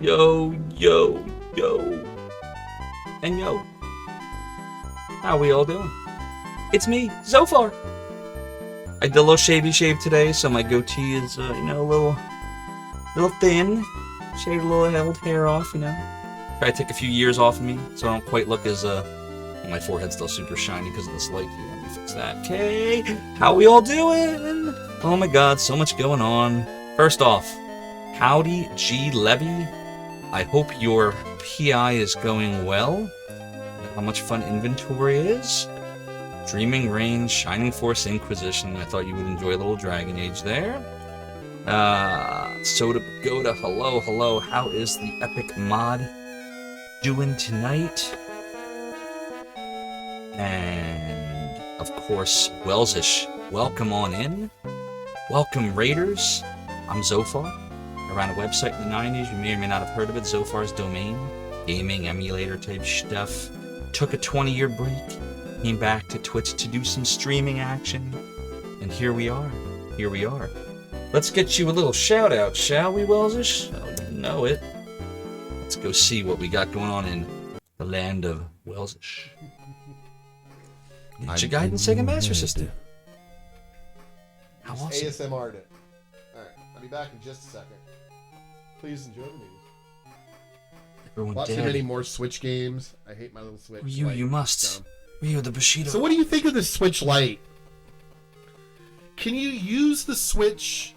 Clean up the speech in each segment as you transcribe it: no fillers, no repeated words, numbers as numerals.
Yo, yo, yo. And yo. How we all doing? It's me, Zophar. I did a little shavy shave today, so my goatee is, a little thin. Shaved a little old hair off, Try to take a few years off of me, so I don't quite look as, my forehead's still super shiny because of this light here. Let me fix that. Okay, how we all doing? Oh my god, so much going on. First off, howdy G Levy. I hope your PI is going well. How much fun inventory is. Dreaming Range, Shining Force Inquisition. I thought you would enjoy a little Dragon Age there. Soda Pagoda, hello. How is the Epic Mod doing tonight? And, of course, Wellsish, welcome on in. Welcome, Raiders. I'm Zophar. I ran a website in the 90s. You may or may not have heard of it. Zophar's Domain. Gaming, emulator type stuff. Took a 20-year break. Came back to Twitch to do some streaming action. And here we are. Let's get you a little shout out, shall we, Wellsish? Oh, you know it. Let's go see what we got going on in the land of Wellsish. Ninja Gaiden Sega Master System. How awesome. ASMR'd it. Alright, I'll be back in just a second. Please enjoy the news. Everyone Watch dead. many more Switch games. I hate my little Switch. You must. So. Ryu the Bushido. So what do you think of the Switch Lite? Can you use the Switch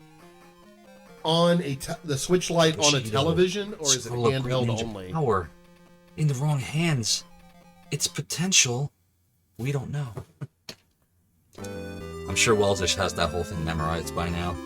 on the Switch Lite on a television, or is it handheld only? Power in the wrong hands. Its potential, we don't know. I'm sure Wellsish has that whole thing memorized by now.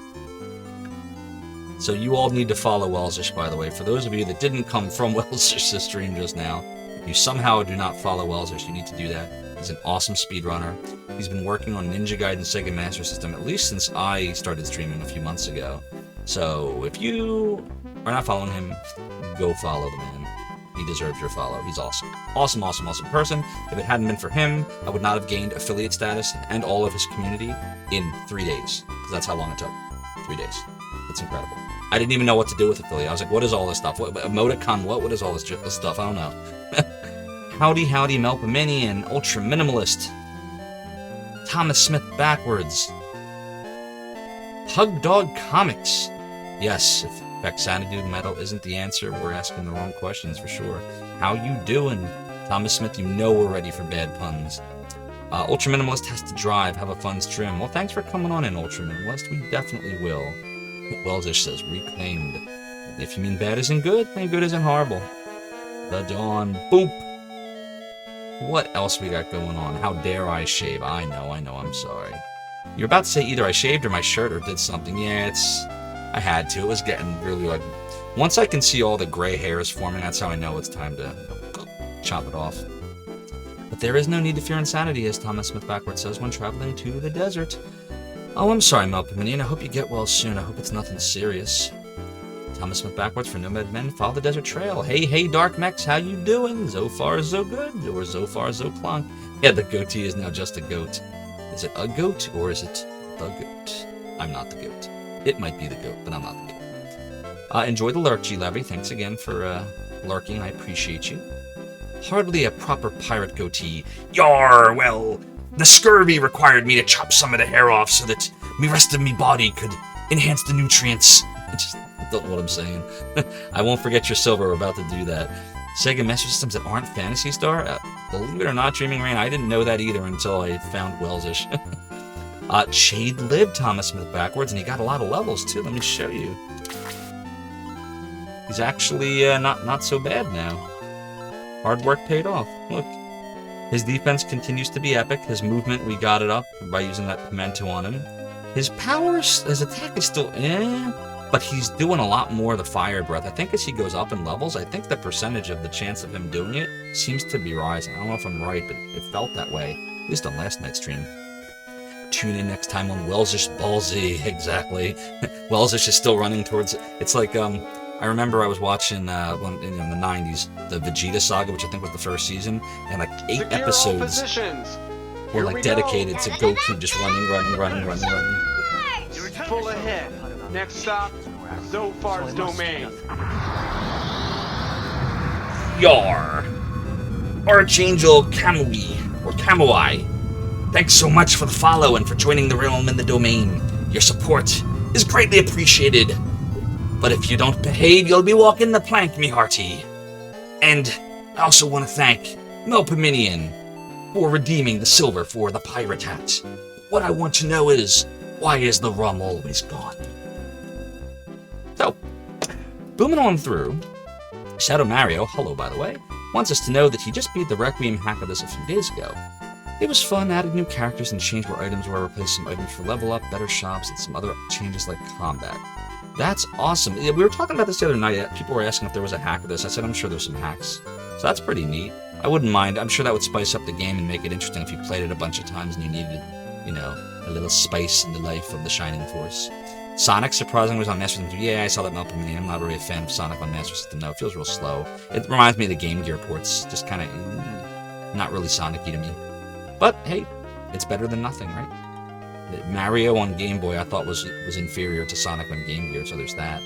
So you all need to follow Wellsish, by the way. For those of you that didn't come from Wellsish's stream just now, if you somehow do not follow Wellsish, you need to do that. He's an awesome speedrunner. He's been working on Ninja Gaiden Sega Master System at least since I started streaming a few months ago. So if you are not following him, go follow the man. He deserves your follow. He's awesome. Awesome person. If it hadn't been for him, I would not have gained affiliate status and all of his community in 3 days. Because that's how long it took. 3 days. It's incredible. I didn't even know what to do with affiliate. I was like, what is all this stuff? What, emoticon, what is all this stuff? I don't know. Howdy, Melpa Mini and Ultra Minimalist. Thomas Smith backwards. Pug Dog Comics. Yes, if Vexanadude Metal isn't the answer, we're asking the wrong questions for sure. How you doing? Thomas Smith, you know we're ready for bad puns. Ultra Minimalist has to drive. Have a fun stream. Well, thanks for coming on in, Ultra Minimalist. We definitely will. Wellsish says, reclaimed. If you mean bad isn't good, then good isn't horrible. The Dawn. Boop. What else we got going on? How dare I shave? I know, I'm sorry. You're about to say either I shaved or my shirt or did something. Yeah, I had to. It was getting really like... Once I can see all the gray hairs forming, that's how I know it's time to chop it off. But there is no need to fear insanity, as Thomas Smith backwards says when traveling to the desert. Oh, I'm sorry, Melpomini, and I hope you get well soon. I hope it's nothing serious. Thomas Smith backwards for Nomad Men. Follow the desert trail. Hey, Dark Mex, how you doing? Zophar so good, or Zophar so clonk. Yeah, the goatee is now just a goat. Is it a goat, or is it the goat? I'm not the goat. It might be the goat, but I'm not the goat. Enjoy the lurk, G Levy. Thanks again for lurking. I appreciate you. Hardly a proper pirate goatee. Yar, well, the scurvy required me to chop some of the hair off so that the rest of me body could enhance the nutrients. I just don't know what I'm saying. I won't forget your silver. We're about to do that. Sega Master Systems that aren't Phantasy Star? Believe it or not, Dreaming Rain, I didn't know that either until I found Wellsish. Shade lived Thomas Smith backwards, and he got a lot of levels too. Let me show you. He's actually not so bad now. Hard work paid off. Look. His defense continues to be epic. His movement, we got it up by using that pimento on him. His powers, his attack is still but he's doing a lot more of the fire breath. I think as he goes up in levels, I think the percentage of the chance of him doing it seems to be rising. I don't know if I'm right, but it felt that way, at least on last night's stream. Tune in next time on Wellsish Ballsy. Exactly. Wellsish is still running towards it. It's like, I remember I was watching in the 90s, the Vegeta saga, which I think was the first season, and like 8 episodes were like dedicated to Goku just running. Full ahead. Next stop, Zophar's Domain. Yar. Archangel Kamui, or Kamui. Thanks so much for the follow and for joining the realm and the domain. Your support is greatly appreciated. But if you don't behave, you'll be walking the plank, me hearty. And I also want to thank Melpominion for redeeming the silver for the pirate hat. What I want to know is, why is the rum always gone? So, booming on through, Shadow Mario, hello by the way, wants us to know that he just beat the Requiem hack of this a few days ago. It was fun, added new characters and changed where items were, replaced some items for level up, better shops, and some other changes like combat. That's awesome. Yeah, we were talking about this the other night. People were asking if there was a hack of this. I said I'm sure there's some hacks. So that's pretty neat. I wouldn't mind. I'm sure that would spice up the game and make it interesting if you played it a bunch of times and you needed, you know, a little spice in the life of the Shining Force. Sonic, surprisingly, was on Master System 2. Yeah, I saw that Melpomene. I'm not really a fan of Sonic on Master System, though. It feels real slow. It reminds me of the Game Gear ports. Just kind of not really Sonic-y to me. But, hey, it's better than nothing, right? Mario on Game Boy I thought was inferior to Sonic on Game Gear, so there's that.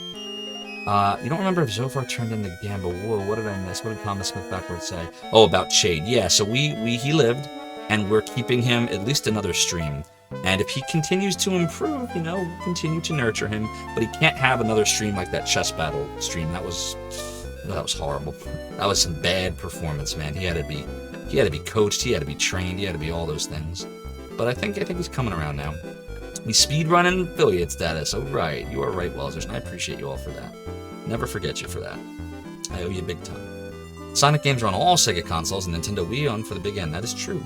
You don't remember if Zophar turned into Gamba. Whoa, what did I miss? What did Thomas Smith backwards say? Oh, about Shade. Yeah, so he lived, and we're keeping him at least another stream. And if he continues to improve, you know, we'll continue to nurture him. But he can't have another stream like that chess battle stream. That was horrible. That was some bad performance, man. He had to be coached. He had to be trained. He had to be all those things. But I think he's coming around now. He's speedrunning affiliate status. Oh, right. You are right, Wellsers, and I appreciate you all for that. Never forget you for that. I owe you big time. Sonic games are on all Sega consoles and Nintendo Wii on for the big end. That is true.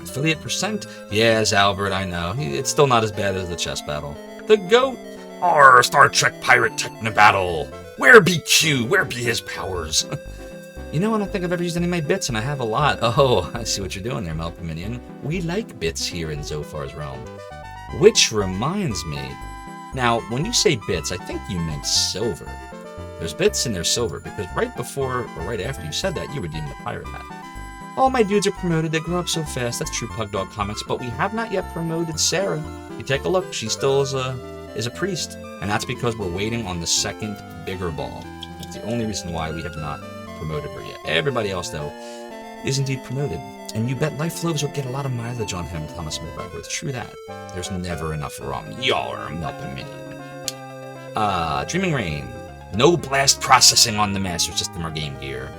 Affiliate percent? Yes, Albert, I know. It's still not as bad as the chess battle. The GOAT! Arr, Star Trek Pirate Techno Battle! Where be Q? Where be his powers? You know, I don't think I've ever used any of my bits, and I have a lot. Oh, I see what you're doing there, Melpominion. We like bits here in Zophar's realm. Which reminds me, now, when you say bits, I think you meant silver. There's bits and there's silver, because right before, or right after you said that, you redeemed the pirate hat. All my dudes are promoted, they grow up so fast, that's true Pug Dog Comics, but we have not yet promoted Sarah. You take a look, she still is a priest, and that's because we're waiting on the second bigger ball. That's the only reason why we have not promoted her yet. Everybody else, though, is indeed promoted. And you bet Life Loaves will get a lot of mileage on him, Thomas Smith backwards. True that. There's never enough rum. Yarr, Melpominion. Dreaming Rain. No blast processing on the Master System or Game Gear.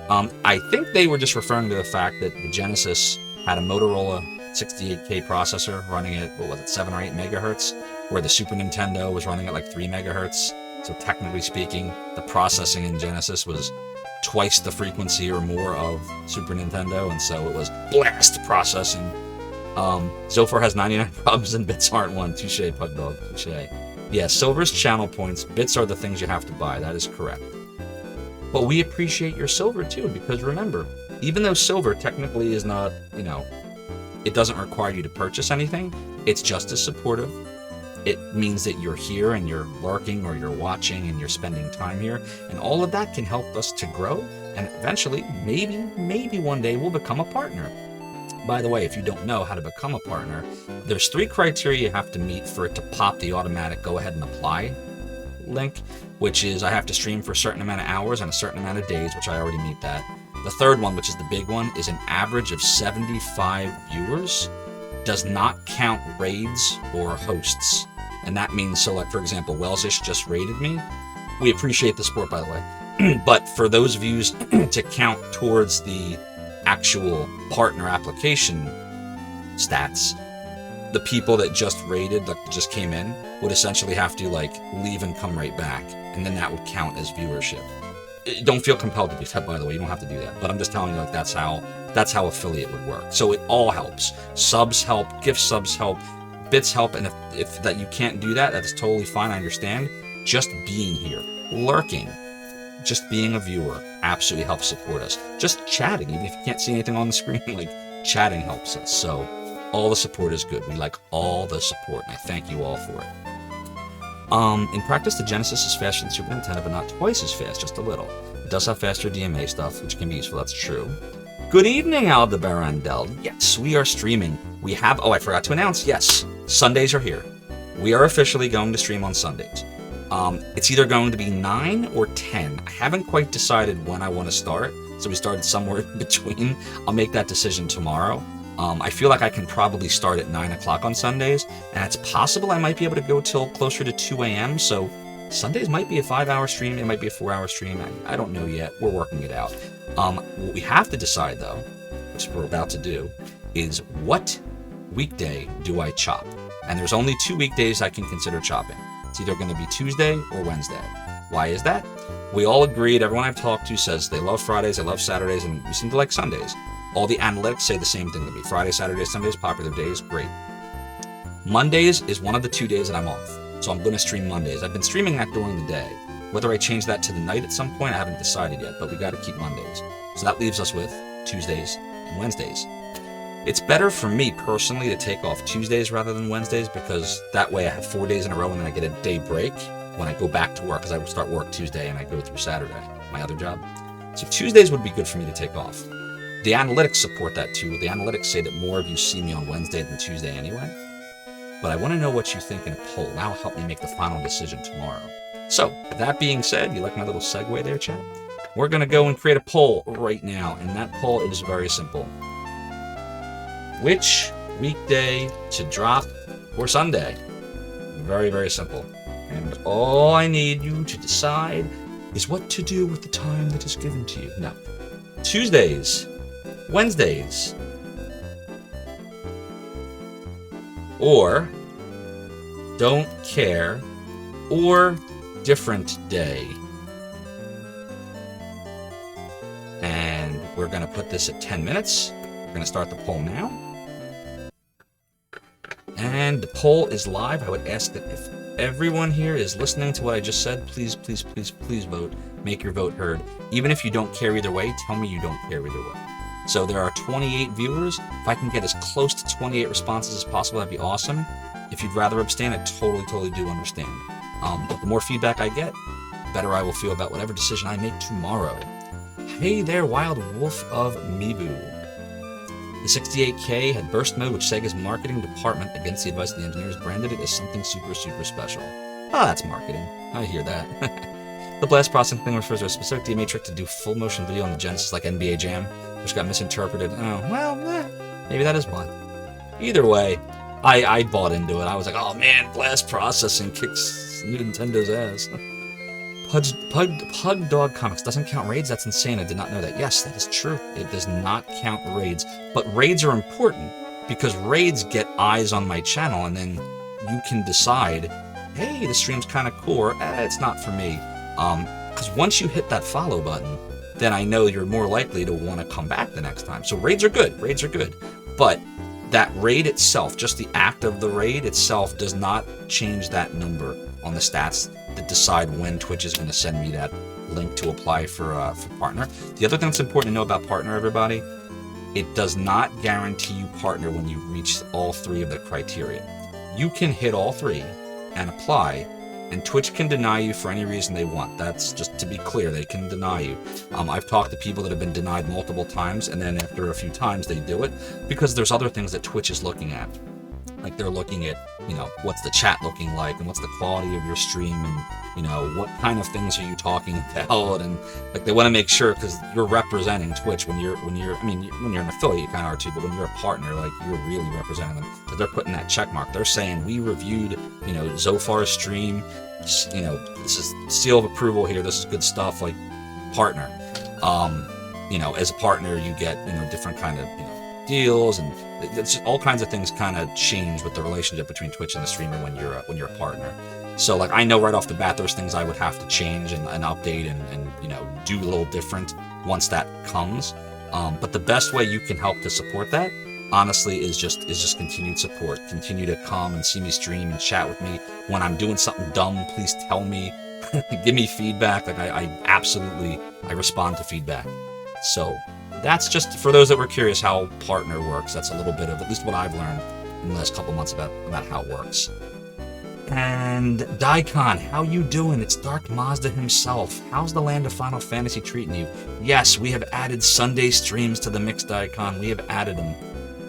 I think they were just referring to the fact that the Genesis had a Motorola 68K processor running at, 7 or 8 megahertz, where the Super Nintendo was running at like 3 megahertz. So technically speaking, the processing in Genesis was twice the frequency or more of Super Nintendo, and so it was blast processing. Zophar has 99 problems and bits aren't one. Touche, Pug Dog, touche. Yeah, silver's channel points. Bits are the things you have to buy. That is correct. But we appreciate your silver too, because remember, even though silver technically is not, you know, it doesn't require you to purchase anything, it's just as supportive. It means that you're here and you're lurking or you're watching and you're spending time here, and all of that can help us to grow, and eventually, maybe one day we'll become a partner. By the way, if you don't know how to become a partner, there's 3 criteria you have to meet for it to pop the automatic go ahead and apply link, which is I have to stream for a certain amount of hours and a certain amount of days, which I already meet that. The third one, which is the big one, is an average of 75 viewers. Does not count raids or hosts. And that means, so like, for example, Wellsish just raided me. We appreciate the support, by the way. But for those views to count towards the actual partner application stats, the people that just raided, like just came in, would essentially have to like leave and come right back. And then that would count as viewership. Don't feel compelled to do that, by the way. You don't have to do that. But I'm just telling you, like, that's how affiliate would work. So it all helps. Subs help, gift subs help, bits help, and if that you can't do that, that's totally fine. I understand. Just being here, lurking, just being a viewer absolutely helps support us. Just chatting, even if you can't see anything on the screen, like chatting helps us. So all the support is good. We like all the support, and I thank you all for it. In practice, the Genesis is faster than Super Nintendo, but not twice as fast, just a little. It does have faster DMA stuff, which can be useful, that's true. Good evening, Aldebarandel. Yes, we are streaming. We have, I forgot to announce, yes, Sundays are here. We are officially going to stream on Sundays. It's either going to be 9 or 10. I haven't quite decided when I want to start, so we started somewhere in between. I'll make that decision tomorrow. I feel like I can probably start at 9 o'clock on Sundays, and it's possible I might be able to go till closer to 2 a.m., so Sundays might be a 5-hour stream, it might be a 4-hour stream, I don't know yet, we're working it out. What we have to decide, though, which we're about to do, is what weekday do I chop? And there's only 2 weekdays I can consider chopping. It's either going to be Tuesday or Wednesday. Why is that? We all agreed, everyone I've talked to says they love Fridays, they love Saturdays, and we seem to like Sundays. All the analytics say the same thing to me. Friday, Saturday, Sundays, popular days, great. Mondays is one of the 2 days that I'm off, so I'm going to stream Mondays. I've been streaming that during the day. Whether I change that to the night at some point, I haven't decided yet, but we got to keep Mondays. So that leaves us with Tuesdays and Wednesdays. It's better for me personally to take off Tuesdays rather than Wednesdays, because that way I have 4 days in a row and then I get a day break when I go back to work, because I start work Tuesday and I go through Saturday, my other job. So Tuesdays would be good for me to take off. The analytics support that too. The analytics say that more of you see me on Wednesday than Tuesday anyway. But I want to know what you think in a poll. That'll help me make the final decision tomorrow. So, that being said, you like my little segue there, chat? We're going to go and create a poll right now, and that poll is very simple. Which weekday to drop for Sunday? Very, very simple. And all I need you to decide is what to do with the time that is given to you. Now, Tuesdays, Wednesdays, or don't care, or different day. And we're going to put this at 10 minutes. We're going to start the poll now. And the poll is live. I would ask that if everyone here is listening to what I just said, please, please, please, please vote. Make your vote heard. Even if you don't care either way, tell me you don't care either way. So there are 28 viewers. If I can get as close to 28 responses as possible, that'd be awesome. If you'd rather abstain, I totally do understand. But the more feedback I get, the better I will feel about whatever decision I make tomorrow. Hey there, Wild Wolf of Mibu. The 68K had burst mode, which Sega's marketing department, against the advice of the engineers, branded it as something super, super special. Oh, that's marketing. I hear that. The blast processing thing refers to a specific DMA trick to do full motion video on the Genesis like NBA Jam, which got misinterpreted. Oh, well, maybe that is why. Either way, I bought into it. I was like, oh man, blast processing kicks Nintendo's ass. Pug Dog Comics doesn't count raids? That's insane. I did not know that. Yes, that is true. It does not count raids. But raids are important because raids get eyes on my channel, and then you can decide, hey, the stream's kind of cool, or it's not for me. Because once you hit that follow button, then I know you're more likely to want to come back the next time. So raids are good. Raids are good. But that raid itself, just the act of the raid itself, does not change that number on the stats that decide when Twitch is going to send me that link to apply for partner. The other thing that's important to know about partner, everybody, it does not guarantee you partner when you reach all 3 of the criteria. You can hit all 3 and apply, and Twitch can deny you for any reason they want. That's just to be clear, they can deny you. I've talked to people that have been denied multiple times, and then after a few times they do it, because there's other things that Twitch is looking at. Like they're looking at, what's the chat looking like, and what's the quality of your stream, and, what kind of things are you talking about, and like they want to make sure, because you're representing Twitch when you're when you're an affiliate, you kind of are too, but when you're a partner, like you're really representing them. So they're putting that check mark. They're saying, we reviewed, Zophar's stream, this is seal of approval here, this is good stuff, like partner. As a partner, you get, different kind of, deals, and it's just all kinds of things kind of change with the relationship between Twitch and the streamer when you're a partner. So like I know right off the bat there's things I would have to change and update and do a little different once that comes. But the best way you can help to support that, honestly, is just continued support. Continue to come and see me stream and chat with me. When I'm doing something dumb, please tell me. Give me feedback. Like I respond to feedback. So that's just for those that were curious how partner works. That's a little bit of at least what I've learned in the last couple months about how it works. And Daikon, how you doing? It's Dark Mazda himself. How's the land of Final Fantasy treating you? Yes, we have added Sunday streams to the mix, Daikon. We have added them.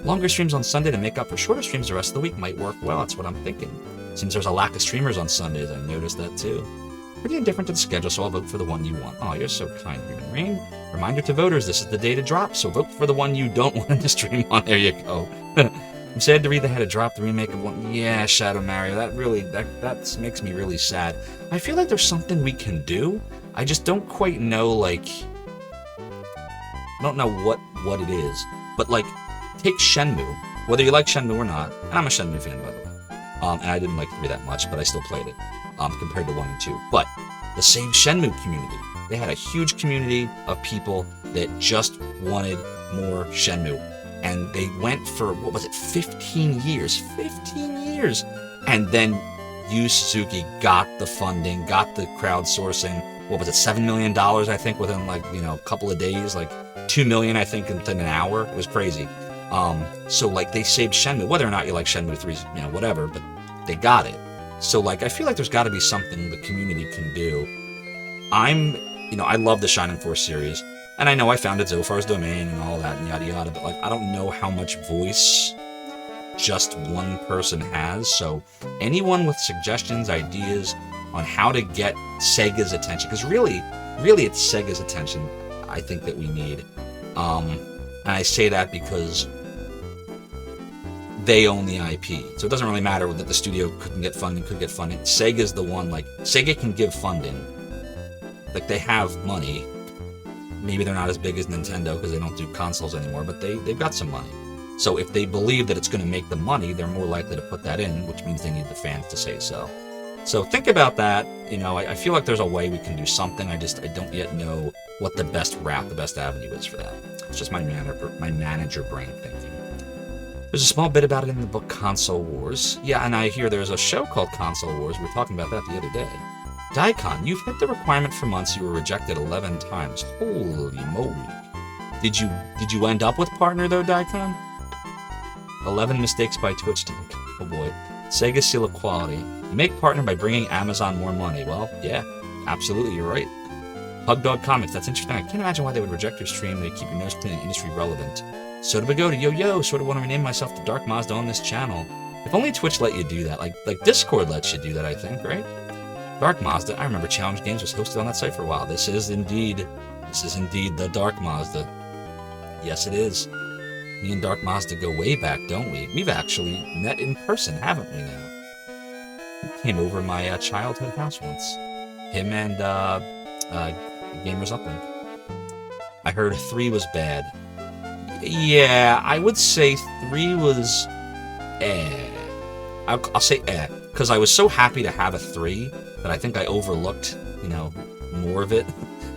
Longer streams on Sunday to make up for shorter streams the rest of the week might work well. That's what I'm thinking. Seems there's a lack of streamers on Sundays. I noticed that too. Pretty indifferent to the schedule, so I'll vote for the one you want. Oh, you're so kind, Human Rain. Reminder to voters, this is the day to drop, so vote for the one you don't want to stream on. There you go. I'm sad to read they had to drop the remake of one. Yeah, Shadow Mario. That makes me really sad. I feel like there's something we can do. I just don't quite know, like... I don't know what it is. But, like, take Shenmue. Whether you like Shenmue or not, and I'm a Shenmue fan, by the way. And I didn't like 3 that much, but I still played it. Compared to 1 and 2. But the same Shenmue community. They had a huge community of people that just wanted more Shenmue. And they went for, 15 years? 15 years! And then Yu Suzuki got the funding, got the crowdsourcing. $7 million, I think, within, a couple of days. $2 million, I think, within an hour. It was crazy. So, they saved Shenmue. Whether or not you like Shenmue 3, whatever, but they got it. So, I feel like there's got to be something the community can do. I love the Shining Force series. And I know I founded Zophar's domain and all that and yada yada, but I don't know how much voice just one person has. So anyone with suggestions, ideas on how to get Sega's attention, because really it's Sega's attention I think that we need. And I say that because they own the IP. So it doesn't really matter that the studio could get funding. Sega's the one, Sega can give funding. They have money. Maybe they're not as big as Nintendo because they don't do consoles anymore, but they've got some money. So if they believe that it's going to make them money, they're more likely to put that in, which means they need the fans to say so. So think about that. I feel like there's a way we can do something. I don't yet know what the best route, the best avenue is for that. It's just my manager brain thinking. There's a small bit about it in the book Console Wars. Yeah, and I hear there's a show called Console Wars. We were talking about that the other day. Daikon, you've hit the requirement for months. You were rejected 11 times. Holy moly. Did you end up with partner, though, Daikon? 11 mistakes by Twitch. Oh, boy. Sega seal of quality. You make partner by bringing Amazon more money. Well, yeah, absolutely, you're right. Pug Dog Comics, that's interesting. I can't imagine why they would reject your stream. They keep your nose clean and industry relevant. Soda Bagoda, yo, sort of want to rename myself to Dark Mazda on this channel. If only Twitch let you do that. Like Discord lets you do that, I think, right? Dark Mazda, I remember Challenge Games was hosted on that site for a while. This is indeed the Dark Mazda. Yes, it is. Me and Dark Mazda go way back, don't we? We've actually met in person, haven't we now? He came over my childhood house once. Him and Gamers Uplink. I heard 3 was bad. Yeah, I would say 3 was I'll say because I was so happy to have a 3 that I think I overlooked, more of it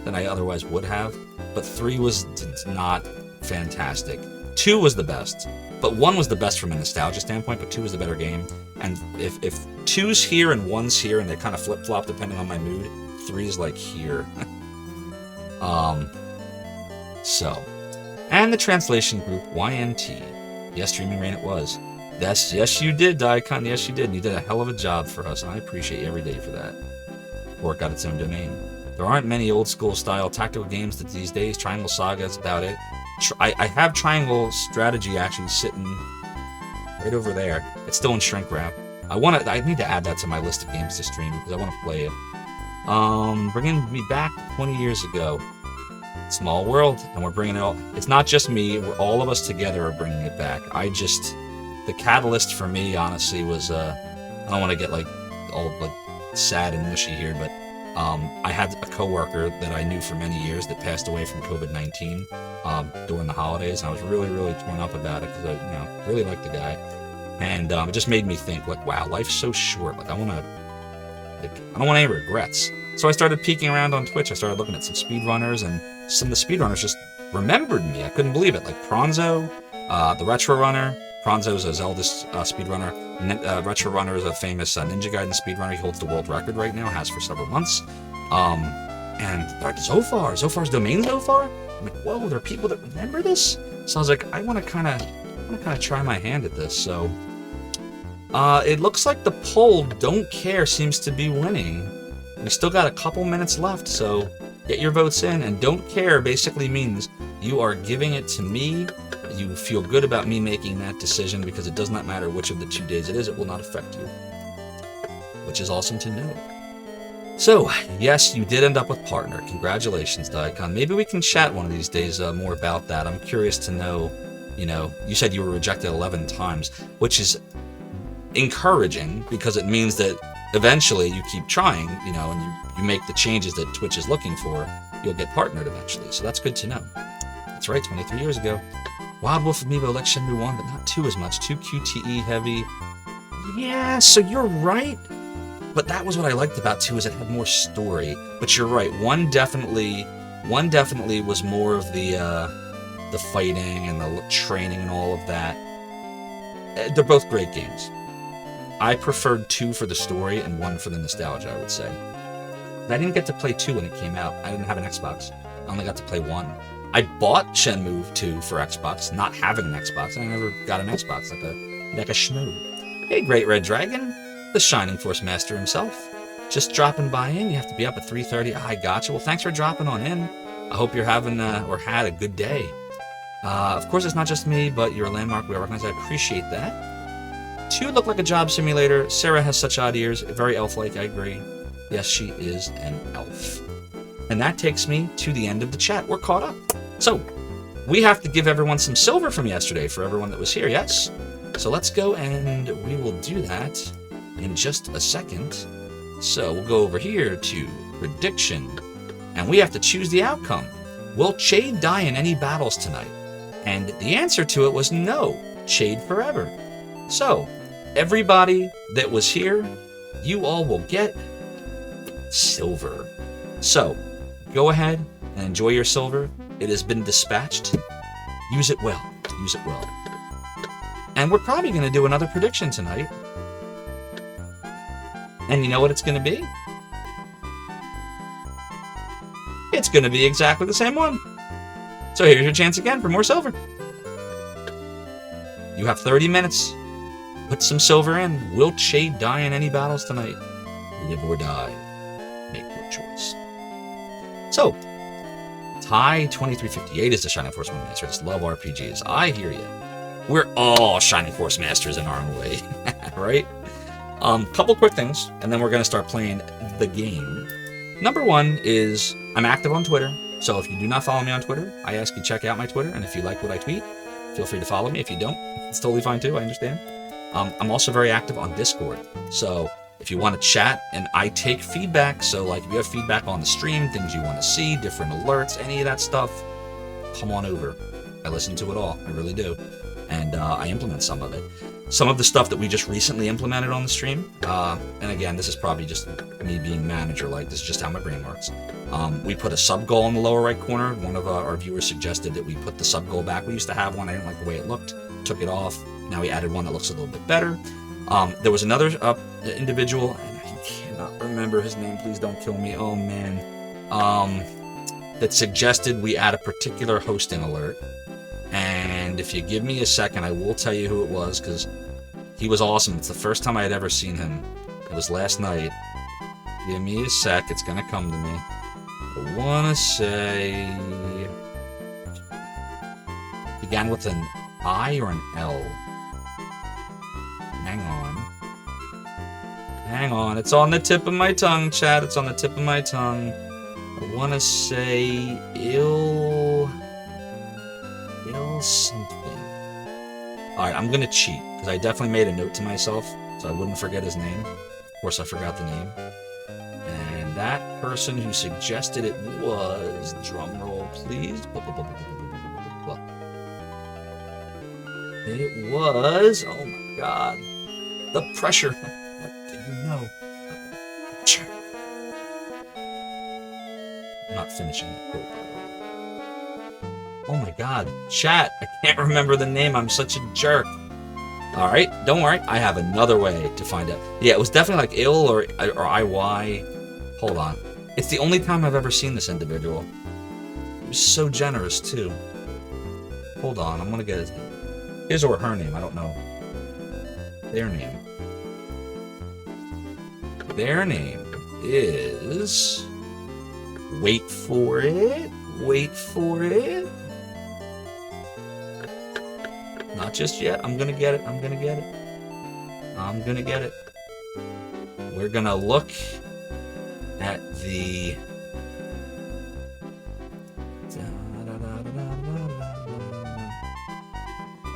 than I otherwise would have. But 3 was not fantastic. 2 was the best, but 1 was the best from a nostalgia standpoint, but 2 was the better game. And if 2's here and 1's here and they kind of flip-flop depending on my mood, 3's here. And the translation group YNT. Yes, Streaming Rain it was. Yes, you did, Daikon. Yes, you did. And you did a hell of a job for us, and I appreciate you every day for that. Or it got its own domain. There aren't many old-school style tactical games these days. Triangle Saga is about it. I have Triangle Strategy actually sitting right over there. It's still in shrink wrap. I need to add that to my list of games to stream because I want to play it. Bringing me back 20 years ago. Small world, and we're bringing it all. It's not just me. All of us together are bringing it back. The catalyst for me, honestly, was I don't want to get all sad and mushy here, but I had a coworker that I knew for many years that passed away from COVID-19 during the holidays, and I was really, really torn up about it because I really liked the guy, and it just made me think wow, life's so short. I don't want any regrets. So I started peeking around on Twitch. I started looking at some speedrunners, and some of the speedrunners just remembered me. I couldn't believe it. Like Pronzo, the Retro Runner. Pronzo's a Zelda speedrunner. Retro Runner is a famous Ninja Gaiden speedrunner. He holds the world record right now, has for several months. And Zophar. Zophar's domain Zophar? I'm like, whoa, there are people that remember this? So I was like, I want to kind of try my hand at this. So it looks like the poll Don't Care seems to be winning. We still got a couple minutes left, so get your votes in. And Don't Care basically means you are giving it to me. You feel good about me making that decision because it does not matter which of the 2 days it is. It will not affect you. which is awesome to know. So, yes, you did end up with partner. Congratulations, Daikon. Maybe we can chat one of these days more about that. I'm curious to know, you said you were rejected 11 times, which is encouraging because it means that eventually you keep trying, and you make the changes that Twitch is looking for, you'll get partnered eventually. So that's good to know. That's right, 23 years ago. Wild Wolf Amiibo like Shenmue 1, but not 2 as much. 2 QTE heavy. Yeah, so you're right. But that was what I liked about 2 is it had more story. But you're right, one definitely was more of the fighting and the training and all of that. They're both great games. I preferred 2 for the story and 1 for the nostalgia, I would say. But I didn't get to play 2 when it came out. I didn't have an Xbox. I only got to play 1. I bought Shenmue 2 for Xbox, not having an Xbox. I never got an Xbox like a schmoo. Hey, Great Red Dragon. The Shining Force Master himself. Just dropping by in. You have to be up at 3:30. I gotcha. Well, thanks for dropping on in. I hope you're having or had a good day. Of course, it's not just me, but you're a landmark we recognize. I appreciate that. 2 look like a job simulator. Sarah has such odd ears. Very elf-like, I agree. Yes, she is an elf. And that takes me to the end of the chat. We're caught up. So, we have to give everyone some silver from yesterday for everyone that was here, yes? So let's go and we will do that in just a second. So we'll go over here to prediction, and we have to choose the outcome. Will Chade die in any battles tonight? And the answer to it was no, Chade forever. So everybody that was here, you all will get silver. So go ahead and enjoy your silver. It has been dispatched. Use it well. Use it well. And we're probably going to do another prediction tonight. And you know what it's going to be? It's going to be exactly the same one. So here's your chance again for more silver. You have 30 minutes. Put some silver in. Will Chade die in any battles tonight? Live or die. Make your choice. So, Ty 2358 is the Shining Force Master. I just love RPGs. I hear you. We're all Shining Force Masters in our own way, right? Couple quick things, and then we're going to start playing the game. Number 1 is I'm active on Twitter, so if you do not follow me on Twitter, I ask you check out my Twitter, and if you like what I tweet, feel free to follow me. If you don't, it's totally fine too, I understand. I'm also very active on Discord, so if you want to chat, and I take feedback, so like if you have feedback on the stream, things you want to see, different alerts, any of that stuff, come on over. I listen to it all, I really do, and I implement some of it. Some of the stuff that we just recently implemented on the stream, and again, this is probably just me being manager-like, this is just how my brain works. We put a sub-goal in the lower right corner. One of our viewers suggested that we put the sub-goal back. We used to have one, I didn't like the way it looked, took it off. Now we added one that looks a little bit better. There was another individual, and I cannot remember his name, please don't kill me, oh man, that suggested we add a particular hosting alert. And if you give me a second, I will tell you who it was, because he was awesome. It's the first time I had ever seen him. It was last night. Give me a sec, it's gonna come to me. I wanna say... began with an I or an L. Hang on, it's on the tip of my tongue, chat, it's on the tip of my tongue. I wanna say something. Alright, I'm gonna cheat, because I definitely made a note to myself, so I wouldn't forget his name. Of course, I forgot the name. And that person who suggested it was, drumroll please, it was, oh my god, the pressure. What do you know? I'm not finishing that quote, by the way. Oh my god, chat, I can't remember the name, I'm such a jerk. Alright, don't worry, I have another way to find out. Yeah, it was definitely like ill or IY. Hold on. It's the only time I've ever seen this individual. He was so generous, too. Hold on, I'm gonna get his or her name, I don't know. Their name. Their name is... Wait for it. Wait for it. Not just yet. I'm gonna get it. I'm gonna get it. I'm gonna get it. we're gonna look at the...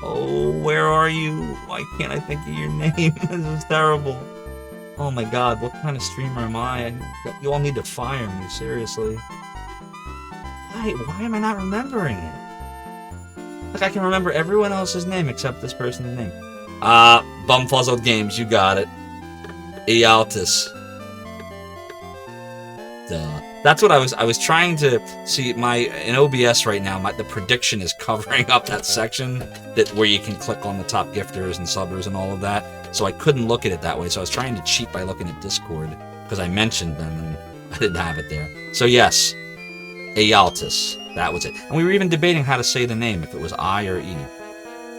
Oh, where are you? Why can't I think of your name? This is terrible. Oh my god, what kind of streamer am I? You all need to fire me, seriously. Why am I not remembering it? Like, I can remember everyone else's name except this person's name. Bumfuzzled Games, you got it. Ealtis. Duh. That's what I was trying to see. In OBS right now, the prediction is covering up that section where you can click on the top gifters and subbers and all of that. So I couldn't look at it that way. So I was trying to cheat by looking at Discord because I mentioned them and I didn't have it there. So yes, Ealtis. That was it. And we were even debating how to say the name, if it was I or E.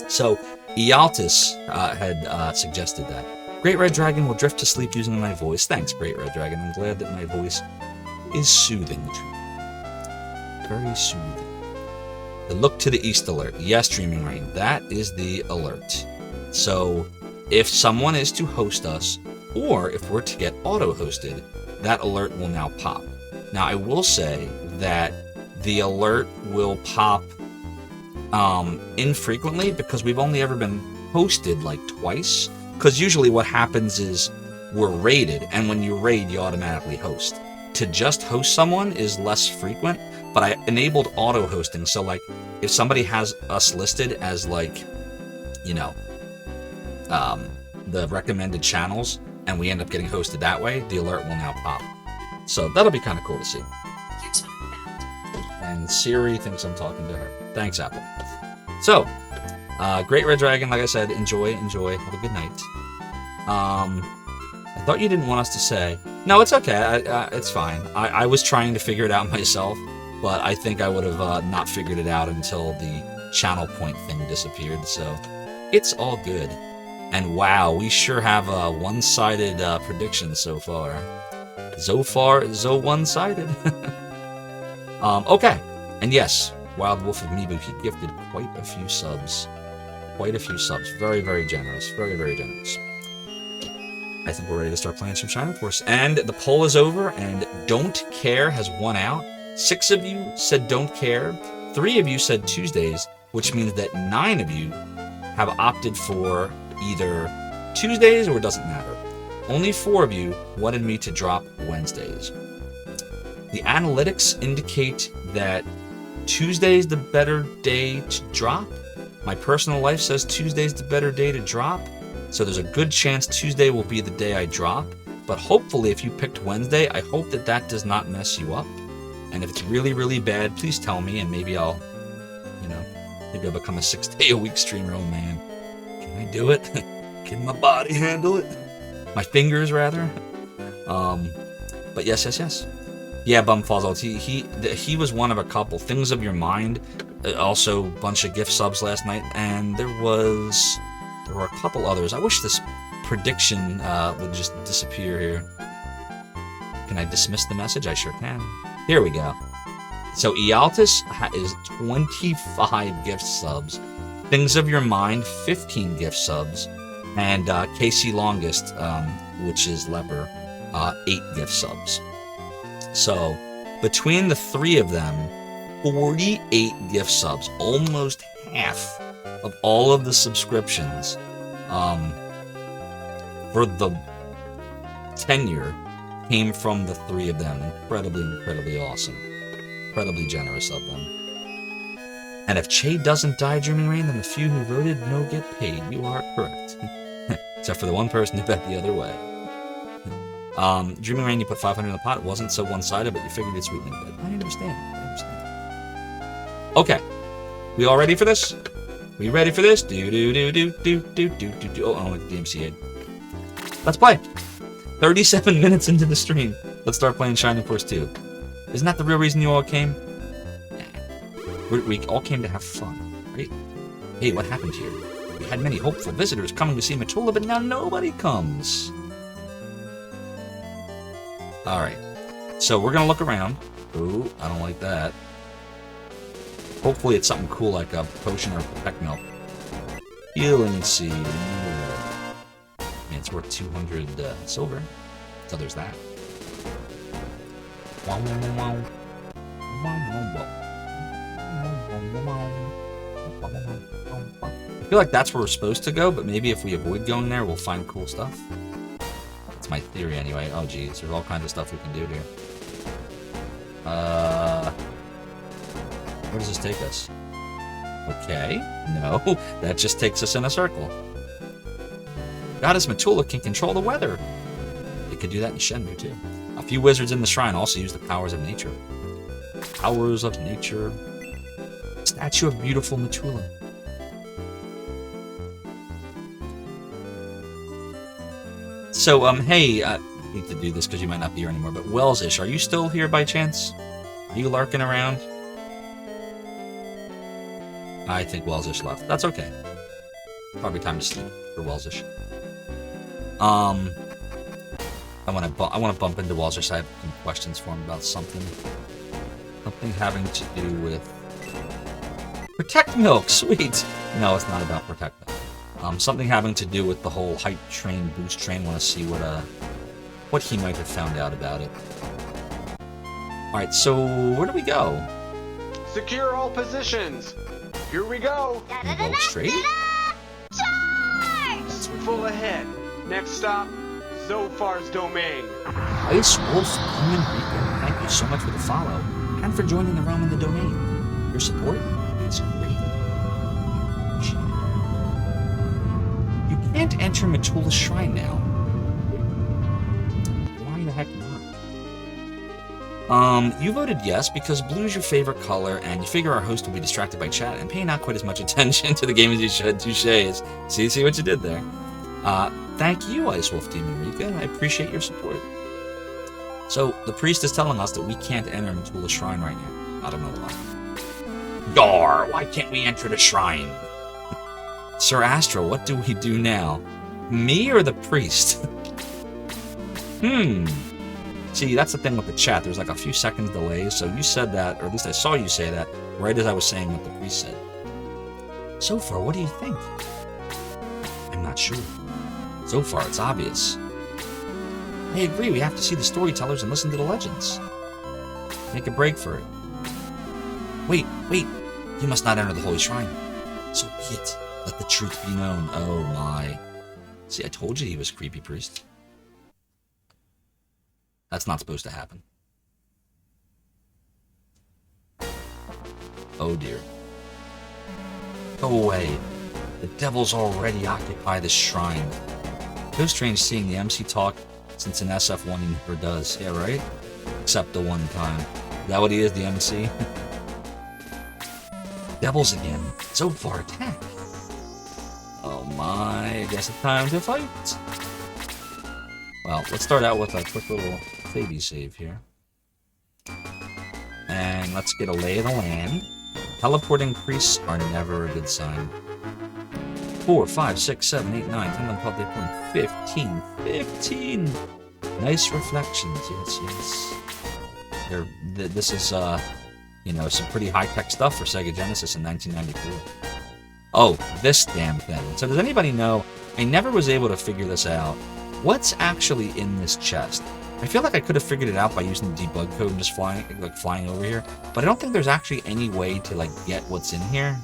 So Ealtis had suggested that. Great Red Dragon will drift to sleep using my voice. Thanks, Great Red Dragon. I'm glad that my voice is soothing to you. Very soothing. The look to the east alert. Yes, Dreaming Rain. That is the alert. So if someone is to host us, or if we're to get auto-hosted, that alert will now pop. Now, I will say that the alert will pop infrequently because we've only ever been hosted like twice. Because usually what happens is we're raided, and when you raid, you automatically host. To just host someone is less frequent, but I enabled auto-hosting, so like, if somebody has us listed as like, you know, the recommended channels, and we end up getting hosted that way, the alert will now pop. So that'll be kind of cool to see. And Siri thinks I'm talking to her. Thanks, Apple. So, Great Red Dragon, like I said, enjoy, have a good night. I thought you didn't want us to say... No, it's okay, it's fine. I was trying to figure it out myself, but I think I would have not figured it out until the channel point thing disappeared, so it's all good. And wow, we sure have a one-sided prediction so far. Zophar is so one-sided. Okay, and yes, Wild Wolf of Mibu, he gifted quite a few subs. Very, very generous. Very, very generous. I think we're ready to start playing some Shining Force. And the poll is over, and Don't Care has won out. 6 of you said Don't Care. 3 of you said Tuesdays, which means that 9 of you have opted for either Tuesdays or it doesn't matter. Only 4 of you wanted me to drop Wednesdays. The analytics indicate that Tuesday's the better day to drop. My personal life says Tuesday's the better day to drop. So there's a good chance Tuesday will be the day I drop. But hopefully if you picked Wednesday, I hope that that does not mess you up. And if it's really, really bad, please tell me and maybe I'll, you know, maybe I'll become a 6-day-a-week streamer. Oh man, can I do it? Can my body handle it? My fingers, rather. But yes. Yeah, Bumfuzzled. He was one of a couple. Things of Your Mind. Also, a bunch of gift subs last night, and there were a couple others. I wish this prediction would just disappear here. Can I dismiss the message? I sure can. Here we go. So Ealtis is 25 gift subs. Things of Your Mind, 15 gift subs. And KC Longest, which is Leper, 8 gift subs. So, between the 3 of them, 48 gift subs, almost half of all of the subscriptions for the tenure came from the 3 of them. Incredibly awesome. Incredibly generous of them. And if Che doesn't die, Dreaming Rain, then the few who voted no get paid. You are correct. Except for the one person who bet the other way. Dreaming Rain, you put 500 in the pot. It wasn't so one-sided, but you figured it's sweetening a bit. I understand. Okay. We all ready for this? We ready for this? Do. Oh, the DMCA. Let's play. 37 minutes into the stream. Let's start playing Shining Force 2. Isn't that the real reason you all came? We all came to have fun, right? Hey, what happened here? We had many hopeful visitors coming to see Matula, but now nobody comes. Alright. So we're gonna look around. Ooh, I don't like that. Hopefully it's something cool like a potion or peck milk. Healing seed. Yeah, it's worth 200 silver. So there's that. I feel like that's where we're supposed to go, but maybe if we avoid going there, we'll find cool stuff. That's my theory anyway. Oh geez, there's all kinds of stuff we can do here. Where does this take us? Okay, no, that just takes us in a circle. Goddess Matula can control the weather. It could do that in Shenmue too. A few wizards in the shrine also use the powers of nature. Powers of nature. Statue of beautiful Matula. So, hey, I hate to do this because you might not be here anymore, but Wells-ish, are you still here by chance? Are you larking around? I think Wells-ish left. That's okay. Probably time to sleep for Wells-ish. I want to bump into Wells-ish. I have some questions for him about something. Something having to do with Protect Milk. Sweet. No, it's not about Protect Milk. Something having to do with the whole hype train, boost train. Want to see what he might have found out about it. All right. So where do we go? Secure all positions. Here we go. We go straight. Charge! Full ahead. Next stop, Zophar's domain. Ice Wolf Demon Reaper, thank you so much for the follow and for joining the realm in the domain. Your support is great. You can't enter Matula's shrine now. Why the heck not? You voted yes because blue is your favorite color, and you figure our host will be distracted by chat and pay not quite as much attention to the game as you should. Touche. See what you did there. Thank you, Ice Wolf Demon Rika. I appreciate your support. So, the priest is telling us that we can't enter Matula's shrine right now. I don't know why. Yar! Why can't we enter the shrine? Sir Astro, what do we do now? Me or the priest? See, that's the thing with the chat. There's like a few seconds delay, so you said that, or at least I saw you say that, right as I was saying what the priest said. Zophar, what do you think? I'm not sure. So far, it's obvious. I agree, we have to see the storytellers and listen to the legends. Make a break for it. Wait, you must not enter the holy shrine. So be it. Let the truth be known. Oh my. See, I told you he was creepy priest. That's not supposed to happen. Oh dear. Go away. The devils already occupy the shrine. So strange seeing the MC talk since in SF1 he never does. Yeah, right? Except the one time. Is that what he is, the MC? Devils again. So far attack. Oh my, I guess it's time to fight. Well, let's start out with a quick little baby save here. And let's get a lay of the land. Teleporting priests are never a good sign. 4, 5, 6, 7, 8, 9, 10, 11, 12, 13, 14, 15. Nice reflections, yes. This is, some pretty high-tech stuff for Sega Genesis in 1994. Oh, this damn thing. So does anybody know, I never was able to figure this out. What's actually in this chest? I feel like I could have figured it out by using the debug code and just flying over here, but I don't think there's actually any way to, get what's in here.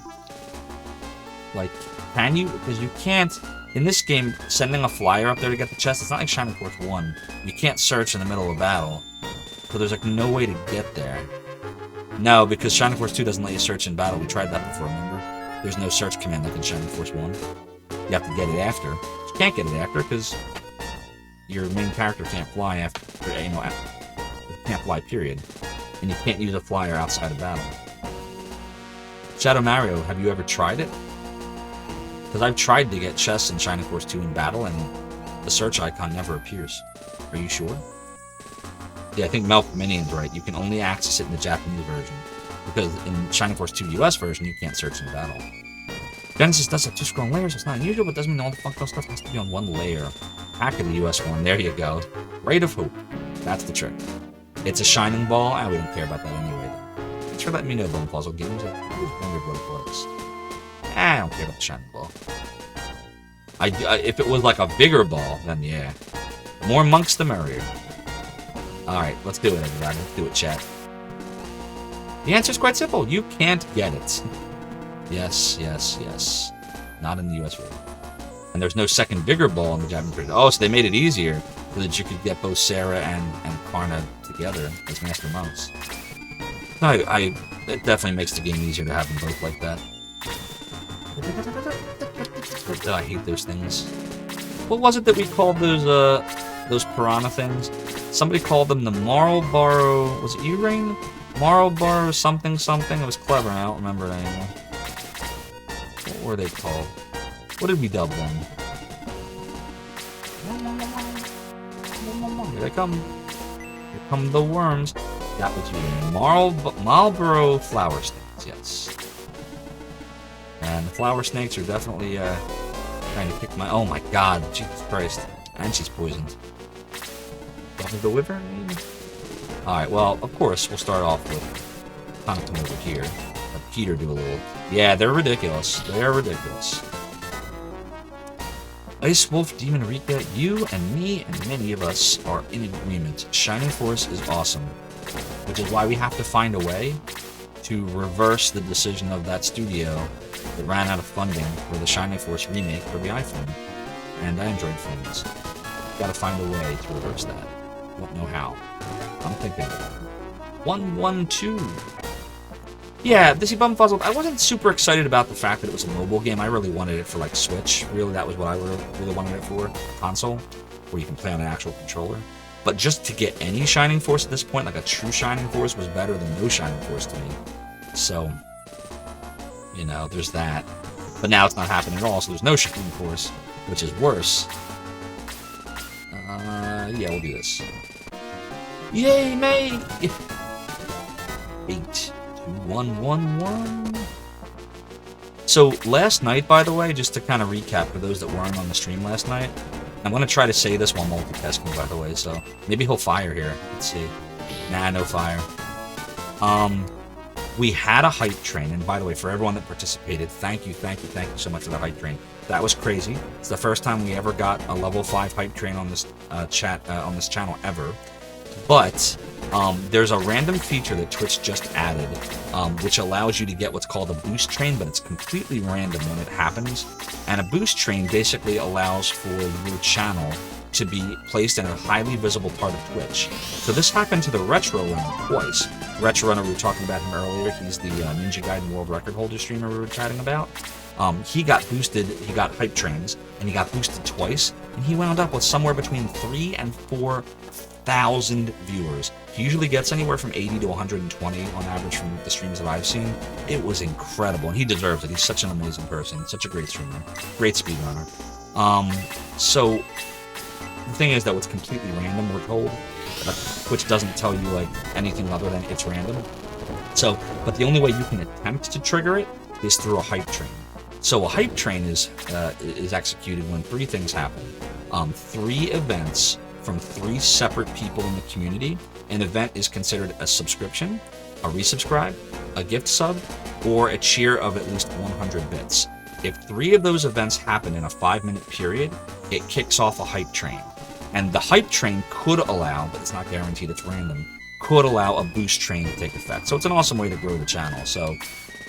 Can you? Because you can't, in this game, sending a flyer up there to get the chest, it's not like Shining Force 1. You can't search in the middle of battle. So there's, no way to get there. No, because Shining Force 2 doesn't let you search in battle. We tried that before, remember? There's no search command like in Shining Force 1. You have to get it after. You can't get it after because your main character can't fly after, can't fly, period. And you can't use a flyer outside of battle. Shadow Mario, have you ever tried it? Because I've tried to get chests in Shining Force 2 in battle, and the search icon never appears. Are you sure? Yeah, I think Melk Minion's right. You can only access it in the Japanese version. Because in Shining Force 2 US version, you can't search in battle. Genesis does have 2 scrolling layers, so it's not unusual, but doesn't mean all the functional stuff has to be on one layer. Back of the US one, there you go. Ray of Hope. That's the trick. It's a shining ball. We don't care about that anyway, though. Thanks for letting me know, Bone Puzzle Games. I always wondered what it was. I don't care about the shining ball. If it was like a bigger ball, then yeah. More monks the merrier. Alright, let's do it, everybody. Let's do it, chat. The answer is quite simple. You can't get it. Yes, yes, yes. Not in the US version. And there's no second bigger ball in the Japanese version. Oh, so they made it easier so that you could get both Sarah and Karna together as Master Monks. It definitely makes the game easier to have them both like that. Oh, I hate those things. What was it that we called those piranha things? Somebody called them the Marlboro... Was it you, Rain? Marlboro something something? It was clever, and I don't remember it anymore. What were they called? What did we dub them? Here they come. Here come the worms. That was you. Marlboro flower snakes, yes. And the flower snakes are definitely trying to kick my... Oh my god, Jesus Christ. And she's poisoned. The wyvern, maybe? Alright, well, of course, we'll start off with Conklin over here. Let Peter do a little... Yeah, they're ridiculous. They're ridiculous. Ice Wolf, Demon Rika, you and me and many of us are in agreement. Shining Force is awesome. Which is why we have to find a way to reverse the decision of that studio that ran out of funding for the Shining Force remake for the iPhone and Android phones. Gotta find a way to reverse that. Don't know how. I'm thinking 112. Yeah, Dizzy Bumfuzzled, I wasn't super excited about the fact that it was a mobile game. I really wanted it for, like, Switch. Really, that was what I really wanted it for. Console, where you can play on an actual controller. But just to get any Shining Force at this point, like a true Shining Force, was better than no Shining Force to me. So, you know, there's that. But now it's not happening at all, so there's no Shining Force, which is worse. Yeah, we'll do this. Yay, mate! 82111. So last night, by the way, just to kind of recap for those that weren't on the stream last night, I'm going to try to say this while multitasking, by the way, so maybe he'll fire here. Let's see. Nah, no fire. We had a hype train, and by the way, for everyone that participated, thank you so much for the hype train. That was crazy. It's the first time we ever got a level 5 hype train on this on this channel ever. But there's a random feature that Twitch just added, which allows you to get what's called a boost train, but it's completely random when it happens. And a boost train basically allows for your channel to be placed in a highly visible part of Twitch. So this happened to the Retro Runner twice. Retro Runner, we were talking about him earlier. He's the Ninja Gaiden World Record holder streamer we were chatting about. He got boosted, he got hype trains, and he got boosted twice, and he wound up with somewhere between 3,000 and 4,000 viewers. He usually gets anywhere from 80 to 120 on average from the streams that I've seen. It was incredible, and he deserves it. He's such an amazing person, such a great streamer, great speedrunner. So the thing is, though, it's completely random, we're told, which doesn't tell you like anything other than it's random. So, but the only way you can attempt to trigger it is through a hype train. So a hype train is executed when 3 things happen. 3 events from 3 separate people in the community. An event is considered a subscription, a resubscribe, a gift sub, or a cheer of at least 100 bits. If 3 of those events happen in a 5-minute period, it kicks off a hype train. And the hype train could allow, but it's not guaranteed, it's random, could allow a boost train to take effect. So it's an awesome way to grow the channel. So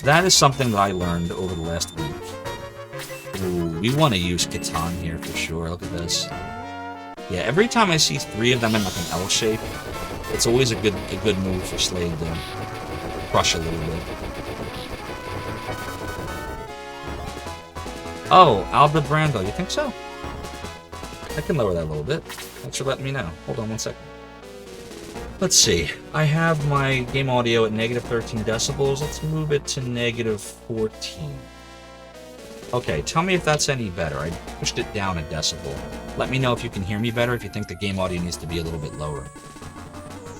that is something that I learned over the last week. Ooh, we want to use Catan here for sure. Look at this. Yeah, every time I see 3 of them in like an L shape, it's always a good move for Slade to crush a little bit. Oh, Alba Brando, you think so? I can lower that a little bit. Thanks for letting me know. Hold on one second. Let's see. I have my game audio at -13 decibels. Let's move it to -14. Okay, tell me if that's any better. I pushed it down a decibel. Let me know if you can hear me better, if you think the game audio needs to be a little bit lower.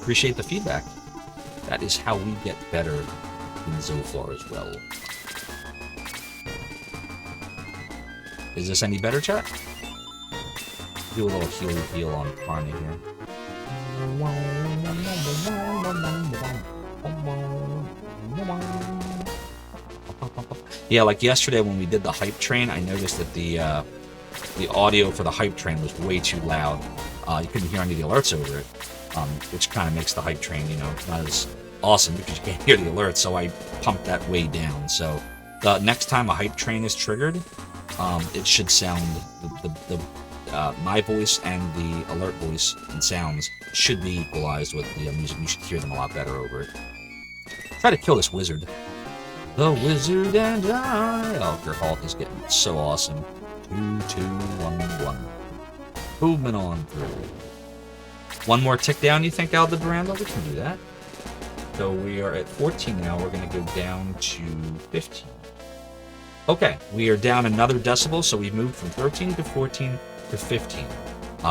Appreciate the feedback. That is how we get better in Zophar as well. Is this any better, chat? Do a little heal on Carney here. Yeah, like yesterday when we did the hype train, I noticed that the audio for the hype train was way too loud. You couldn't hear any of the alerts over it. which kind of makes the hype train, not as awesome because you can't hear the alert. So I pumped that way down. So the next time a hype train is triggered, it should sound my voice and the alert voice and sounds should be equalized with the music. You should hear them a lot better over it. Try to kill this wizard. The wizard and I. Oh, your halt is getting so awesome. 2, 2, 1, 1. Moving on through. One more tick down, you think, Aldebaran? We can do that. So we are at 14 now. We're going to go down to 15. Okay, we are down another decibel, so we've moved from 13 to 14 to 15.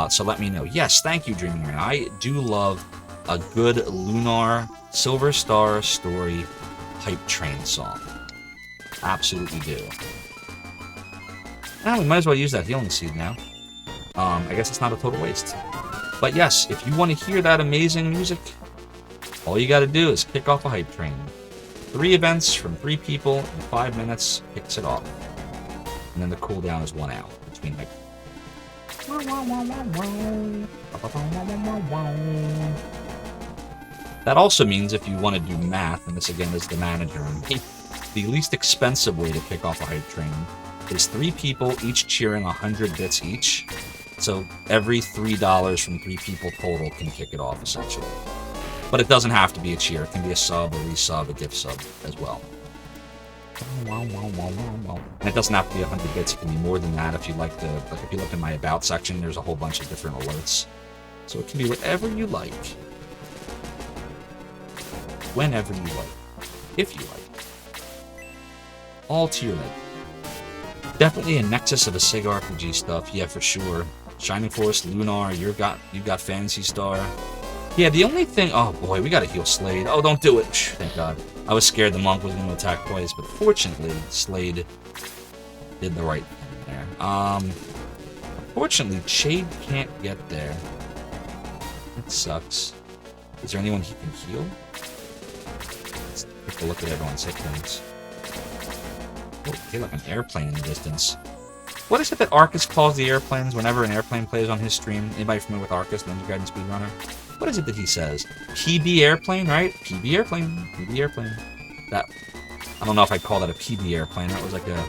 So let me know. Yes, thank you, Dreaming Rain. I do love a good Lunar Silver Star Story hype train song. Absolutely do. We might as well use that healing seed now. I guess it's not a total waste. But yes, if you want to hear that amazing music, all you got to do is kick off a hype train. 3 events from 3 people in 5 minutes kicks it off. And then the cooldown is 1 hour between hype. That also means if you want to do math, and this again is the manager and me, the least expensive way to kick off a hype train is 3 people each cheering 100 bits each. So every $3 from 3 people total can kick it off, essentially. But it doesn't have to be a cheer. It can be a sub, a resub, a gift sub as well. And it doesn't have to be 100 bits. It can be more than that if you like to. Like if you look in my About section, there's a whole bunch of different alerts. So it can be whatever you like. Whenever you like. If you like. All to your like. Definitely a nexus of the Sega RPG stuff. Yeah, for sure. Shining Force, Lunar, you've got Fantasy Star. Yeah, the only thing... Oh, boy, we gotta heal Slade. Oh, don't do it. Thank God. I was scared the monk was going to attack twice, but fortunately, Slade did the right thing there. Unfortunately, Shade can't get there. That sucks. Is there anyone he can heal? Let's take a look at everyone's hit points. Oh, hey, like an airplane in the distance. What is it that Arcus calls the airplanes whenever an airplane plays on his stream? Anybody familiar with Arcus, Ninja Gaiden Speedrunner? What is it that he says? PB airplane, right? PB airplane. PB airplane. That... I don't know if I'd call that a PB airplane. That was like a...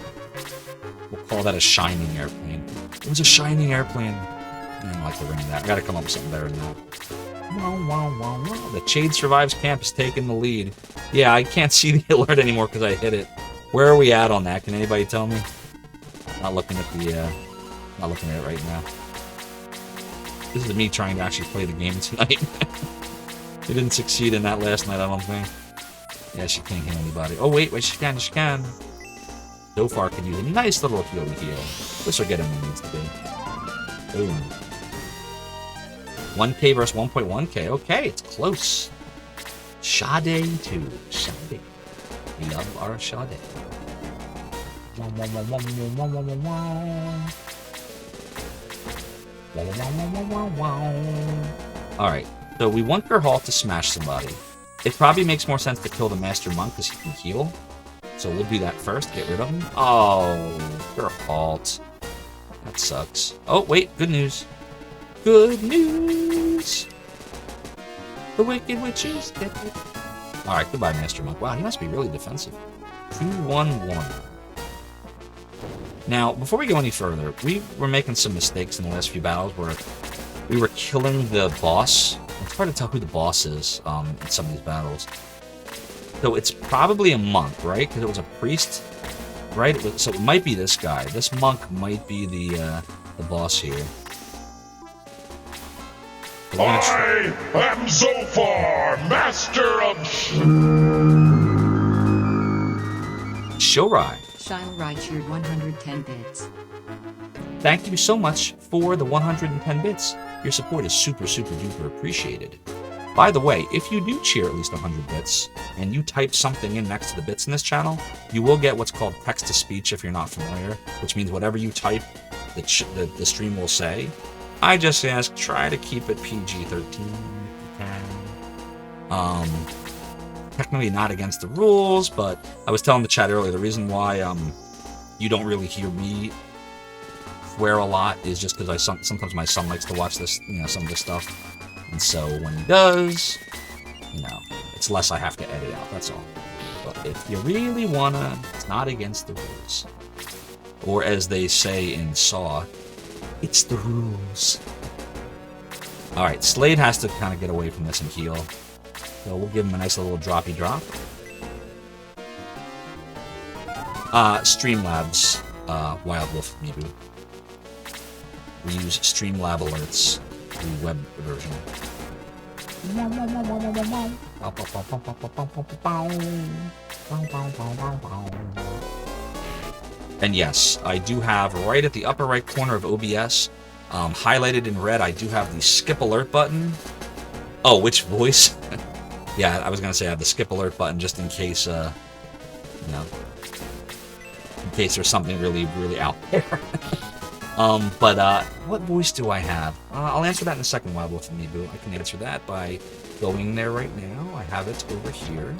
We'll call that a shining airplane. It was a shining airplane. I don't like the ring of that. I gotta come up with something better than that. The Shade Survives Camp is taking the lead. Yeah, I can't see the alert anymore because I hit it. Where are we at on that? Can anybody tell me? Not looking at the, not looking at it right now. This is me trying to actually play the game tonight. We didn't succeed in that last night, I don't think. Yeah, she can't heal anybody. Oh, wait, she can. Zophar can use a nice little heal. This will get him where he needs to be. Boom. 1k versus 1.1k. Okay, it's close. Sade 2. Sade. We love our Sade. Alright, so we want Gerhalt to smash somebody. It probably makes more sense to kill the Master Monk because he can heal. So we'll do that first, get rid of him. Oh, Gerhalt. That sucks. Oh, wait, good news. Good news! The Wicked Witch is dead. Alright, goodbye, Master Monk. Wow, he must be really defensive. 2-1-1. Now, before we go any further, we were making some mistakes in the last few battles where we were killing the boss. It's hard to tell who the boss is in some of these battles. So it's probably a monk, right? Because it was a priest, right? So it might be this guy. This monk might be the boss here. I am Zophar, master of Shorai. Shilerai cheered 110 bits. Thank you so much for the 110 bits. Your support is super, super duper appreciated. By the way, if you do cheer at least 100 bits, and you type something in next to the bits in this channel, you will get what's called text-to-speech if you're not familiar, which means whatever you type, the stream will say. I just ask, try to keep it PG-13 if you can. Technically not against the rules, but I was telling the chat earlier, the reason why you don't really hear me swear a lot is just because sometimes my son likes to watch this, some of this stuff. And so when he does, you know, it's less I have to edit out, that's all. But if you really wanna, it's not against the rules. Or as they say in Saw, it's the rules. Alright, Slade has to kind of get away from this and heal. So we'll give him a nice little droppy drop. Streamlabs, Wild Wolf Reboot. We use Streamlab alerts, the web version. And yes, I do have right at the upper right corner of OBS, highlighted in red, I do have the skip alert button. Oh, which voice? Yeah, I was gonna say I have the skip alert button just in case, you know, in case there's something really, really out there. What voice do I have? I'll answer that in a second, Wild Wolf and Meeboo. I can answer that by going there right now. I have it over here.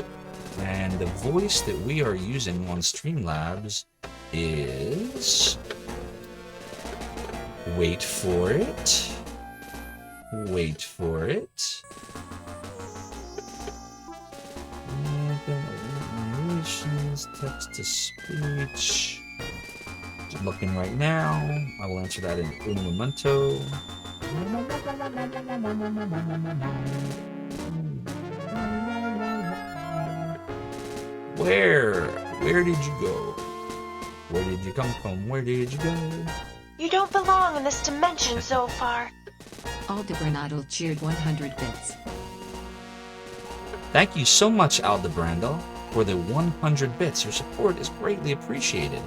And the voice that we are using on Streamlabs is... Wait for it. Wait for it. Text to speech. Just looking right now. I will answer that in un momento. Where did you go? Where did you come from? Where did you go? You don't belong in this dimension, Zophar. Aldebrandel cheered 100 bits. Thank you so much, Aldebrandel, for the 100 bits. Your support is greatly appreciated.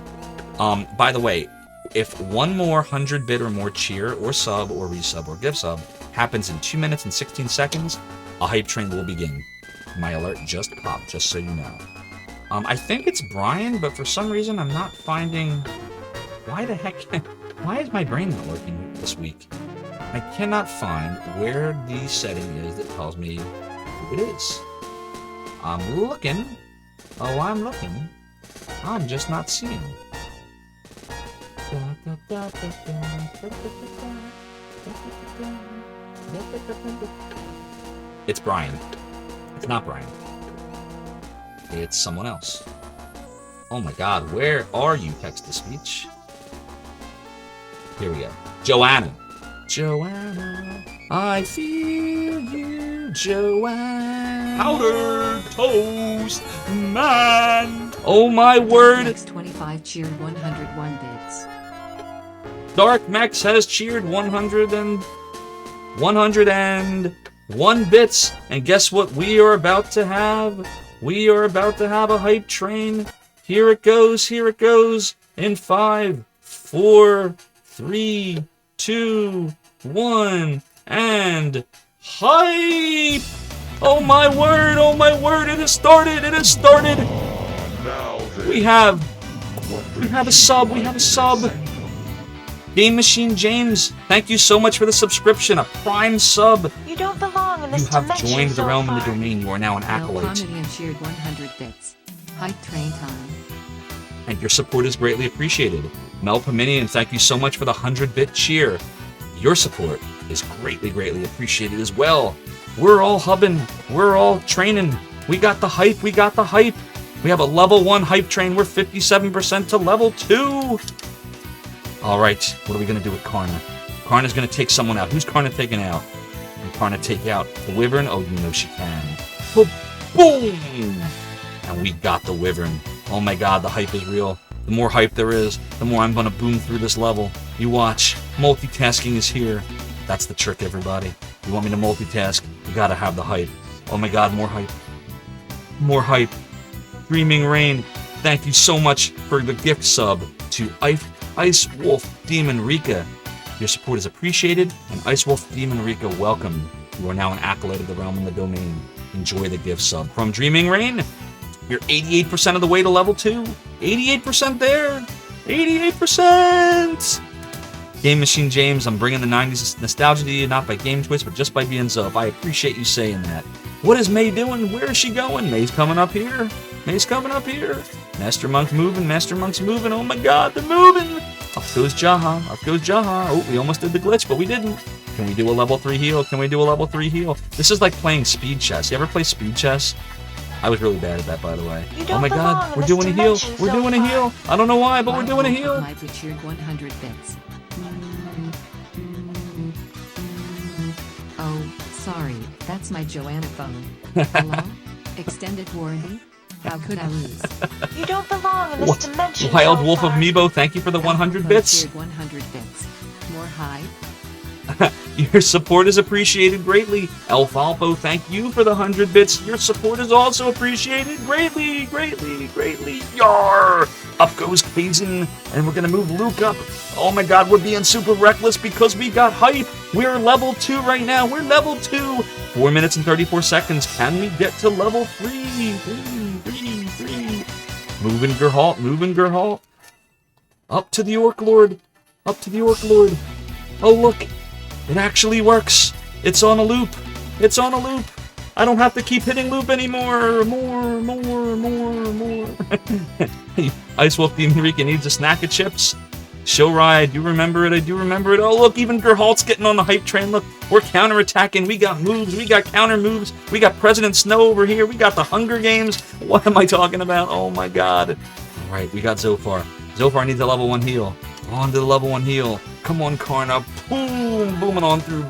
By the way, if one more 100-bit or more cheer or sub or resub or gift sub happens in 2 minutes and 16 seconds, a hype train will begin. My alert just popped, just so you know. I think it's Brian, but for some reason I'm not finding... Why the heck... Why is my brain not working this week? I cannot find where the setting is that tells me who it is. I'm looking. Oh, I'm looking. I'm just not seeing. It's Brian. It's not Brian. It's someone else. Oh my god, where are you, text-to-speech? Here we go. Joanna. Joanna, I feel you, Joanna. Powder toast, man. Oh my word. Next 25 cheered 101 bits. Dark Max has cheered 101 bits. And guess what we are about to have? We are about to have a hype train. Here it goes, here it goes. In 5, 4, 3, 2, 1, and hype! Oh my word, it has started, it has started! Now then, We have a sub. Game Machine James, thank you so much for the subscription, a prime sub. You don't belong in You this have dimension, joined the realm and the Zophar. domain, you are now an Mel acolyte. Comedian cheered 100 bits. Hype train time. And your support is greatly appreciated. Mel Pominian, thank you so much for the 100-bit cheer. Your support is greatly, greatly appreciated as well. We're all hubbing. We're all training. We got the hype. We got the hype. We have a level 1 hype train. We're 57% to level 2. All right, what are we going to do with Karna? Karna's going to take someone out. Who's Karna taking out? Can Karna take out the Wyvern? Oh, you know she can. Boom! And we got the Wyvern. Oh my god, the hype is real. The more hype there is, the more I'm gonna boom through this level. You watch. Multitasking is here. That's the trick, everybody. You want me to multitask, you gotta have the hype. Oh my god, more hype. More hype. Dreaming Rain, thank you so much for the gift sub to Ice Wolf Demon Rika. Your support is appreciated, and Ice Wolf Demon Rika, welcome. You are now an acolyte of the realm and the domain. Enjoy the gift sub. From Dreaming Rain, you're 88% of the way to level 2. 88% there. 88%. Game Machine James, I'm bringing the 90s nostalgia to you, not by Game Twist, but just by being Zoph. I appreciate you saying that. What is May doing? Where is she going? May's coming up here. May's coming up here. Master Monk's moving. Master Monk's moving. Oh my god, they're moving. Up goes Jaha. Up goes Jaha. Oh, we almost did the glitch, but we didn't. Can we do a level 3 heal? Can we do a level 3 heal? This is like playing speed chess. You ever play speed chess? I was really bad at that, by the way. don't Oh my god, belong in we're this doing a heal. dimension, We're doing a Zophar. heal. I don't know why, but we're doing a heal. Live with cheered 100 bits. Oh, sorry, that's my Joanna phone. Hello? Extended warranty? How could I lose? You don't belong in this dimension, Wild Wolf of Zophar. Meebo, thank you for the 100 bits. Cheered 100 bits. More hype? Your support is appreciated greatly. Alfalfa, thank you for the 100 bits. Your support is also appreciated greatly, greatly, greatly. Yar! Up goes Kazin, and we're gonna move Luke up. Oh my god, we're being super reckless because we got hype. We're level 2 right now. We're level 2. 4 minutes and 34 seconds. Can we get to level 3? 3. Moving Gerhalt, moving Gerhalt. Up to the Orc Lord. Up to the Orc Lord. Oh look. It actually works. It's on a loop. It's on a loop. I don't have to keep hitting loop anymore. More. Ice Wolf Demon Rika needs a snack of chips. Showrai, I do remember it. Oh, look, even Gerhalt's getting on the hype train. Look, we're counterattacking. We got moves. We got counter moves. We got President Snow over here. We got the Hunger Games. What am I talking about? Oh, my God. All right, we got Zophar. Zophar needs a level 1 heal. On to the level 1 heal. Come on, Karna. Boom! Booming on through.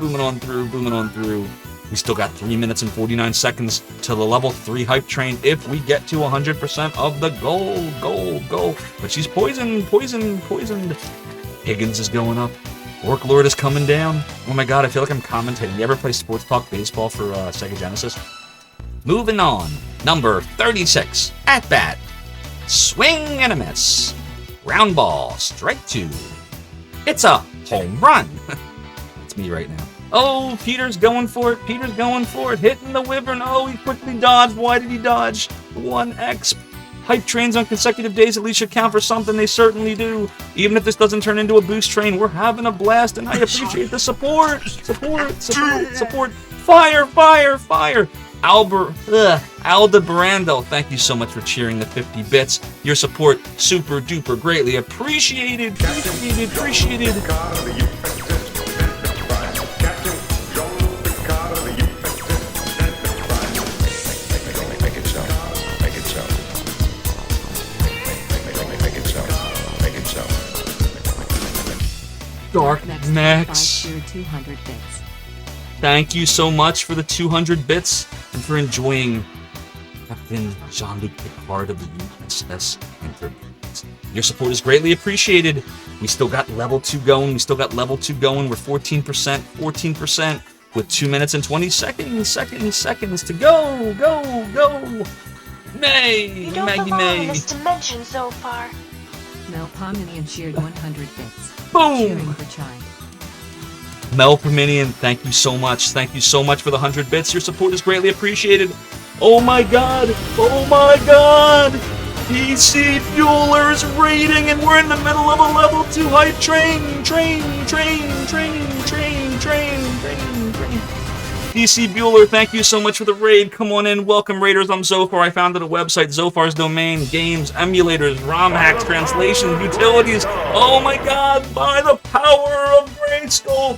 We still got 3 minutes and 49 seconds to the level 3 hype train if we get to 100% of the goal. But she's poisoned. Higgins is going up. Orc Lord is coming down. Oh my god, I feel like I'm commentating. You ever play Sports Talk Baseball for Sega Genesis? Moving on. Number 36. At bat. Swing and a miss. Round ball. Strike 2. It's a home run. It's me right now. Oh, Peter's going for it. Hitting the wyvern. Oh, he quickly dodged. Why did he dodge? 1x. Hype trains on consecutive days at least should count for something. They certainly do. Even if this doesn't turn into a boost train, we're having a blast, and I appreciate the support. Support. Fire. Aldebrando, thank you so much for cheering the 50 bits. Your support, super duper greatly appreciated. Dark Max. 200 bits. Thank you so much for the 200 bits and for enjoying Captain Jean-Luc Picard of the USS Enterprise. Your support is greatly appreciated. We still got level 2 going. We're 14% with 2 minutes and 20 seconds to go. You don't Maggie belong in May. this dimension, Zophar. Melpominion cheered 100 bits. Boom! Cheering for Chide. Melpominion, thank you so much. Thank you so much for the 100 bits. Your support is greatly appreciated. Oh my god! DC Bueller's raiding, and we're in the middle of a level 2 hype train. DC Bueller, thank you so much for the raid. Come on in. Welcome, Raiders. I'm Zophar. I founded a website, Zophar's Domain, games, emulators, ROM hacks, translations, utilities. Oh my god, by the power of Grayskull.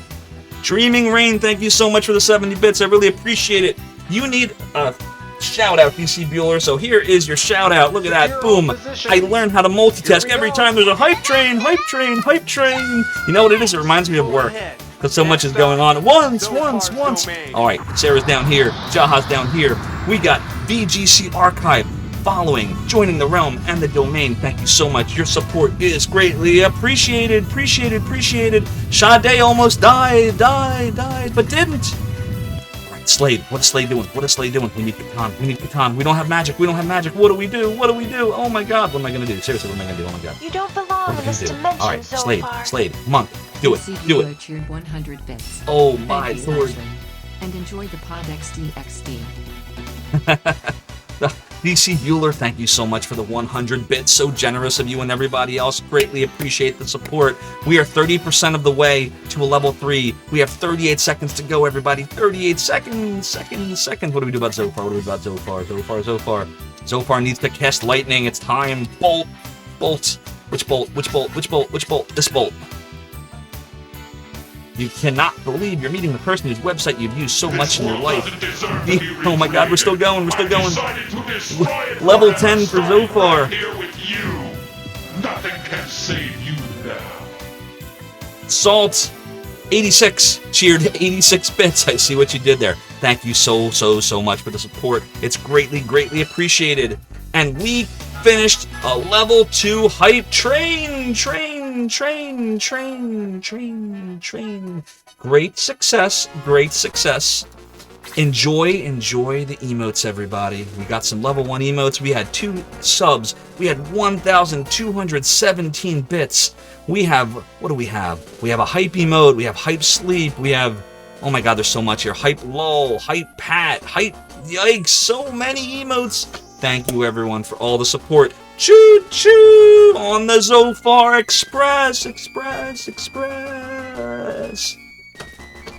Dreaming Rain, thank you so much for the 70 bits. I really appreciate it. You need a shout out, DC Bueller. So here is your shout out. Look at that. Boom. I learned how to multitask every time there's a hype train. You know what it is? It reminds me of work. Because so much is going on. Once. Alright, Sarah's down here. Jaha's down here. We got VGC Archive following, joining the realm and the domain. Thank you so much. Your support is greatly appreciated. Sade almost died, but didn't. Alright, Slade. What is Slade doing? We need Catan. We don't have magic. What do we do? Oh my god. What am I going to do? Seriously, what am I going to do? Oh my god. You don't belong What am I in this gonna do? dimension, Alright, Zophar. Slade. Come on. Do it. Cheered 100 bits. Oh Thank my you, lord. Sasha. And enjoy the Pod XD. DC Bueller, thank you so much for the 100 bits. So generous of you and everybody else. Greatly appreciate the support. We are 30% of the way to a level 3. We have 38 seconds to go, everybody. 38 seconds. What do we do about Zophar? Zophar needs to cast lightning. It's time. Bolt. Which bolt? This bolt. You cannot believe you're meeting the person whose website you've used so much in your life. Oh my god, we're still going, we're still going. Level 10 for Zophar. Nothing can save you now. Salt, 86, cheered 86 bits. I see what you did there. Thank you so much for the support. It's greatly appreciated. And we finished a level 2 hype train. Great success. Enjoy the emotes, everybody. We got some level 1 emotes. We had 2 subs. We had 1,217 bits. We have, what do we have? We have a hype emote. We have hype sleep. We have, oh my god, there's so much here. Hype lol, hype pat, hype, yikes, so many emotes. Thank you, everyone, for all the support. Choo choo on the Zophar Express.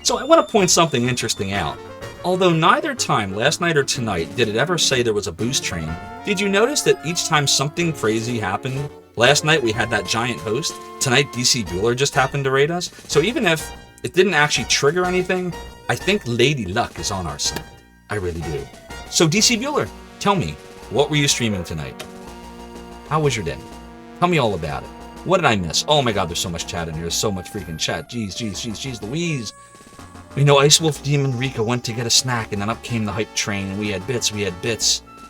So I want to point something interesting out. Although neither time, last night or tonight, did it ever say there was a boost train, did you notice that each time something crazy happened? Last night we had that giant host. Tonight DC Bueller just happened to raid us. So even if it didn't actually trigger anything, I think Lady Luck is on our side. I really do. So DC Bueller, tell me, what were you streaming tonight? How was your day? Tell me all about it. What did I miss? Oh my god, there's so much chat in here. There's so much freaking chat. Jeez Louise. We know Ice Wolf Demon Rika went to get a snack, and then up came the hype train, and we had bits.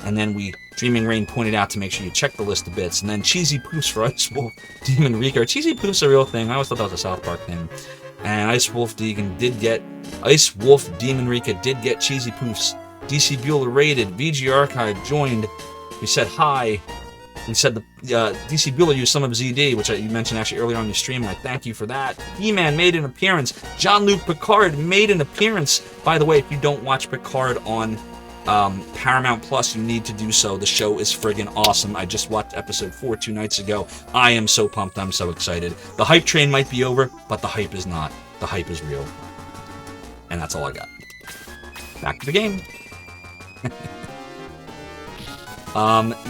And then Dreaming Rain pointed out to make sure you check the list of bits. And then Cheesy Poofs for Ice Wolf Demon Rika. Are Cheesy Poofs a real thing? I always thought that was a South Park thing. And Ice Wolf Demon Rika did get Cheesy Poofs. DC Bueller raided. VG Archive joined. We said hi. We said the DC Bueller used some of ZD, which you mentioned actually earlier on your stream, and I thank you for that. He-Man made an appearance. Jean-Luc Picard made an appearance. By the way, if you don't watch Picard on Paramount Plus, you need to do so. The show is friggin' awesome. I just watched episode 4 2 nights ago. I am so pumped. I'm so excited. The hype train might be over, but the hype is not. The hype is real. And that's all I got. Back to the game.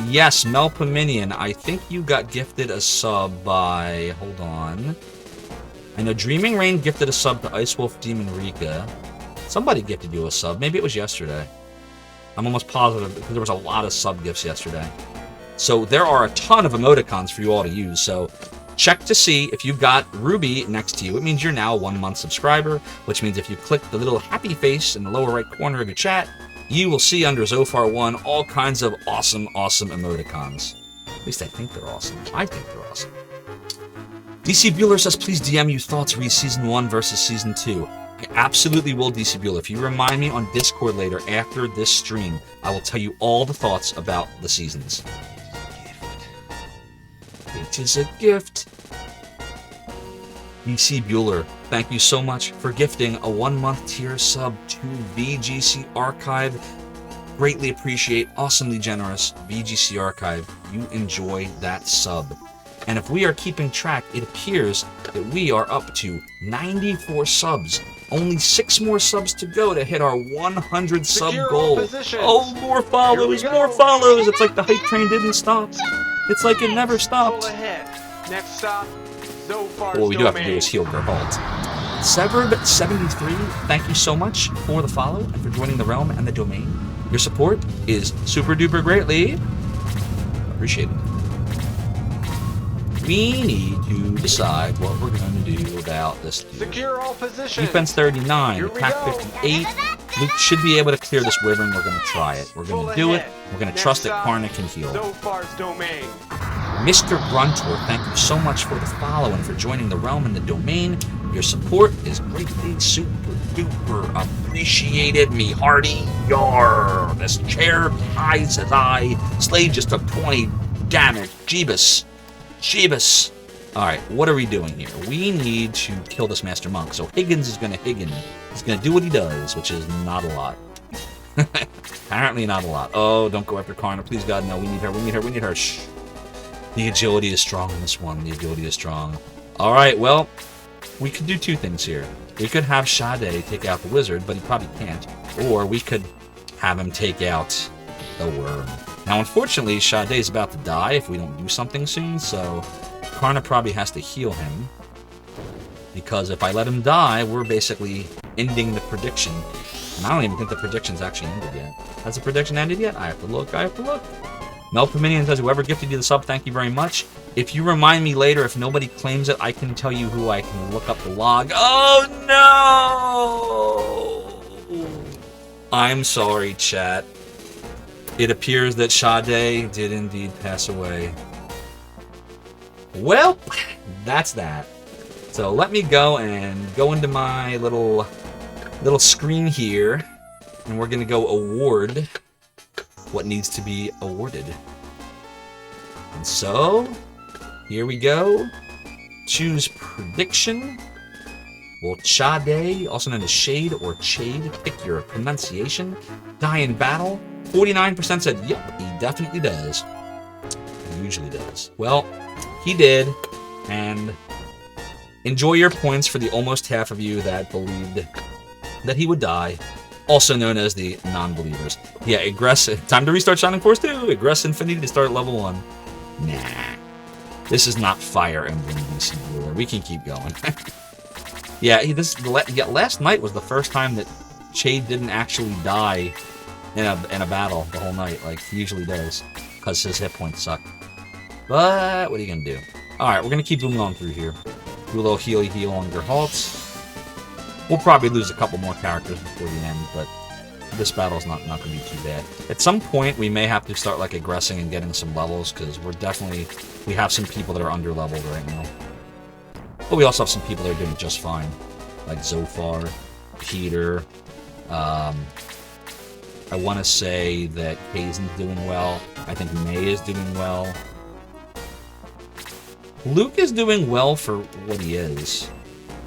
Yes, Melpominion, I think you got gifted a sub by, hold on. I know Dreaming Rain gifted a sub to Ice Wolf Demon Rika. Somebody gifted you a sub. Maybe it was yesterday. I'm almost positive because there was a lot of sub gifts yesterday. So there are a ton of emoticons for you all to use. So check to see if you've got Ruby next to you. It means you're now a 1-month subscriber, which means if you click the little happy face in the lower right corner of your chat, you will see under Zophar 1 all kinds of awesome emoticons. At least I think they're awesome. I think they're awesome. DC Bueller says, please DM you thoughts re Season 1 versus Season 2. I absolutely will, DC Bueller. If you remind me on Discord later after this stream, I will tell you all the thoughts about the seasons. It is a gift. DC Bueller, thank you so much for gifting a 1-month tier sub to VGC Archive. Greatly appreciate, awesomely generous VGC Archive. You enjoy that sub. And if we are keeping track, it appears that we are up to 94 subs. Only 6 more subs to go to hit our 100 sub goal. Oh, more follows, more follows. It's like the hype train didn't stop. It's like it never stopped. Next stop, Zophar's What we do have to do domain. is heal Geralt. Severed73, thank you so much for the follow and for joining the realm and the domain. Your support is super duper greatly appreciated. We need to decide what we're going to do about this dude. Secure all positions. Defense 39, Here we attack go. 58. We should be able to clear this wyvern. We're going to try it. We're going to do it. We're going to trust that Karna can heal. Zophar's domain. Mr. Gruntor, thank you so much for the follow and for joining the realm and the domain. Your support is greatly super duper appreciated, me hearty. Yar! This chair hides as I. Slade just took 20 damage. Jeebus. Alright, what are we doing here? We need to kill this Master Monk. So Higgins is going to Higgin. He's going to do what he does, which is not a lot. Apparently not a lot. Oh, don't go after Karna. Please, God, no. We need her. Shh. The agility is strong in this one. The agility is strong. Alright, well, we could do 2 things here. We could have Sade take out the wizard, but he probably can't. Or we could have him take out the worm. Now, unfortunately, Sade's about to die if we don't do something soon, so Karna probably has to heal him. Because if I let him die, we're basically ending the prediction. And I don't even think the prediction's actually ended yet. Has the prediction ended yet? I have to look. Melpominion says, whoever gifted you the sub, thank you very much. If you remind me later, if nobody claims it, I can tell you who. I can look up the log. Oh, no! I'm sorry, chat. It appears that Sade did indeed pass away. Well, that's that. So let me go into my little screen here, and we're gonna go award what needs to be awarded. And so, here we go. Choose prediction. Will Chade, also known as Shade or Chade, pick your pronunciation? Die in battle? 49% said, yep, he definitely does. He usually does. Well, he did, and enjoy your points for the almost half of you that believed that he would die, also known as the non-believers. Yeah, aggressive. Time to restart Shining Force 2. Aggress Infinity to start level 1. Nah. This is not Fire Emblem DC Ruler. We can keep going. Yeah, last night was the first time that Chade didn't actually die in a battle the whole night, like he usually does, because his hit points suck. But what are you gonna do? Alright, we're gonna keep moving on through here. Do a little heal on Geralt. We'll probably lose a couple more characters before the end, but this battle's not going to be too bad. At some point, we may have to start like aggressing and getting some levels, because we have some people that are under-leveled right now. But we also have some people that are doing just fine, like Zophar, Peter. I want to say that Kaizen's doing well. I think May is doing well. Luke is doing well for what he is.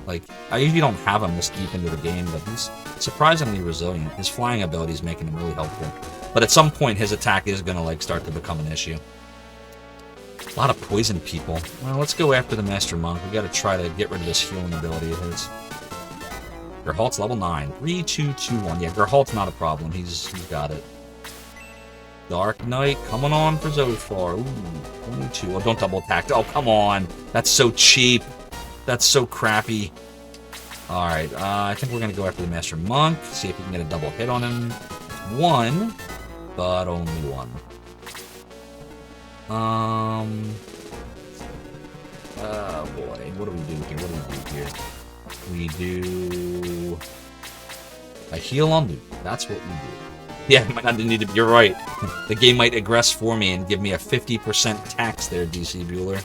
Like, I usually don't have him this deep into the game, but he's surprisingly resilient. His flying ability is making him really helpful. But at some point, his attack is going to, like, start to become an issue. A lot of poison people. Well, let's go after the Master Monk. We got to try to get rid of this healing ability of his. Gerhalt's level 9. 3, 2, 2, 1. Yeah, Gerhalt's not a problem. He's got it. Dark Knight, coming on for Zophar. Ooh, 22. Oh, don't double attack. Oh, come on. That's so cheap. That's so crappy. Alright, I think we're going to go after the Master Monk. See if we can get a double hit on him. 1, but only 1. Oh boy. What do we do here? We do a heal on Luke. That's what we do. Yeah, it might not need to be. You're right. The game might aggress for me and give me a 50% tax there, DC Bueller.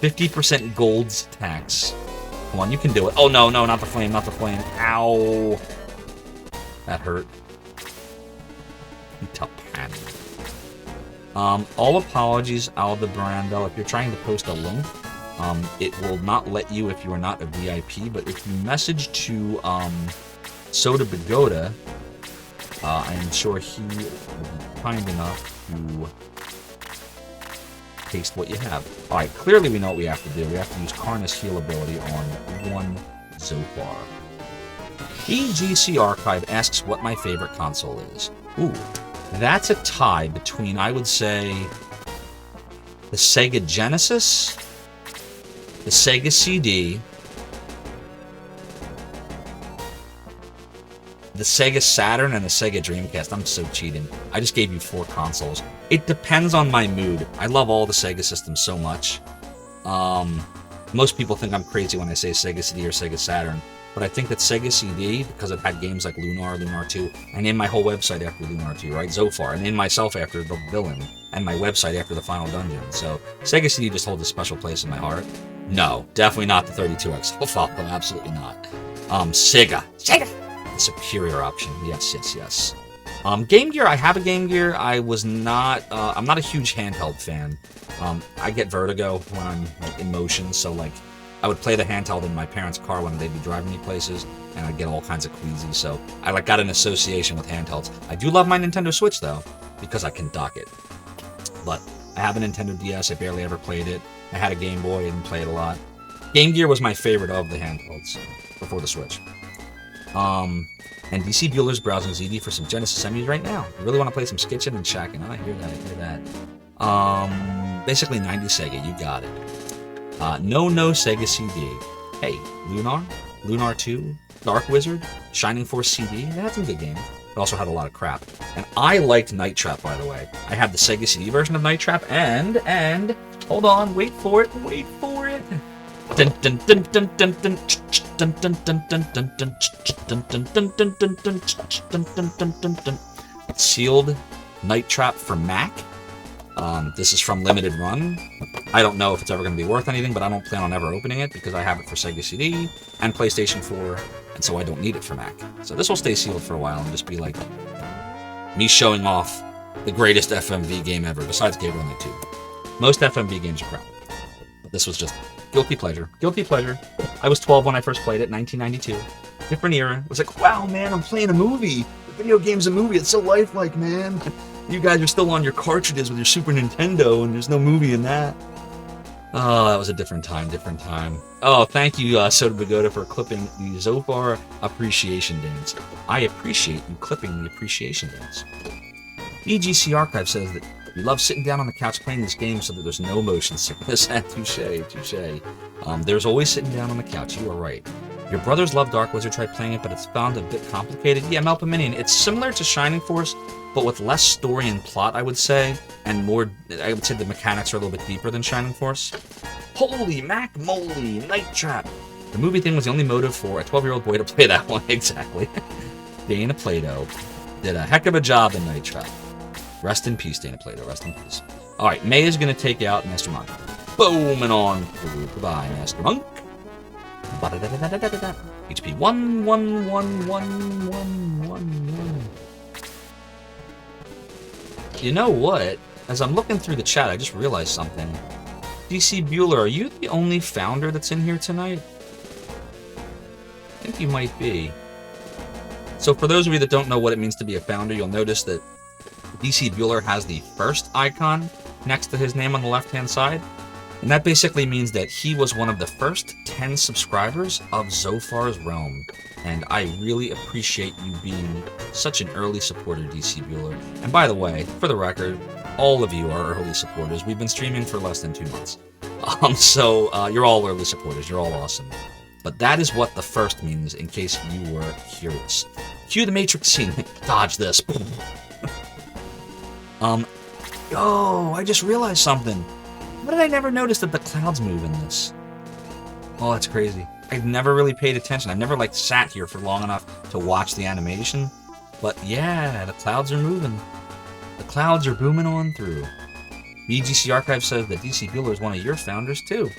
50% gold's tax. Come on, you can do it. Oh, no, not the flame, not the flame. Ow. That hurt. Tapan. All apologies, Aldebrando. If you're trying to post a link, it will not let you if you are not a VIP, but if you message to Soda Bigoda, I am sure he will be kind enough to paste what you have. Alright, clearly we know what we have to do. We have to use Karna's heal ability on one Zophar. EGC Archive asks what my favorite console is. Ooh, that's a tie between, I would say, the Sega Genesis, the Sega CD, the Sega Saturn, and the Sega Dreamcast. I'm so cheating. I just gave you 4 consoles. It depends on my mood. I love all the Sega systems so much. Most people think I'm crazy when I say Sega CD or Sega Saturn, but I think that Sega CD, because it had games like Lunar, Lunar 2, I named my whole website after Lunar 2, right? Zophar. I named myself after the villain, and my website after the final dungeon. So Sega CD just holds a special place in my heart. No, definitely not the 32X Zophar. Absolutely not. Sega. The superior option. Yes. Game Gear, I have a Game Gear. I'm not a huge handheld fan. I get vertigo when I'm like, in motion, so like I would play the handheld in my parents' car when they'd be driving me places, and I'd get all kinds of queasy, so I like got an association with handhelds. I do love my Nintendo Switch though, because I can dock it. But I have a Nintendo DS, I barely ever played it. I had a Game Boy, I didn't play it a lot. Game Gear was my favorite of the handhelds before the Switch. And DC Bueller's browsing ZD for some Genesis Emmys right now. You really want to play some Skitchin and Shackin'? I hear that. Basically 90 Sega, you got it. No Sega CD. hey, Lunar 2, Dark Wizard, Shining Force CD, they had some good games. It also had a lot of crap. And I liked Night Trap, by the way. I had the Sega CD version of Night Trap, and hold on, wait for it. Dun dun dun dun dun dun dun dun dun dun dun dun dun dun dun dun dun dun dun dun. Sealed Night Trap for Mac. This is from Limited Run. I don't know if it's ever going to be worth anything, but I don't plan on ever opening it because I have it for Sega CD and PlayStation 4, and so I don't need it for Mac. So this will stay sealed for a while and just be like me showing off the greatest FMV game ever, besides Gabriel Knight 2. Most FMV games are crap, but this was just guilty pleasure. Guilty pleasure. I was 12 when I first played it, 1992. Different era. It was like, wow, man, I'm playing a movie. The video game's a movie. It's so lifelike, man. You guys are still on your cartridges with your Super Nintendo, and there's no movie in that. Oh, that was a different time. Oh, thank you, Soda Pagoda, for clipping the Zophar appreciation dance. I appreciate you clipping the appreciation dance. EGC Archive says that you love sitting down on the couch playing this game so that there's no motion sickness. Touche. There's always sitting down on the couch. You are right. Your brothers love Dark Wizard. Tried playing it, but it's found a bit complicated. Yeah, Malpominion. It's similar to Shining Force, but with less story and plot, I would say, and more. I would say the mechanics are a little bit deeper than Shining Force. Holy mac moly, Night Trap. The movie thing was the only motive for a 12-year-old boy to play that one. Exactly. Dana Plato did a heck of a job in Night Trap. Rest in peace, Dana Plato. Rest in peace. All right, May is going to take out Master Monk. Boom and on through. Goodbye, Master Monk. HP 1. You know what? As I'm looking through the chat, I just realized something. DC Bueller, are you the only founder that's in here tonight? I think you might be. So for those of you that don't know what it means to be a founder, you'll notice that DC Bueller has the first icon next to his name on the left-hand side. And that basically means that he was one of the first 10 subscribers of Zophar's Realm. And I really appreciate you being such an early supporter, DC Bueller. And by the way, for the record, all of you are early supporters. We've been streaming for less than 2 months. So you're all early supporters. You're all awesome. But that is what the first means, in case you were curious. Cue the Matrix scene. Dodge this. Oh, I just realized something. Why did I never notice that the clouds move in this? Oh, that's crazy. I've never really paid attention. I've never, sat here for long enough to watch the animation. But yeah, the clouds are moving. The clouds are booming on through. BGC Archive says that DC Bueller is one of your founders, too.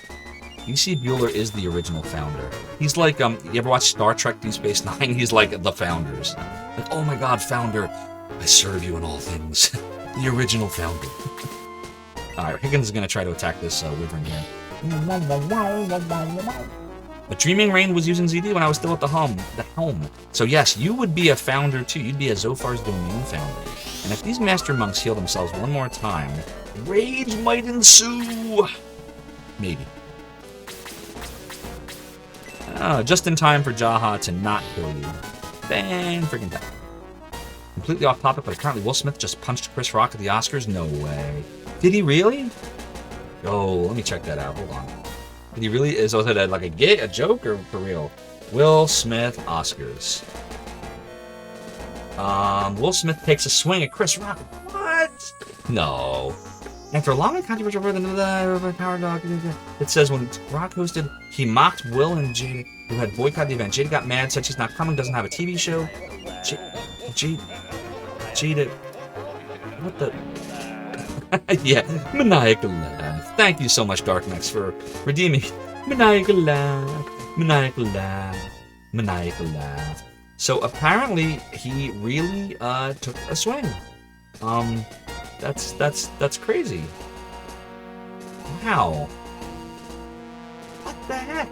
DC Bueller is the original founder. He's like, you ever watch Star Trek Deep Space Nine? He's like the founders. Like, oh my god, founder, I serve you in all things. The original founder. Alright, Higgins is going to try to attack this wyvern here. But Dreaming Rain was using ZD when I was still at the helm. So yes, you would be a founder too. You'd be a Zophar's Domain founder. And if these Master Monks heal themselves one more time, rage might ensue. Maybe. Just in time for Jaha to not kill you. Fan freaking time. Completely off topic, but apparently Will Smith just punched Chris Rock at the Oscars? No way. Did he really? Oh, let me check that out. Hold on. Did he really? Was it a joke or for real? Will Smith Oscars. Will Smith takes a swing at Chris Rock. What? No. After a long and controversial Power Dog, it says when Rock hosted, he mocked Will and Jada, who had boycotted the event. Jada got mad, said she's not coming, doesn't have a TV show. Jada, what the? Yeah, maniacal laugh. Thank you so much, Darknex, for redeeming maniacal laugh, maniacal laugh, maniacal laugh. So apparently he really took a swing. That's crazy. Wow. What the heck?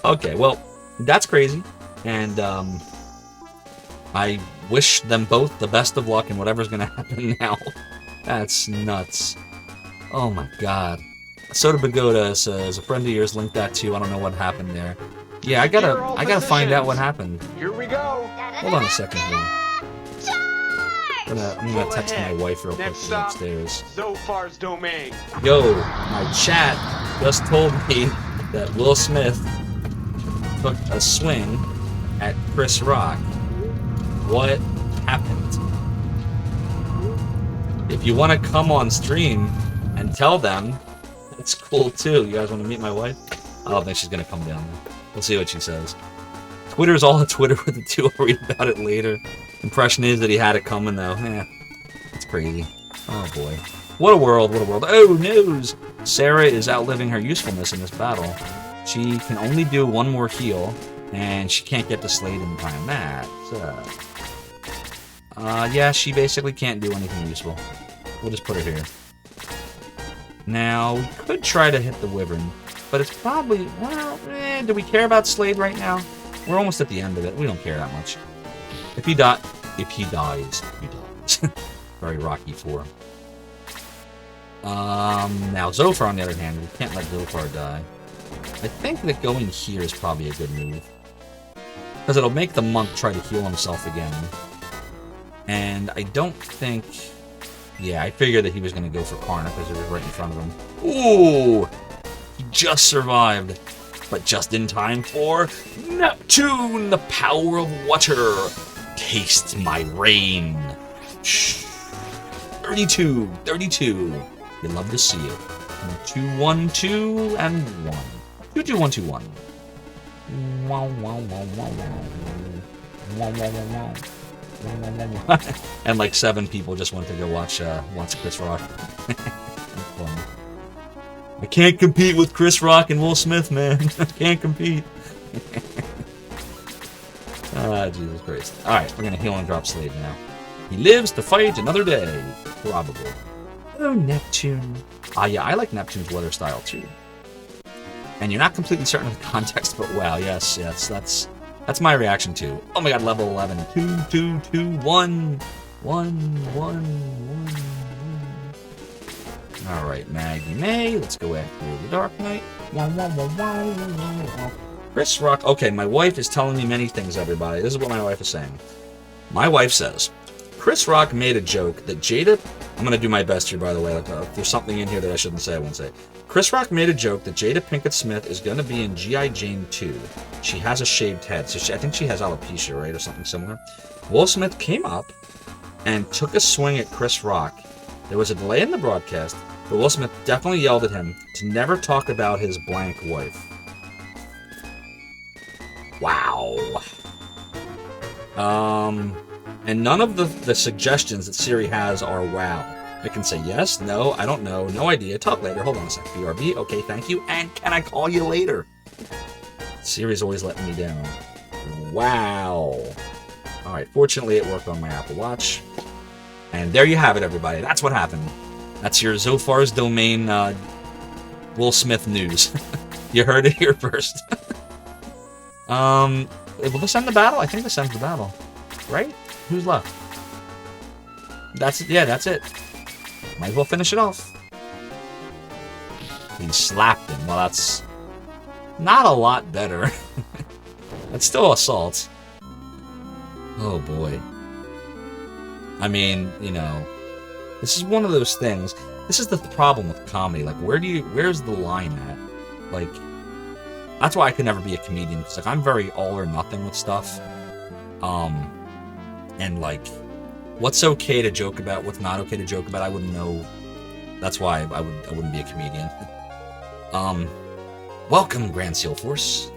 Okay, well, that's crazy, and I wish them both the best of luck in whatever's gonna happen now. That's nuts. Oh my god. Soda Pagoda says a friend of yours linked that too. I don't know what happened there. Yeah, I gotta find out what happened. Here we go. Hold on a second here. I'm gonna text my wife real quick Next stop, upstairs. Zophar's Domain. Yo, my chat just told me that Will Smith took a swing at Chris Rock. What happened? If you want to come on stream and tell them, that's cool too. You guys want to meet my wife? I don't think she's going to come down there. We'll see what she says. Twitter's all a Twitter with it too. I'll read about it later. Impression is that he had it coming though. It's crazy. Oh boy. What a world, what a world. Oh, news! Sarah is outliving her usefulness in this battle. She can only do one more heal, and she can't get to Slade in time. Yeah, she basically can't do anything useful. We'll just put her here. Now, we could try to hit the Wyvern, but it's probably, well, do we care about Slade right now? We're almost at the end of it. We don't care that much. If he dies, he dies. Very Rocky 4. Now Zophar, on the other hand, we can't let Zophar die. I think that going here is probably a good move. Because it'll make the monk try to heal himself again. And I don't think... Yeah, I figured that he was going to go for Karna because it was right in front of him. Ooh! He just survived. But just in time for Neptune, the power of water. Taste my rain. Shh. 32. You love to see it. 2, 1, 2, and 1. 2, 2, 1, 2, 1. Wow, wow, wow, wow, wow. Wow, wow, wow, wow. And like 7 people just went to go watch Chris Rock. I can't compete with Chris Rock and Will Smith, man. I can't compete. Ah, Jesus Christ. Alright, we're gonna heal and drop Slade now. He lives to fight another day. Probably. Oh, Neptune. Ah, yeah, I like Neptune's weather style, too. And you're not completely certain of the context, but wow, yes, that's my reaction, too. Oh my god, level 11. 2, 2, 2, 1. 1. Alright, Maggie May. Let's go after the Dark Knight. Chris Rock. Okay, my wife is telling me many things, everybody. This is what my wife is saying. My wife says, Chris Rock made a joke that Jada... I'm going to do my best here, by the way. Like, if there's something in here that I shouldn't say, I won't say. Chris Rock made a joke that Jada Pinkett Smith is going to be in G.I. Jane 2. She has a shaved head, so I think she has alopecia, right, or something similar. Will Smith came up and took a swing at Chris Rock. There was a delay in the broadcast, but Will Smith definitely yelled at him to never talk about his blank wife. Wow. And none of the suggestions that Siri has are wow. I can say yes, no, I don't know, no idea, talk later, hold on a sec, BRB, okay, thank you, and can I call you later? Siri's always letting me down. Wow. Alright, fortunately it worked on my Apple Watch. And there you have it, everybody, that's what happened. That's your Zophar's Domain, Will Smith news. You heard it here first. Will this end the battle? I think this ends the battle. Right? Who's left? That's it. Yeah, that's it. Might as well finish it off. He slapped him. Well, that's not a lot better. That's still assault. Oh, boy. I mean, you know, this is one of those things. This is the problem with comedy. Like, where's the line at? Like, that's why I could never be a comedian. Because, like, I'm very all or nothing with stuff. And, like, what's okay to joke about, what's not okay to joke about, I wouldn't know. That's why I wouldn't be a comedian. Welcome, Grand Seal Force.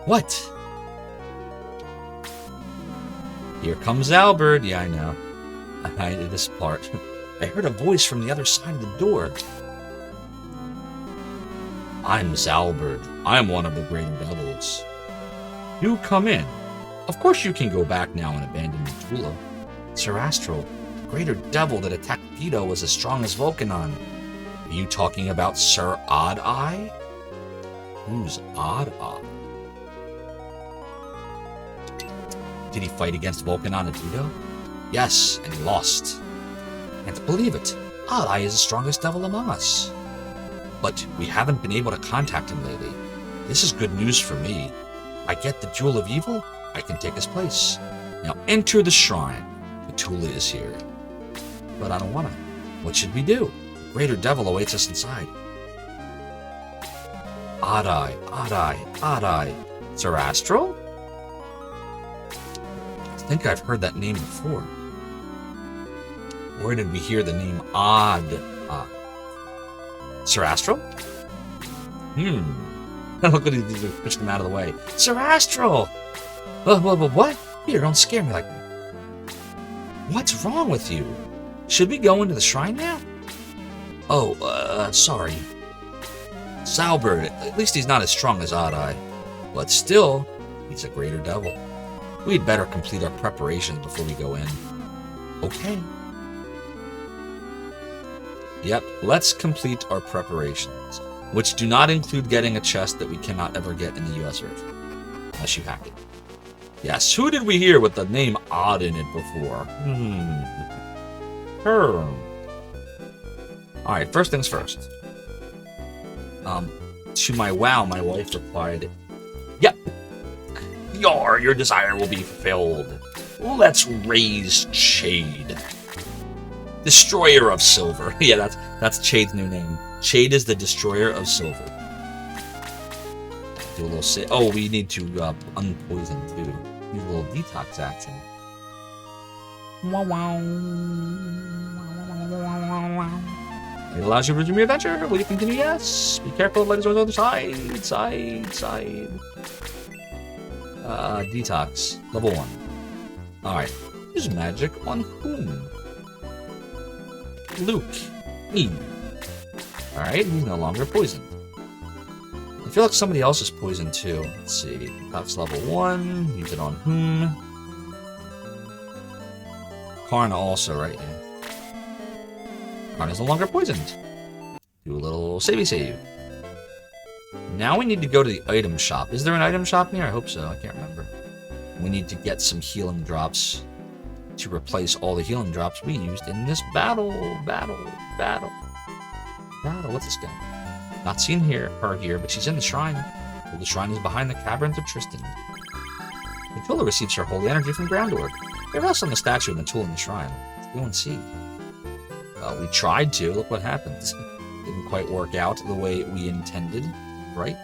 What? Here comes Albert. Yeah, I know. I did this part. I heard a voice from the other side of the door. I'm Zalbert. I'm one of the Greater Devils. You come in. Of course you can go back now and abandon Tula. Sir Astral, the Greater Devil that attacked Vito was as strong as Vulcanon. Are you talking about Sir Odd Eye? Who's Odd Eye? Did he fight against Vulcanon at Vito? Yes, and he lost. Can't believe it. Odd Eye is the strongest devil among us. But we haven't been able to contact him lately. This is good news for me. I get the Jewel of Evil, I can take his place. Now enter the shrine. The Tula is here. But I don't wanna. What should we do? The Greater Devil awaits us inside. Odd-Eye. Sarastral? I think I've heard that name before. Where did we hear the name Odd? Sarastral? Look what he's pushing him out of the way. Sarastral! What? Peter, don't scare me like that. What's wrong with you? Should we go into the shrine now? Oh, sorry. Salbert, at least he's not as strong as Odd-Eye. But still, he's a greater devil. We'd better complete our preparations before we go in. Okay. Yep, let's complete our preparations, which do not include getting a chest that we cannot ever get in the US version, unless you hack it. Yes, who did we hear with the name Odd in it before? Alright, first things first. To my wow, my wife replied, "Yep, your desire will be fulfilled. Let's raise Chade. Destroyer of Silver." Yeah, that's Chade's new name. Chade is the Destroyer of Silver. Do a little oh, we need to unpoison too. Use a little detox action. It allows you to resume your adventure. Will you continue? Yes. Be careful. Let us on the other side. Detox. Level 1. Alright. Use magic on whom? Luke. Me. Alright, he's no longer poisoned. I feel like somebody else is poisoned too. Let's see. That's level 1. Use it on whom? Karna also, right? Yeah. Karna's no longer poisoned. Do a little savey save. Now we need to go to the item shop. Is there an item shop near? I hope so. I can't remember. We need to get some healing drops to replace all the healing drops we used in this battle. What's this guy? Not seen her here, but she's in the shrine. Well, the shrine is behind the caverns of Tristan. Matula receives her holy energy from Groundorg. There else on the statue of Matula in the shrine. Let's go and see. We tried to. Look what happened. Didn't quite work out the way we intended, right?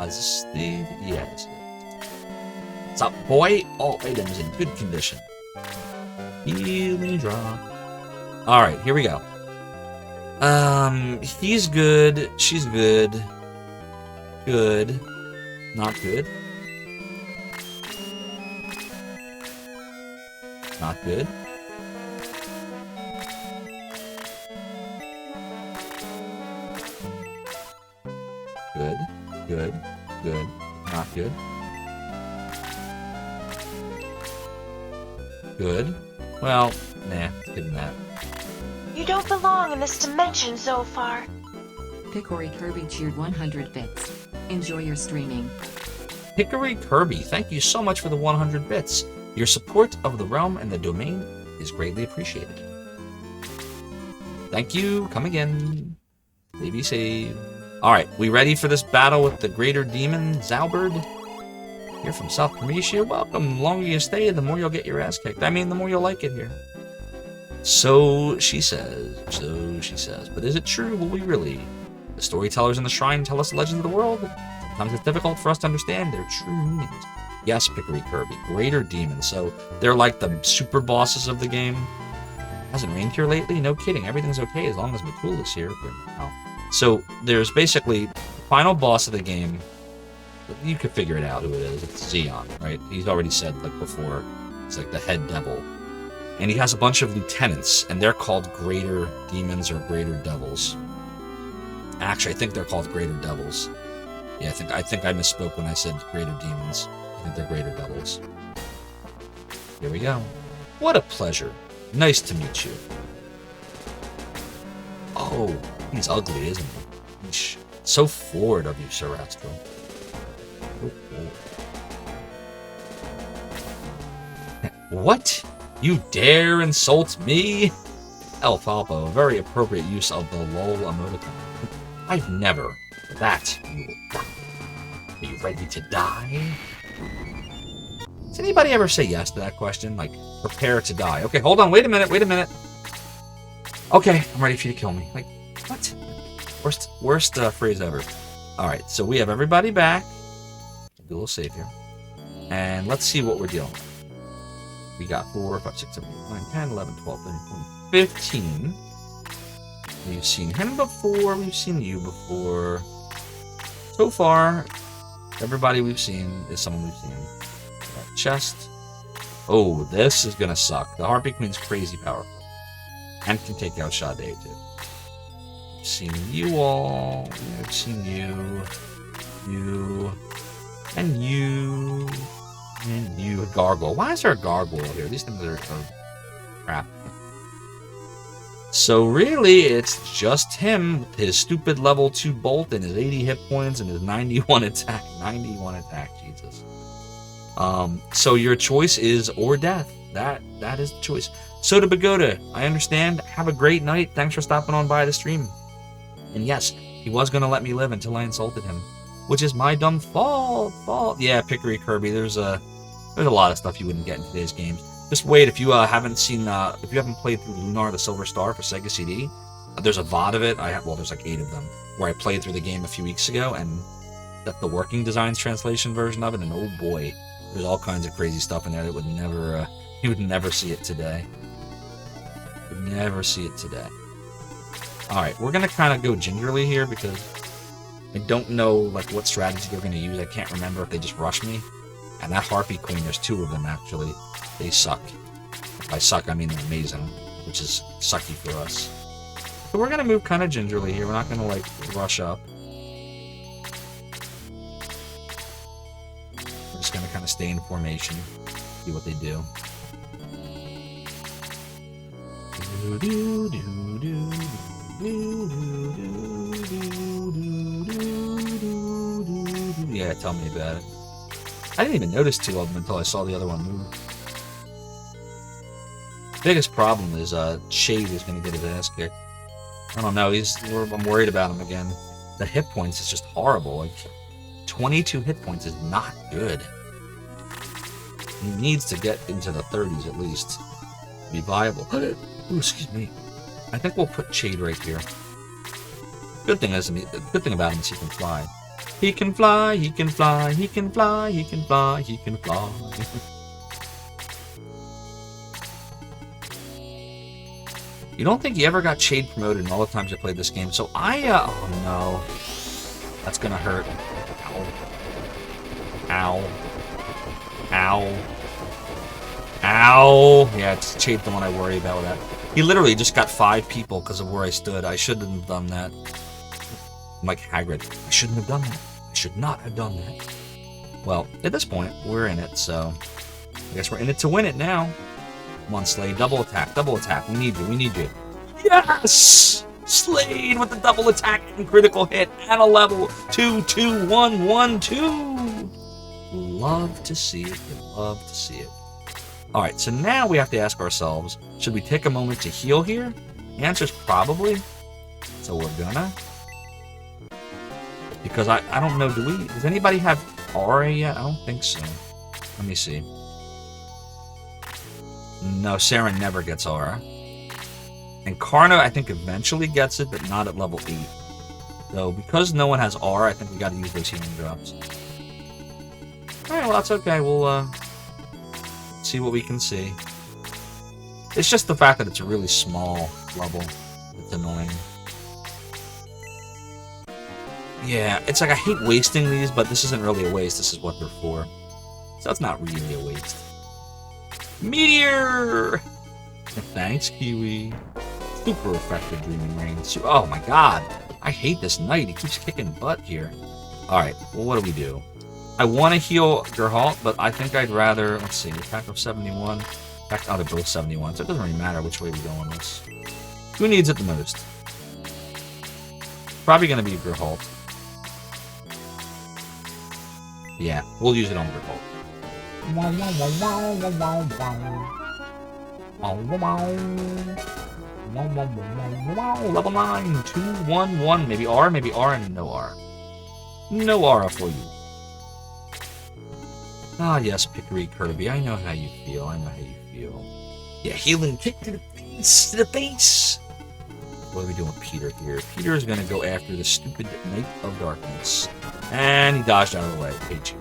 Is this the... Yeah, this is it. What's up, boy? All items in good condition. Healing drop. Alright, here we go. He's good. She's good. Good. Not good. Not good. Good. Not good. Good. Well, nah, good than that. You don't belong in this dimension, Zophar. Hickory Kirby cheered 100 bits. Enjoy your streaming. Hickory Kirby, thank you so much for the 100 bits. Your support of the realm and the domain is greatly appreciated. Thank you. Come again. Maybe save. Alright, we ready for this battle with the greater demon, Zalberd? You're from South Primitia. Welcome. The longer you stay, the more you'll get your ass kicked. I mean, the more you'll like it here. So she says. But is it true? Will we really? The storytellers in the shrine tell us the legends of the world. Sometimes it's difficult for us to understand their true meanings. Yes, Hickory Kirby. Greater demons. So they're like the super bosses of the game. Hasn't rained here lately? No kidding. Everything's okay as long as Matula's here for now. So there's basically the final boss of the game. You could figure it out who it is. It's Xeon, right? He's already said, like before, it's like the head devil. And he has a bunch of lieutenants, and they're called greater demons or greater devils. Actually, I think they're called greater devils. Yeah, I think I misspoke when I said greater demons. I think they're greater devils. Here we go. What a pleasure. Nice to meet you. Oh, he's ugly, isn't he? Eesh. So forward of you, Sir Astro. What? You dare insult me? Alfalfa, a very appropriate use of the lol emoticon. I've never. That you will die. Are you ready to die? Does anybody ever say yes to that question? Like, prepare to die. Okay, hold on, wait a minute. Okay, I'm ready for you to kill me. Like, what? Worst phrase ever. All right, so we have everybody back. Do a little save here. And let's see what we're dealing with. We got 4, 5, 6, 7, 8, 9, 10, 11, 12, 13, 14, 15. We've seen him before. We've seen you before. So far, everybody we've seen is someone we've seen. Chest. Oh, this is gonna suck. The Harpy Queen's crazy powerful. And can take out Sade too. I've seen you all. I've seen you. You. And you. And you. Gargoyle. Why is there a gargoyle here? These things are crap. So really, it's just him with his stupid level 2 bolt and his 80 hit points and his 91 attack. 91 attack, Jesus. So your choice is or death. That is the choice. Soda Pagoda, I understand. Have a great night. Thanks for stopping on by the stream. And yes, he was gonna let me live until I insulted him, which is my dumb fault. Yeah, Pickery Kirby. There's a lot of stuff you wouldn't get in today's games. Just wait, if you haven't seen, if you haven't played through Lunar the Silver Star for Sega CD, there's a VOD of it. There's like 8 of them, where I played through the game a few weeks ago, and that's the Working Designs translation version of it, and oh boy, there's all kinds of crazy stuff in there that would never, you would never see it today. You would never see it today. Alright, we're gonna kind of go gingerly here, because I don't know, like, what strategy they're gonna use. I can't remember if they just rush me. And that Harpy Queen, there's 2 of them, actually. They suck. By suck, I mean they're amazing, which is sucky for us. So we're gonna move kind of gingerly here. We're not gonna, like, rush up. We're just gonna kind of stay in formation, see what they do. Yeah, tell me about it. I didn't even notice 2 of them until I saw the other one move. Biggest problem is Shade is going to get his ass kicked. I don't know. I'm worried about him again. The hit points is just horrible. Like 22 hit points is not good. He needs to get into the 30s at least to be viable. Ooh, excuse me. I think we'll put Shade right here. Good thing about him is he can fly. He can fly, he can fly, he can fly, he can fly, he can fly. You don't think he ever got Shade promoted in all the times I played this game, so oh no. That's gonna hurt. Ow. Ow. Ow. Ow. Yeah, it's Shade the one I worry about with that. He literally just got 5 people because of where I stood. I shouldn't have done that. I'm like Hagrid. I shouldn't have done that. I should not have done that. Well, at this point, we're in it, so I guess we're in it to win it now. Come on, Slade. Double attack. Double attack. We need you. We need you. Yes! Slade with the double attack and critical hit and a level 2, 2, 1, 1, 2. Love to see it. Love to see it. Alright, so now we have to ask ourselves, should we take a moment to heal here? The answer is probably. So we're gonna. Because I don't know, does anybody have aura yet? I don't think so. Let me see. No, Sarah never gets aura. And Karna, I think, eventually gets it, but not at level 8. So, because no one has aura, I think we gotta use those healing drops. Alright, well, that's okay. We'll, see what we can see. It's just the fact that it's a really small level. It's annoying. Yeah, it's like I hate wasting these, but this isn't really a waste. This is what they're for. So it's not really a waste. Meteor! Thanks, Kiwi. Super effective Dreaming Rain. Oh my god. I hate this knight. He keeps kicking butt here. Alright, well, what do? I want to heal Geralt, but I think I'd rather... Let's see, attack of 71. Oh, they're both 71, so it doesn't really matter which way we go on this. Who needs it the most? Probably going to be Geralt. Yeah, we'll use it on Geralt. Level 9, 2, 1, 1. Maybe R, and no R. No aura for you. Ah, yes, Pickery Kirby. I know how you feel. I know how you feel. Yeah, healing kick to the face. To the face. What are we doing with Peter here? Peter is going to go after the stupid Knight of Darkness. And he dodged out of the way. Hate you.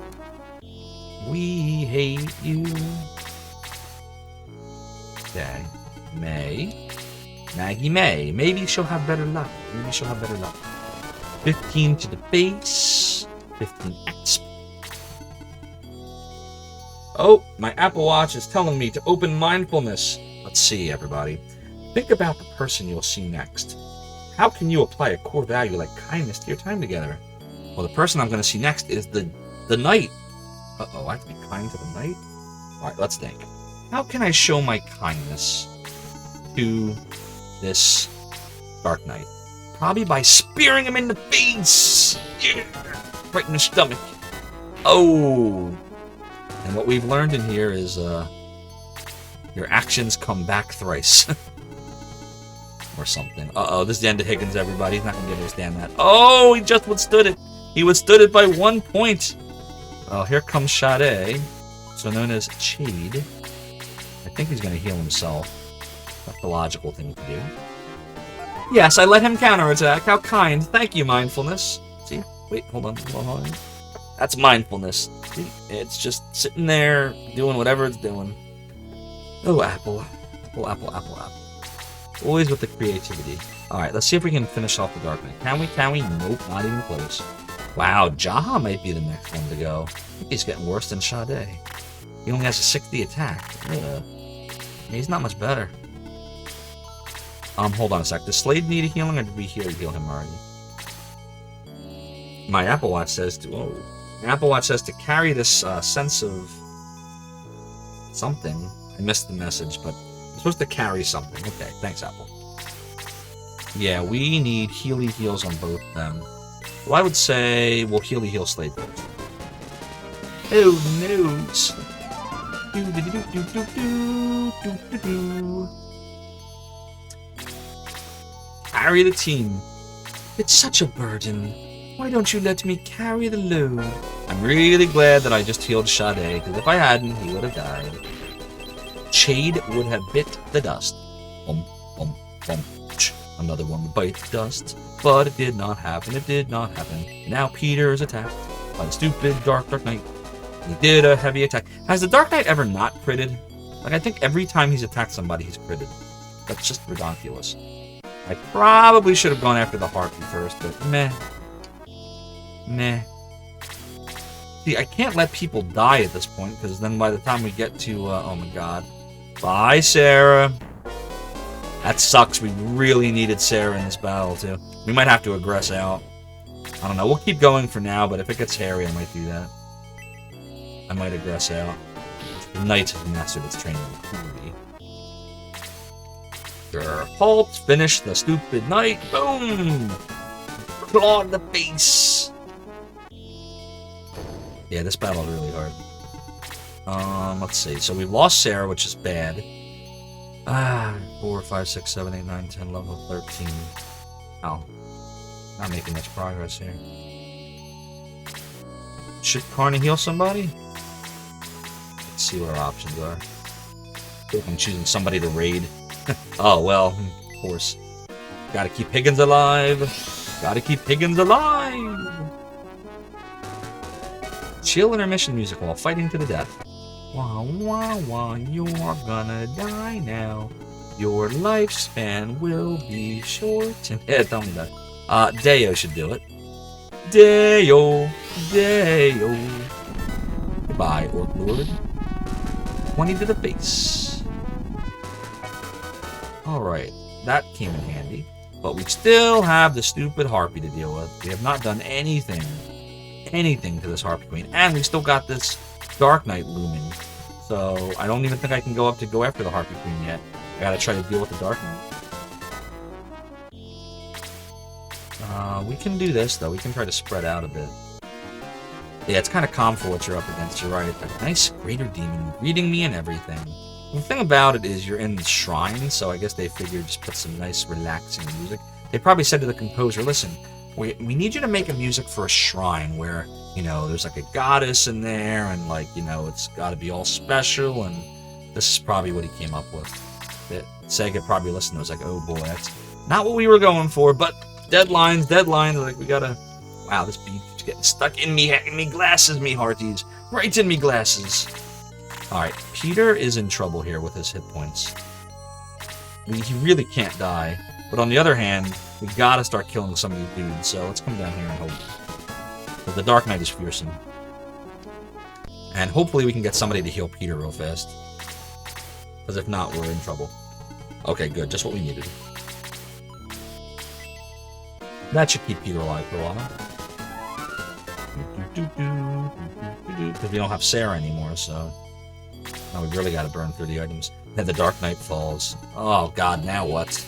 We hate you. Okay. Maggie May. Maybe she'll have better luck. 15 to the face. 15 XP. Oh, my Apple Watch is telling me to open mindfulness. Let's see, everybody. Think about the person you'll see next. How can you apply a core value like kindness to your time together? Well, the person I'm going to see next is the knight. Uh-oh, I have to be kind to the knight? Alright, let's think. How can I show my kindness to this Dark Knight? Probably by spearing him in the face! Yeah! Right in the stomach. Oh! And what we've learned in here is, your actions come back thrice. Or something. Uh-oh, this is the end of Higgins, everybody. He's not going to be able to stand that. Oh, he just withstood it. He withstood it by 1 point. Oh, here comes Sade, so known as Chade. I think he's going to heal himself. That's the logical thing to do. Yes, I let him counterattack. How kind. Thank you, mindfulness. See? Wait, hold on. That's mindfulness. See? It's just sitting there, doing whatever it's doing. Oh, Apple. Apple. Always with the creativity. Alright, let's see if we can finish off the Dark Knight. Can we? Nope, not even close. Wow, Jaha might be the next one to go. I think he's getting worse than Sade. He only has a 60 attack. Yeah, he's not much better. Hold on a sec. Does Slade need a healing, or did we heal him already? My Apple Watch says to... Oh. My Apple Watch says to carry this sense of... something. I missed the message, but... I'm supposed to carry something. Okay, thanks, Apple. Yeah, we need Healy heals on both of them. So I would say we'll Healy heal Slade first. Oh, noes. Carry the team. It's such a burden. Why don't you let me carry the load? I'm really glad that I just healed Sade, because if I hadn't, he would have died. Chade would have bit the dust. Another one would bite the dust. But it did not happen. Now Peter is attacked by the stupid Dark Knight. He did a heavy attack. Has the Dark Knight ever not critted? Like, I think every time he's attacked somebody, he's critted. That's just ridiculous. I probably should have gone after the Harpy first, but meh. See, I can't let people die at this point, because then by the time we get to, oh my god. Bye, Sarah. That sucks. We really needed Sarah in this battle, too. We might have to aggress out. I don't know. We'll keep going for now, but if it gets hairy, I might do that. I might aggress out. The Knight has mastered its training cruelly. Halt! Finish the stupid Knight. Boom! Claw in the face. Yeah, this battle is really hard. Let's see. So we've lost Sarah, which is bad. 4, 5, 6, 7, 8, 9, 10, 11, 13. Oh. Not making much progress here. Should Karna heal somebody? Let's see what our options are. I feel like I'm choosing somebody to raid. Oh, well, of course. Gotta keep Higgins alive. Chill intermission music while fighting to the death. Wah, wah, wah, you're gonna die now. Your lifespan will be shortened. Yeah, tell me that. Deo should do it. Deo. Goodbye, Orc Lord. 20 to the face. Alright, that came in handy. But we still have the stupid Harpy to deal with. We have not done anything to this Harpy Queen. And we still got this Dark Knight looming. So I don't even think I can go up to go after the Harpy Queen yet. I gotta try to deal with the Dark Knight. We can do this, though. We can try to spread out a bit. Yeah, it's kind of calm for what you're up against. You're right. A nice Greater Demon greeting me and everything. The thing about it is you're in the shrine, so I guess they figured just put some nice relaxing music. They probably said to the composer, listen, we need you to make a music for a shrine where, you know, there's like a goddess in there and like, you know, it's got to be all special, and this is probably what he came up with. Sega probably listened and was like, oh boy, Not what we were going for, but deadlines. Like, we gotta... Wow, this bead keeps getting stuck in me glasses, me hearties. Right in me glasses. Alright, Peter is in trouble here with his hit points. He really can't die. But on the other hand, we gotta start killing some of these dudes, so let's come down here and hope. But the Dark Knight is fearsome. And hopefully we can get somebody to heal Peter real fast. Because if not, we're in trouble. Okay, good. Just what we needed. That should keep Peter alive for a while. Because we don't have Sarah anymore, so... Now we really gotta burn through the items. Then the Dark Knight falls. Oh god, now what?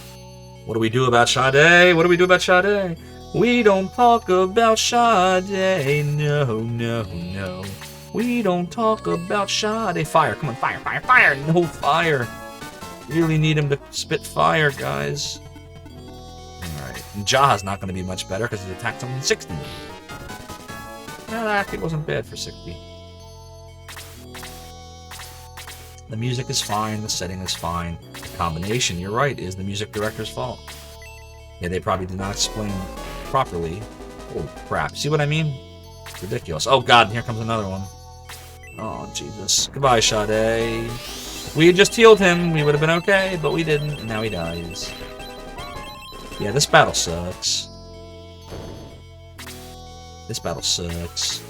What do we do about Sade? What do we do about Sade? We don't talk about Sade. No, no, no. We don't talk about Sade. Fire, come on, fire, fire, fire! No fire! Really need him to spit fire, guys. Alright, and Jaha's not going to be much better because his attack's only 60. Well, that actually wasn't bad for 60. The music is fine, the setting is fine. The combination, you're right, is the music director's fault. Yeah, they probably did not explain properly. Oh, crap. See what I mean? It's ridiculous. Oh, God, here comes another one. Oh, Jesus. Goodbye, Sade. If we had just healed him, we would have been okay, but we didn't, and now he dies. Yeah, this battle sucks. This battle sucks.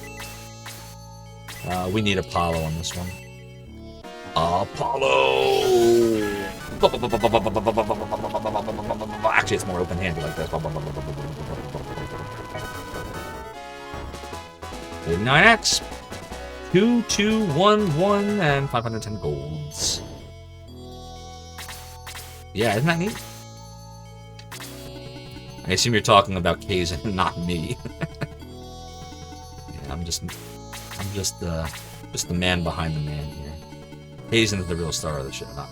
We need Apollo on this one. Apollo! Actually, it's more open-handed like this. 49x, 2211, and 510 golds. Yeah, isn't that neat? I assume you're talking about Kazin, not me. Yeah, I'm just the man behind the man here. Kazin is the real star of the show, not.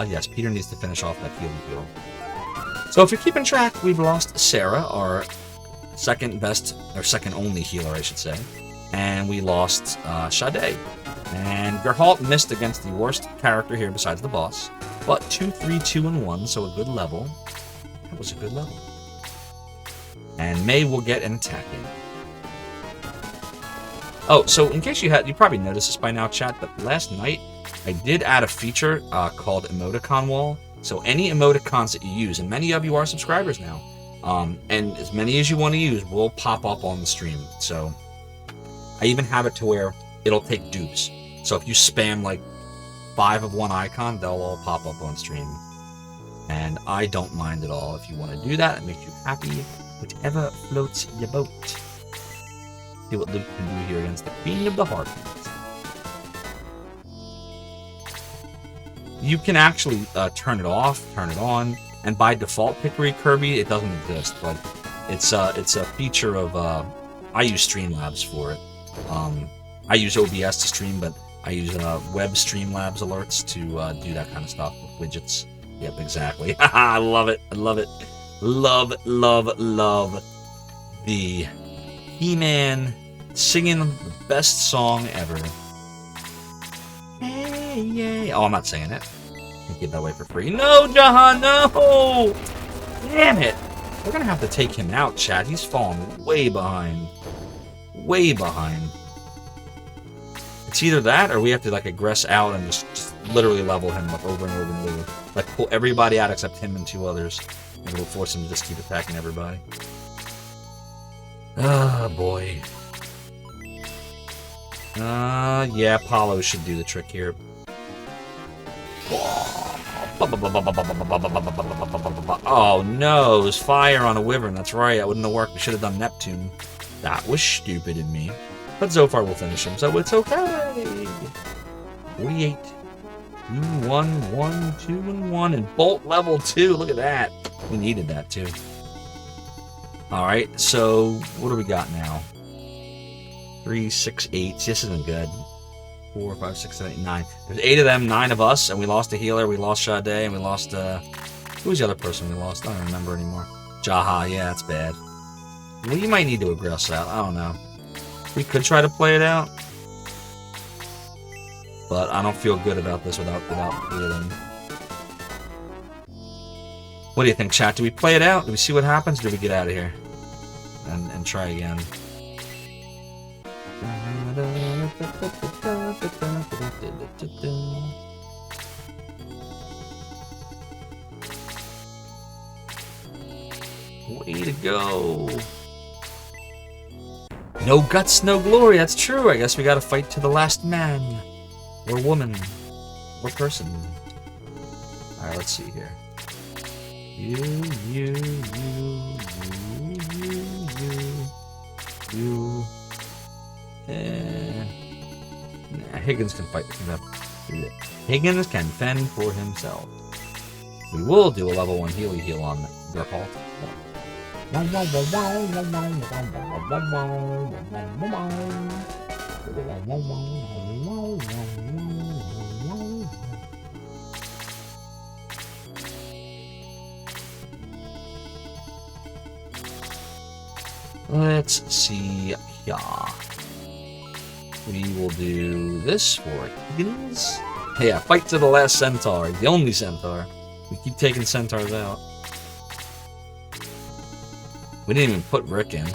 Yes, Peter needs to finish off that healing field. So if you're keeping track, we've lost Sarah, our second best, or second only healer, I should say. And we lost Sade. And Geralt missed against the worst character here besides the boss. But 2, 3, 2, and 1, so a good level. That was a good level. And May will get an attack in. Oh, so in case you probably noticed this by now, chat, but last night I did add a feature called Emoticon Wall. So any emoticons that you use, and many of you are subscribers now, and as many as you want to use will pop up on the stream. So I even have it to where it'll take dupes. So if you spam like 5 of one icon, they'll all pop up on stream. And I don't mind at all. If you want to do that, it makes you happy. Whichever floats your boat. See what Luke can do here against the Queen of the Harpies. You can actually turn it off, turn it on, and by default, Hickory Kirby, it doesn't exist. But it's a feature of I use Streamlabs for it. I use OBS to stream, but I use web Streamlabs alerts to do that kind of stuff with widgets. Yep, exactly. I love it. I love it. Love, love, love the He-Man singing the best song ever. Hey, yay. Oh, I'm not saying it. Can't give that away for free. No, Jahan, no! Damn it. We're gonna have to take him out, chat. He's falling way behind. Way behind. It's either that, or we have to, like, aggress out and just literally level him up over and over and over. Like, pull everybody out except him and 2 others. And we'll force him to just keep attacking everybody. Ah, boy. Yeah, Apollo should do the trick here. Oh no, there's fire on a wyvern. That's right, that wouldn't have worked. We should have done Neptune. That was stupid in me. But Zophar will finish him, so it's okay. 48. 2, 1, 1, 2, and 1. And Bolt level 2. Look at that. We needed that too. Alright, so what do we got now? 3, 6, 8. This isn't good. 4, 5, 6, 7, 8, 9. There's 8 of them, 9 of us, and we lost a healer, we lost Sade, and we lost, who's the other person we lost? I don't remember anymore. Jaha, yeah, that's bad. We might need to aggress out, I don't know. We could try to play it out. But I don't feel good about this without healing. What do you think, chat? Do we play it out? Do we see what happens? Or do we get out of here? And try again? Way to go. No guts, no glory. That's true. I guess we gotta fight to the last man. Or woman. Or person. Alright, let's see here. You. Nah, Higgins can fight. Higgins can fend for himself. We will do a level 1 heal on Gerpalt. Let's see here. We will do this for Higgins. Yeah, fight to the last centaur. The only centaur. We keep taking centaurs out. We didn't even put Rick in.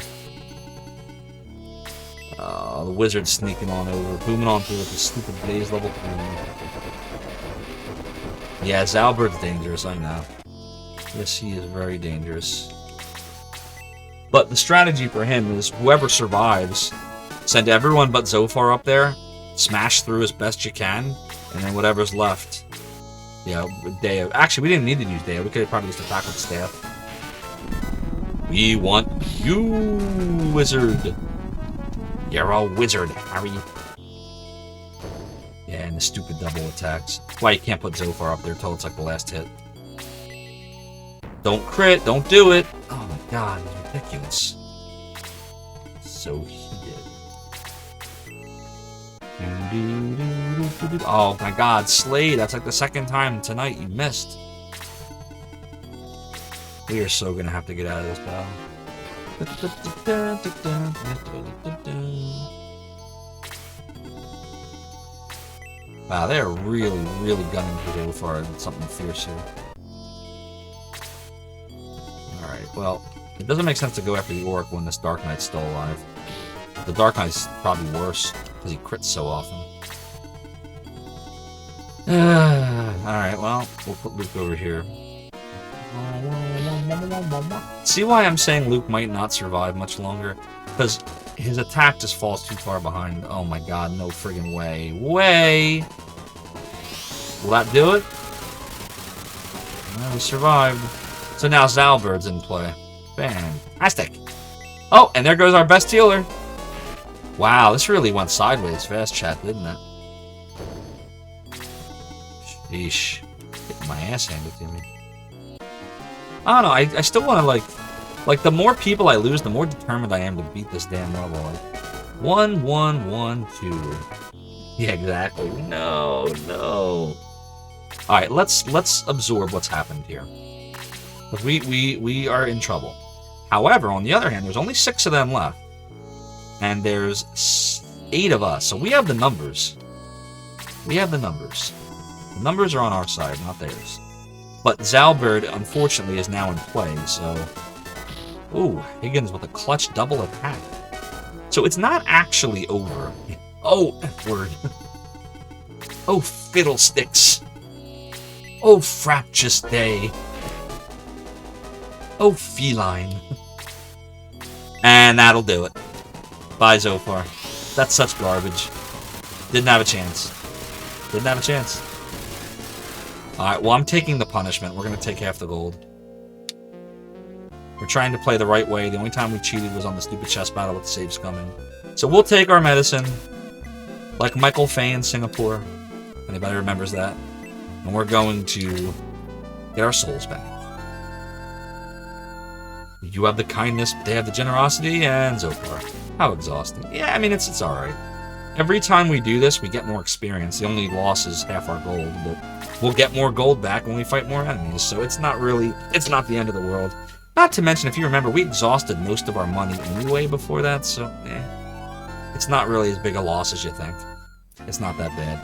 The wizard's sneaking on over, booming on through with the stupid blaze level 3. Yeah, Zalbert's dangerous, I know. Yes, he is very dangerous. But the strategy for him is whoever survives, send everyone but Zophar up there, smash through as best you can, and then whatever's left. Yeah, Deo. Actually, we didn't need to use Deo. We could have probably just attacked with staff. We want you, wizard. You're a wizard, Harry. Yeah, and the stupid double attacks. Why you can't put Zophar up there till it's like the last hit. Don't crit, don't do it. Oh my god, it's ridiculous. So heated. Oh my god, Slade, that's like the second time tonight you missed. We are so gonna have to get out of this battle. Wow, they're really, really gunning for Zophar. Something fierce here. Alright, well, it doesn't make sense to go after the Orc when this Dark Knight's still alive. The Dark Knight's probably worse, because he crits so often. Alright, well, we'll put Luke over here. See why I'm saying Luke might not survive much longer? Because his attack just falls too far behind. Oh my god, no friggin' way. Will that do it? Well, we survived. So now Zalbert's in play. Fantastic. Oh, and there goes our best healer. Wow, this really went sideways fast, chat, didn't it? Sheesh. Getting my ass handed to me. I don't know, I still want to, like, the more people I lose, the more determined I am to beat this damn level. Like, 1, 1, 1, 2. Yeah, exactly. No. Alright, let's absorb what's happened here. Because we are in trouble. However, on the other hand, there's only 6 of them left. And there's 8 of us, so we have the numbers. The numbers are on our side, not theirs. But Zalbert, unfortunately, is now in play, so... Ooh, Higgins with a clutch double attack. So it's not actually over. Oh, F-word. Oh, fiddlesticks. Oh, fraptious day. Oh, feline. And that'll do it. Bye, Zophar. That's such garbage. Didn't have a chance. Alright, well, I'm taking the punishment. We're going to take half the gold. We're trying to play the right way. The only time we cheated was on the stupid chess battle with the saves coming. So we'll take our medicine. Like Michael Fay in Singapore. Anybody remembers that? And we're going to get our souls back. You have the kindness, they have the generosity, and Zophar. How exhausting. Yeah, I mean, it's alright. Every time we do this, we get more experience. The only loss is half our gold, but we'll get more gold back when we fight more enemies, so it's not the end of the world. Not to mention, if you remember, we exhausted most of our money anyway before that, so, it's not really as big a loss as you think. It's not that bad.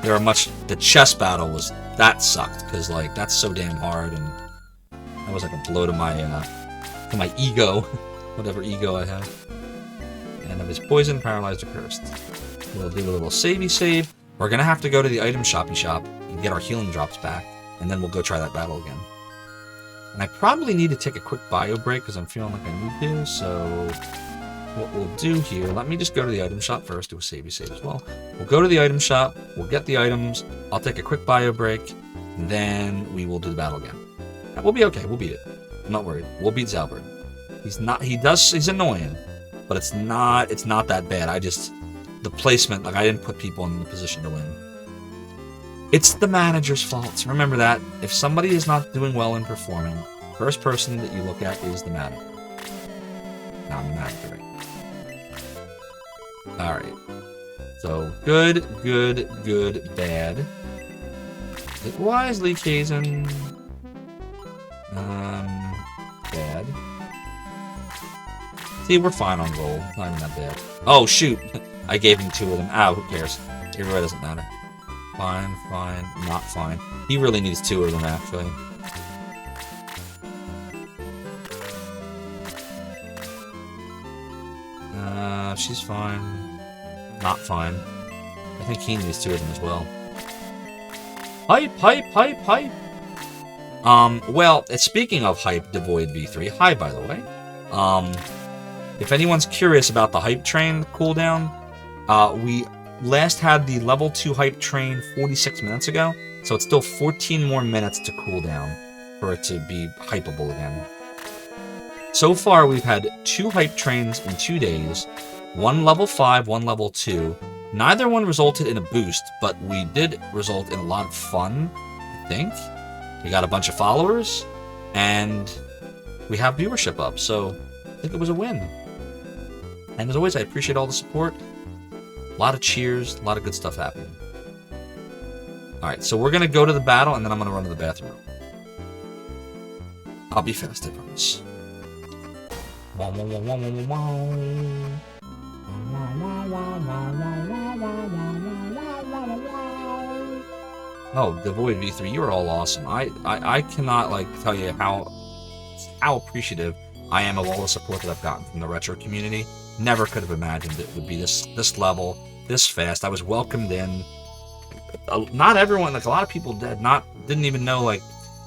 The chess battle that sucked, because, like, that's so damn hard, and that was like a blow to my ego, whatever ego I have. And if it's poisoned, paralyzed, or cursed. We'll do a little savey save. We're gonna have to go to the item shop and get our healing drops back, and then we'll go try that battle again. And I probably need to take a quick bio break because I'm feeling like I need to, so what we'll do here, let me just go to the item shop first, do a savey save as well. We'll go to the item shop, we'll get the items, I'll take a quick bio break, and then we will do the battle again. And we'll be okay, we'll beat it. I'm not worried. We'll beat Zalbert. He's annoying, but it's not that bad. The placement, like, I didn't put people in the position to win. It's the manager's fault. Remember that. If somebody is not doing well in performing, first person that you look at is the manager. Now I'm the manager. Alright. So, good, bad. Why is Lee Kazan? Bad. See, we're fine on gold. Not even that bad. Oh, shoot! I gave him 2 of them. Ow, who cares? It really doesn't matter. Fine, not fine. He really needs 2 of them, actually. She's fine. Not fine. I think he needs 2 of them as well. Hype! Well, speaking of hype, Devoid V3, hi, by the way. If anyone's curious about the hype train cooldown, we last had the level 2 hype train 46 minutes ago, so it's still 14 more minutes to cool down for it to be hypeable again. So far, we've had 2 hype trains in 2 days, 1 level 5, 1 level 2. Neither one resulted in a boost, but we did result in a lot of fun, I think. We got a bunch of followers, and we have viewership up, so I think it was a win. And as always, I appreciate all the support. A lot of cheers, a lot of good stuff happening. Alright, so we're going to go to the battle, and then I'm going to run to the bathroom. I'll be fast, I promise. Oh, Devoid V3, you're all awesome. I cannot, like, tell you how appreciative I am of all the support that I've gotten from the retro community. Never could have imagined it would be this level, this fast. I was welcomed in. Not everyone, like, a lot of people didn't even know, like,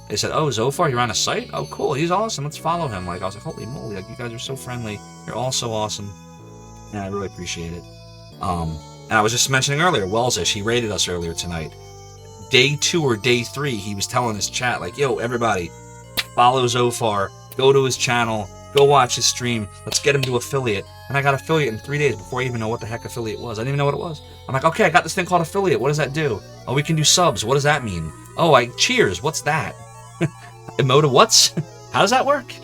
they said, oh, Zophar, you're on a site? Oh, cool, he's awesome, let's follow him. Like, I was like, holy moly, like, you guys are so friendly. You're all so awesome. And I really appreciate it. And I was just mentioning earlier, Wellsish, he rated us earlier tonight. Day 2 or day 3, he was telling his chat, like, yo, everybody, follow Zophar, go to his channel, go watch his stream, let's get him to affiliate. And I got affiliate in 3 days before I even know what the heck affiliate was. I didn't even know what it was. I'm like, okay, I got this thing called affiliate. What does that do? Oh, we can do subs. What does that mean? Oh, cheers. What's that? Emote what's? How does that work?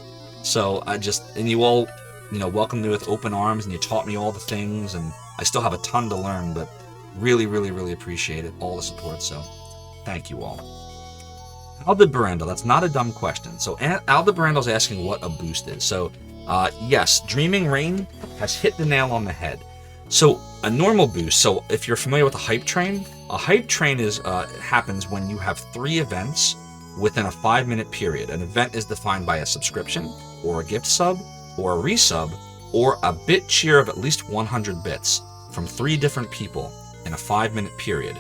So and you all, welcomed me with open arms, and you taught me all the things, and I still have a ton to learn, but really, really, really appreciate it, all the support, so thank you all. Alda Barandal, that's not a dumb question. So Alda Barandal's asking what a boost is. So yes, Dreaming Rain has hit the nail on the head. So a normal boost, so if you're familiar with a hype train is happens when you have 3 events within a 5-minute period. An event is defined by a subscription, or a gift sub, or a resub, or a bit cheer of at least 100 bits from 3 different people in a 5-minute period.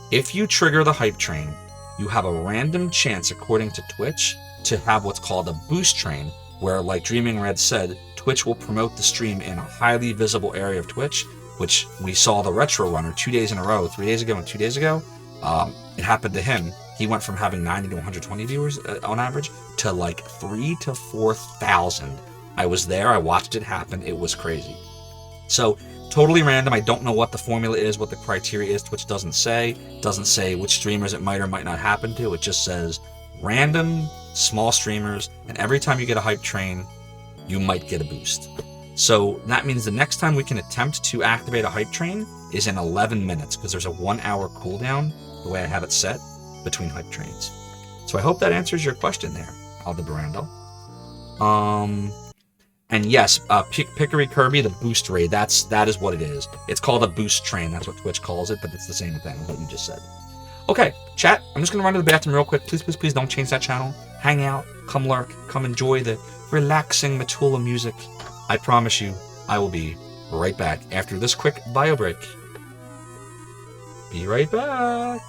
If you trigger the hype train, you have a random chance, according to Twitch, to have what's called a boost train, where, like Dreaming Red said, Twitch will promote the stream in a highly visible area of Twitch, which we saw the Retro Runner 2 days in a row, 3 days ago and 2 days ago. It happened to him. He went from having 90 to 120 viewers on average to like 3,000 to 4,000. I was there, I watched it happen, it was crazy. So, totally random, I don't know what the formula is, what the criteria is, Twitch doesn't say which streamers it might or might not happen to, it just says random, small streamers, and every time you get a hype train, you might get a boost. So that means the next time we can attempt to activate a hype train is in 11 minutes, because there's a 1-hour cooldown, the way I have it set, between hype trains. So I hope that answers your question there, Alda Barandal. And yes, Pickery Kirby, the boost raid, that is what it is. It's called a boost train. That's what Twitch calls it, but it's the same thing, what you just said. Okay, chat, I'm just going to run to the bathroom real quick. Please, please, please don't change that channel. Hang out, come lurk, come enjoy the relaxing Matula music. I promise you, I will be right back after this quick bio break. Be right back.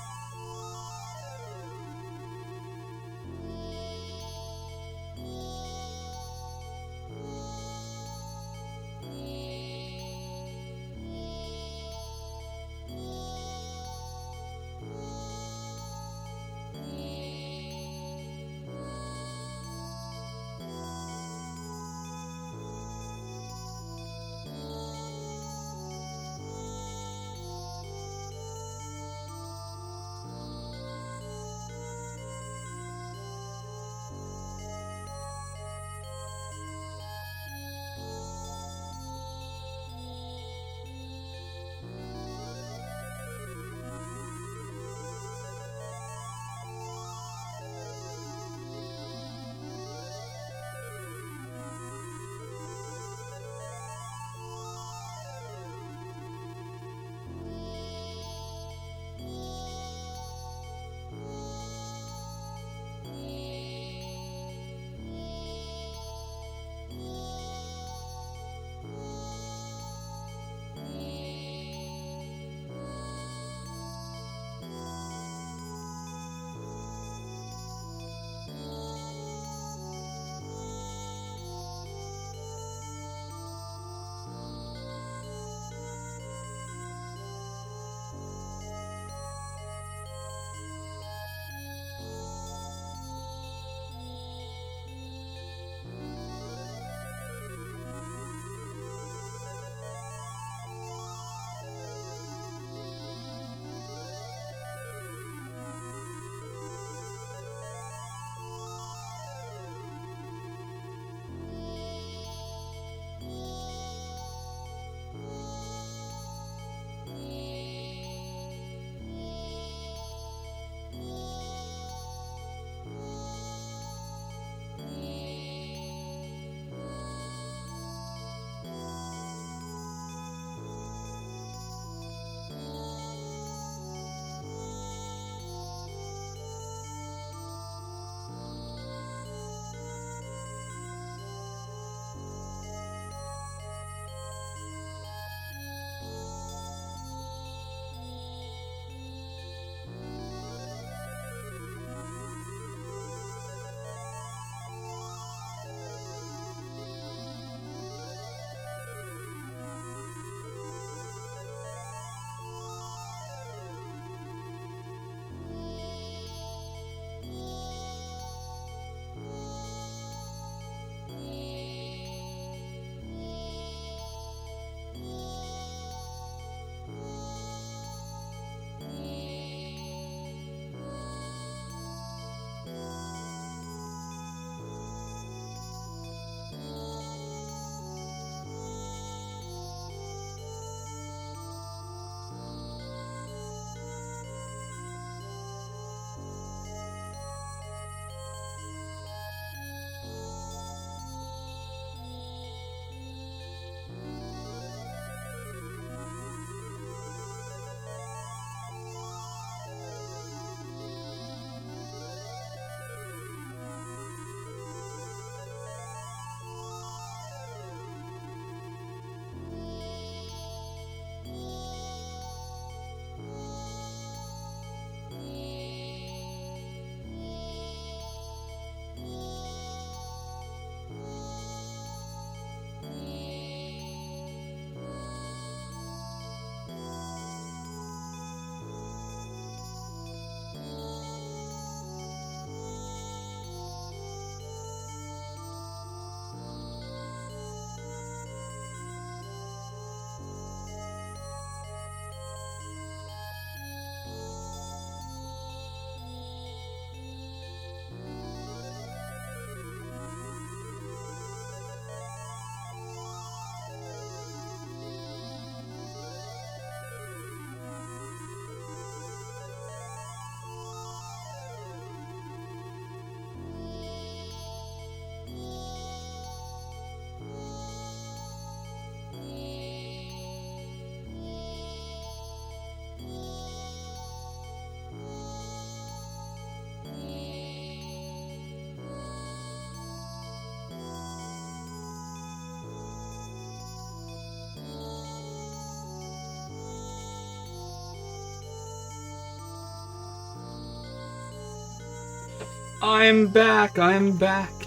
I'm back.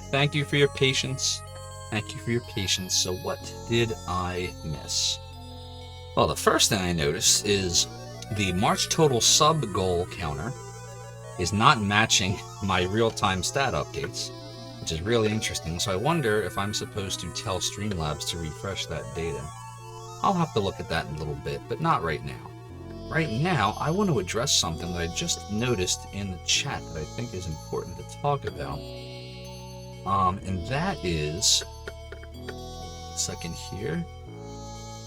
Thank you for your patience. So what did I miss? Well, the first thing I noticed is the March total sub goal counter is not matching my real-time stat updates, which is really interesting. So I wonder if I'm supposed to tell Streamlabs to refresh that data. I'll have to look at that in a little bit, but not right now. Right now, I want to address something that I just noticed in the chat that I think is important to talk about. And that is, a second here,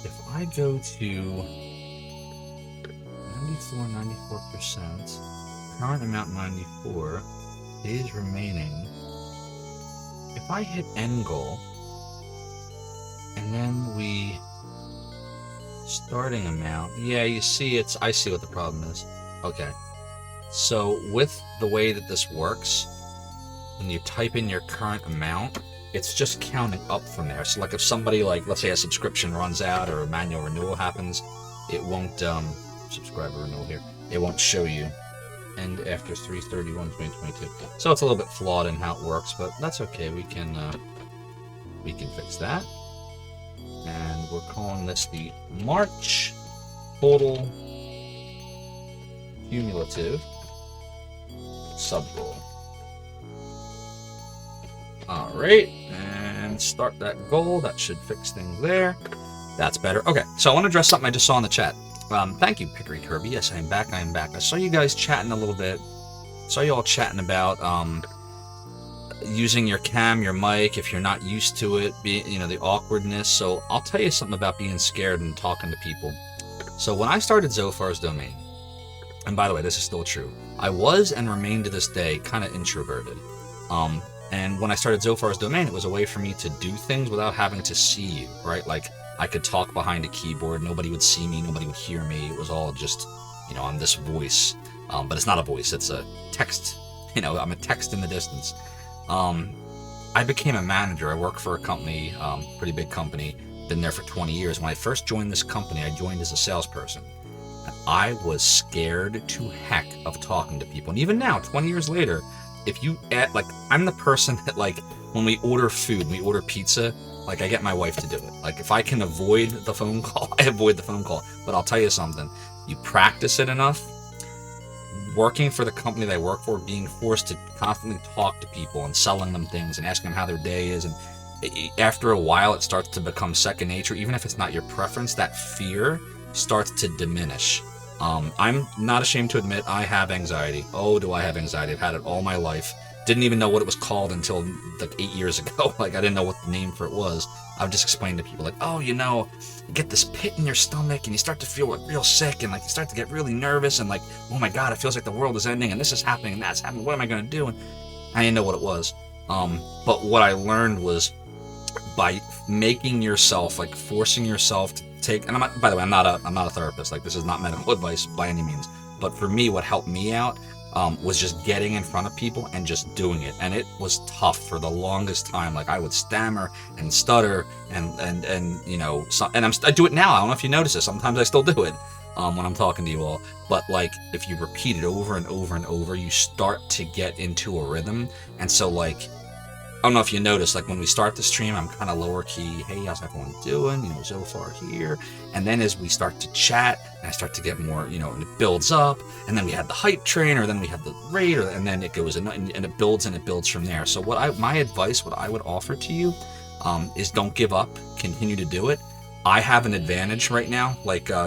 if I go to 94%, current amount 94, days remaining, if I hit end goal, and then we starting amount, yeah, you see I see what the problem is. Okay, so with the way that this works, when you type in your current amount, it's just counting up from there. So like if somebody, like let's say a subscription runs out or a manual renewal happens, it won't subscriber renewal here, it won't show you and after 3/31/2022. So it's a little bit flawed in how it works, but that's okay. We can fix that. And we're calling this the March total cumulative sub goal. All right, and start that goal. That should fix things there. That's better. Okay, so I want to address something I just saw in the chat. Thank you, Pickery Kirby. Yes, I'm back. I saw you guys chatting a little bit. Saw you all chatting about using your cam, your mic, if you're not used to it, the awkwardness. So I'll tell you something about being scared and talking to people. So when I started Zophar's domain, and by the way, this is still true, I was and remain to this day kind of introverted. And when I started Zophar's domain, it was a way for me to do things without having to see you, right? Like I could talk behind a keyboard, nobody would see me, nobody would hear me. It was all just, I'm this voice, but it's not a voice, it's a text. I'm a text in the distance. I became a manager. I work for a company, pretty big company, been there for 20 years. When I first joined this company, I joined as a salesperson. And I was scared to heck of talking to people. And even now, 20 years later, if you I'm the person that when we order food, we order pizza, I get my wife to do it. If I can avoid the phone call, I avoid the phone call. But I'll tell you something, you practice it enough, working for the company that I work for, being forced to constantly talk to people and selling them things and asking them how their day is, and after a while it starts to become second nature. Even if it's not your preference, that fear starts to diminish. I'm not ashamed to admit I have anxiety. Oh, do I have anxiety. I've had it all my life. Didn't even know what it was called until 8 years ago. I didn't know what the name for it was. I would just explain to people you get this pit in your stomach and you start to feel real sick and you start to get really nervous and oh my god, it feels like the world is ending and this is happening and that's happening. What am I going to do? And I didn't know what it was. But what I learned was by making yourself, forcing yourself to take, and by the way, I'm not a therapist. This is not medical advice by any means. But for me, what helped me out was just getting in front of people and just doing it. And it was tough for the longest time. I would stammer and stutter and I do it now. I don't know if you notice it. Sometimes I still do it when I'm talking to you all. But if you repeat it over and over and over, you start to get into a rhythm. And so I don't know if you notice, when we start the stream, I'm kind of lower key. Hey, how's everyone doing? Zophar here. And then as we start to chat, and I start to get more, and it builds up. And then we had the hype train, or then we have the raid, and then it goes, and it builds from there. So my advice, what I would offer to you, is don't give up. Continue to do it. I have an advantage right now,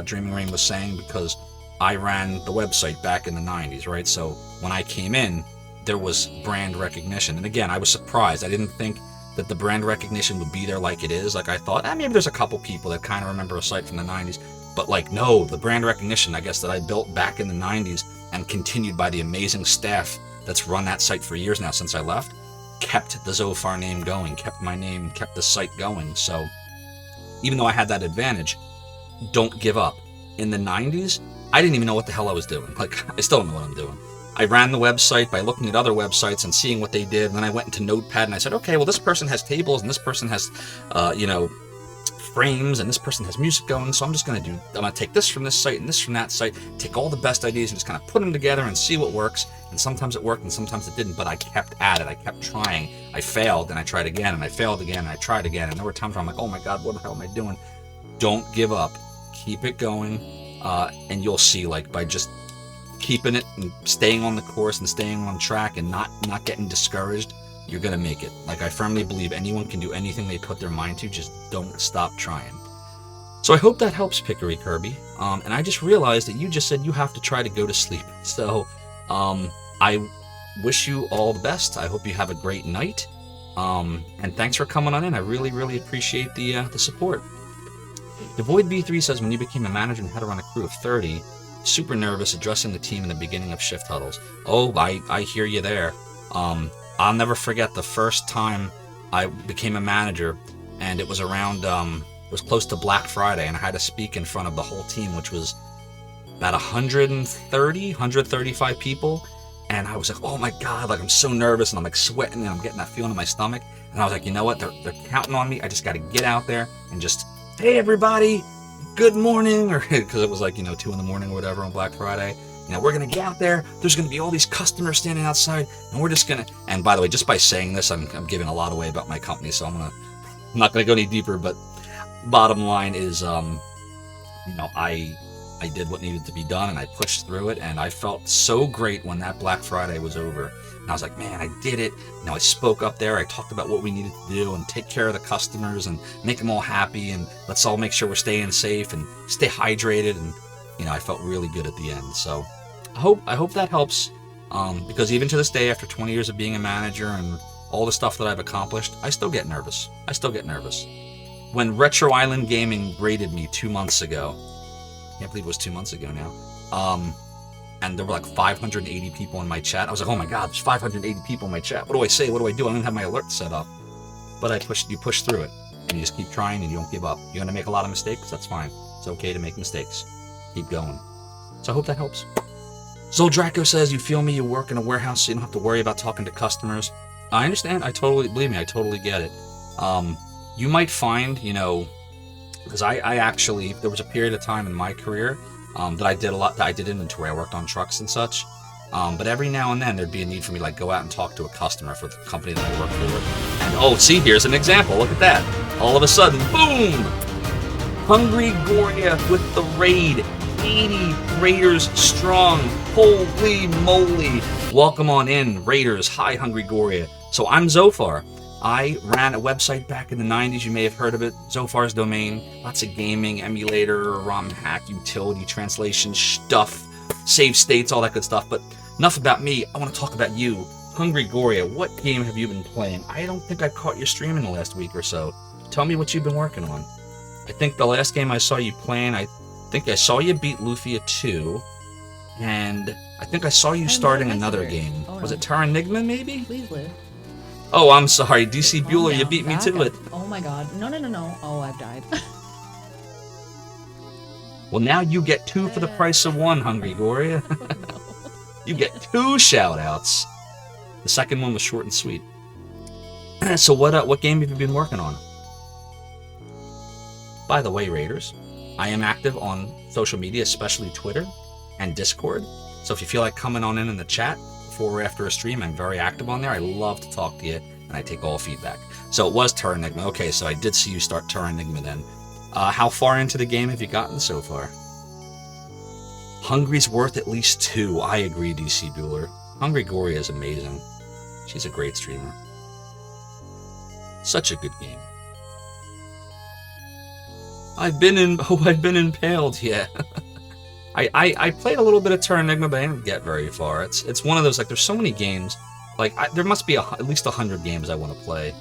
Dreaming Rain was saying, because I ran the website back in the 90s, right? So when I came in, there was brand recognition. And again, I was surprised. I didn't think that the brand recognition would be there like it is. I thought, maybe there's a couple people that kind of remember a site from the 90s. But no, the brand recognition, I guess, that I built back in the 90s and continued by the amazing staff that's run that site for years now since I left, kept the Zophar name going, kept my name, kept the site going. So even though I had that advantage, don't give up. In the 90s, I didn't even know what the hell I was doing. I still don't know what I'm doing. I ran the website by looking at other websites and seeing what they did. And then I went into Notepad and I said, okay, well, this person has tables and this person has, frames, and this person has music going, so I'm gonna take this from this site and this from that site, take all the best ideas and just kind of put them together and see what works. And sometimes it worked and sometimes it didn't, but I kept at it. I kept trying. I failed and I tried again and I failed again and I tried again. And there were times where I'm like, oh my God, what the hell am I doing? Don't give up. Keep it going. And you'll see, like, by just keeping it and staying on the course and staying on track and not getting discouraged, you're gonna make it. Like, I firmly believe anyone can do anything they put their mind to. Just don't stop trying. So I hope that helps, Pickery Kirby. And I just realized that you just said you have to try to go to sleep. So I wish you all the best. I hope you have a great night. And thanks for coming on in. I really, really appreciate the support. Devoid B3 says, when you became a manager and had to run a crew of 30, super nervous addressing the team in the beginning of shift huddles. Oh, I hear you there. I'll never forget the first time I became a manager, and it was around, it was close to Black Friday, and I had to speak in front of the whole team, which was about 135 people. And I was like, oh my God, like, I'm so nervous, and I'm like sweating, and I'm getting that feeling in my stomach. And I was like, you know what? They're counting on me. I just got to get out there and just, hey, everybody, good morning. Or because it was like, 2 in the morning or whatever on Black Friday. We're going to get out there. There's going to be all these customers standing outside, and we're just going to, and by the way, just by saying this, I'm giving a lot away about my company, so I'm not going to go any deeper, but bottom line is, I did what needed to be done, and I pushed through it, and I felt so great when that Black Friday was over. And I was like, man, I did it. I spoke up there. I talked about what we needed to do and take care of the customers and make them all happy, and let's all make sure we're staying safe and stay hydrated. And I felt really good at the end. So I hope that helps, because even to this day, after 20 years of being a manager and all the stuff that I've accomplished, I still get nervous. When Retro Island Gaming graded me 2 months ago, I can't believe it was 2 months ago now, and there were like 580 people in my chat. I was like, oh my God, there's 580 people in my chat. What do I say? What do I do? I don't even have my alert set up. But you push through it, and you just keep trying, and you don't give up. You're going to make a lot of mistakes. That's fine. It's okay to make mistakes. Keep going. So I hope that helps. Zoldraco says, you feel me? You work in a warehouse, so you don't have to worry about talking to customers. I understand. Believe me, I totally get it. You might find, because I actually, there was a period of time in my career that I did inventory. I worked on trucks and such. But every now and then there'd be a need for me to go out and talk to a customer for the company that I work for. And oh, see, here's an example. Look at that. All of a sudden, boom! Hungry Goria with the raid. 80 Raiders strong. Holy moly. Welcome on in, Raiders. Hi, Hungry Goria. So I'm Zophar. I ran a website back in the 90s. You may have heard of it. Zophar's Domain. Lots of gaming, emulator, ROM hack, utility, translation, stuff, save states, all that good stuff. But enough about me. I want to talk about you. Hungry Goria, what game have you been playing? I don't think I caught your stream in the last week or so. Tell me what you've been working on. I think the last game I saw you playing, I think I saw you beat Lufia 2. And I think I saw you starting another game. Was it Terra Enigma, maybe? Please live. Oh, I'm sorry. DC Bueller, you beat me to it. Oh my God. No. Oh, I've died. Well, now you get 2 for the price of 1, Hungry Goria. You get 2 shout-outs. The second one was short and sweet. So what game have you been working on? By the way, Raiders, I am active on social media, especially Twitter and Discord. So if you feel like coming on in the chat before or after a stream, I'm very active on there. I love to talk to you, and I take all feedback. So it was Terra Enigma. Okay, so I did see you start Terra Enigma then. How far into the game have you gotten so far? Hungry's worth at least 2. I agree, DC Bueller. Hungry Goria is amazing. She's a great streamer. Such a good game. I've been impaled, yeah. I played a little bit of Terra Enigma, but I didn't get very far. It's one of those, there's so many games. There must be at least 100 games I want to play.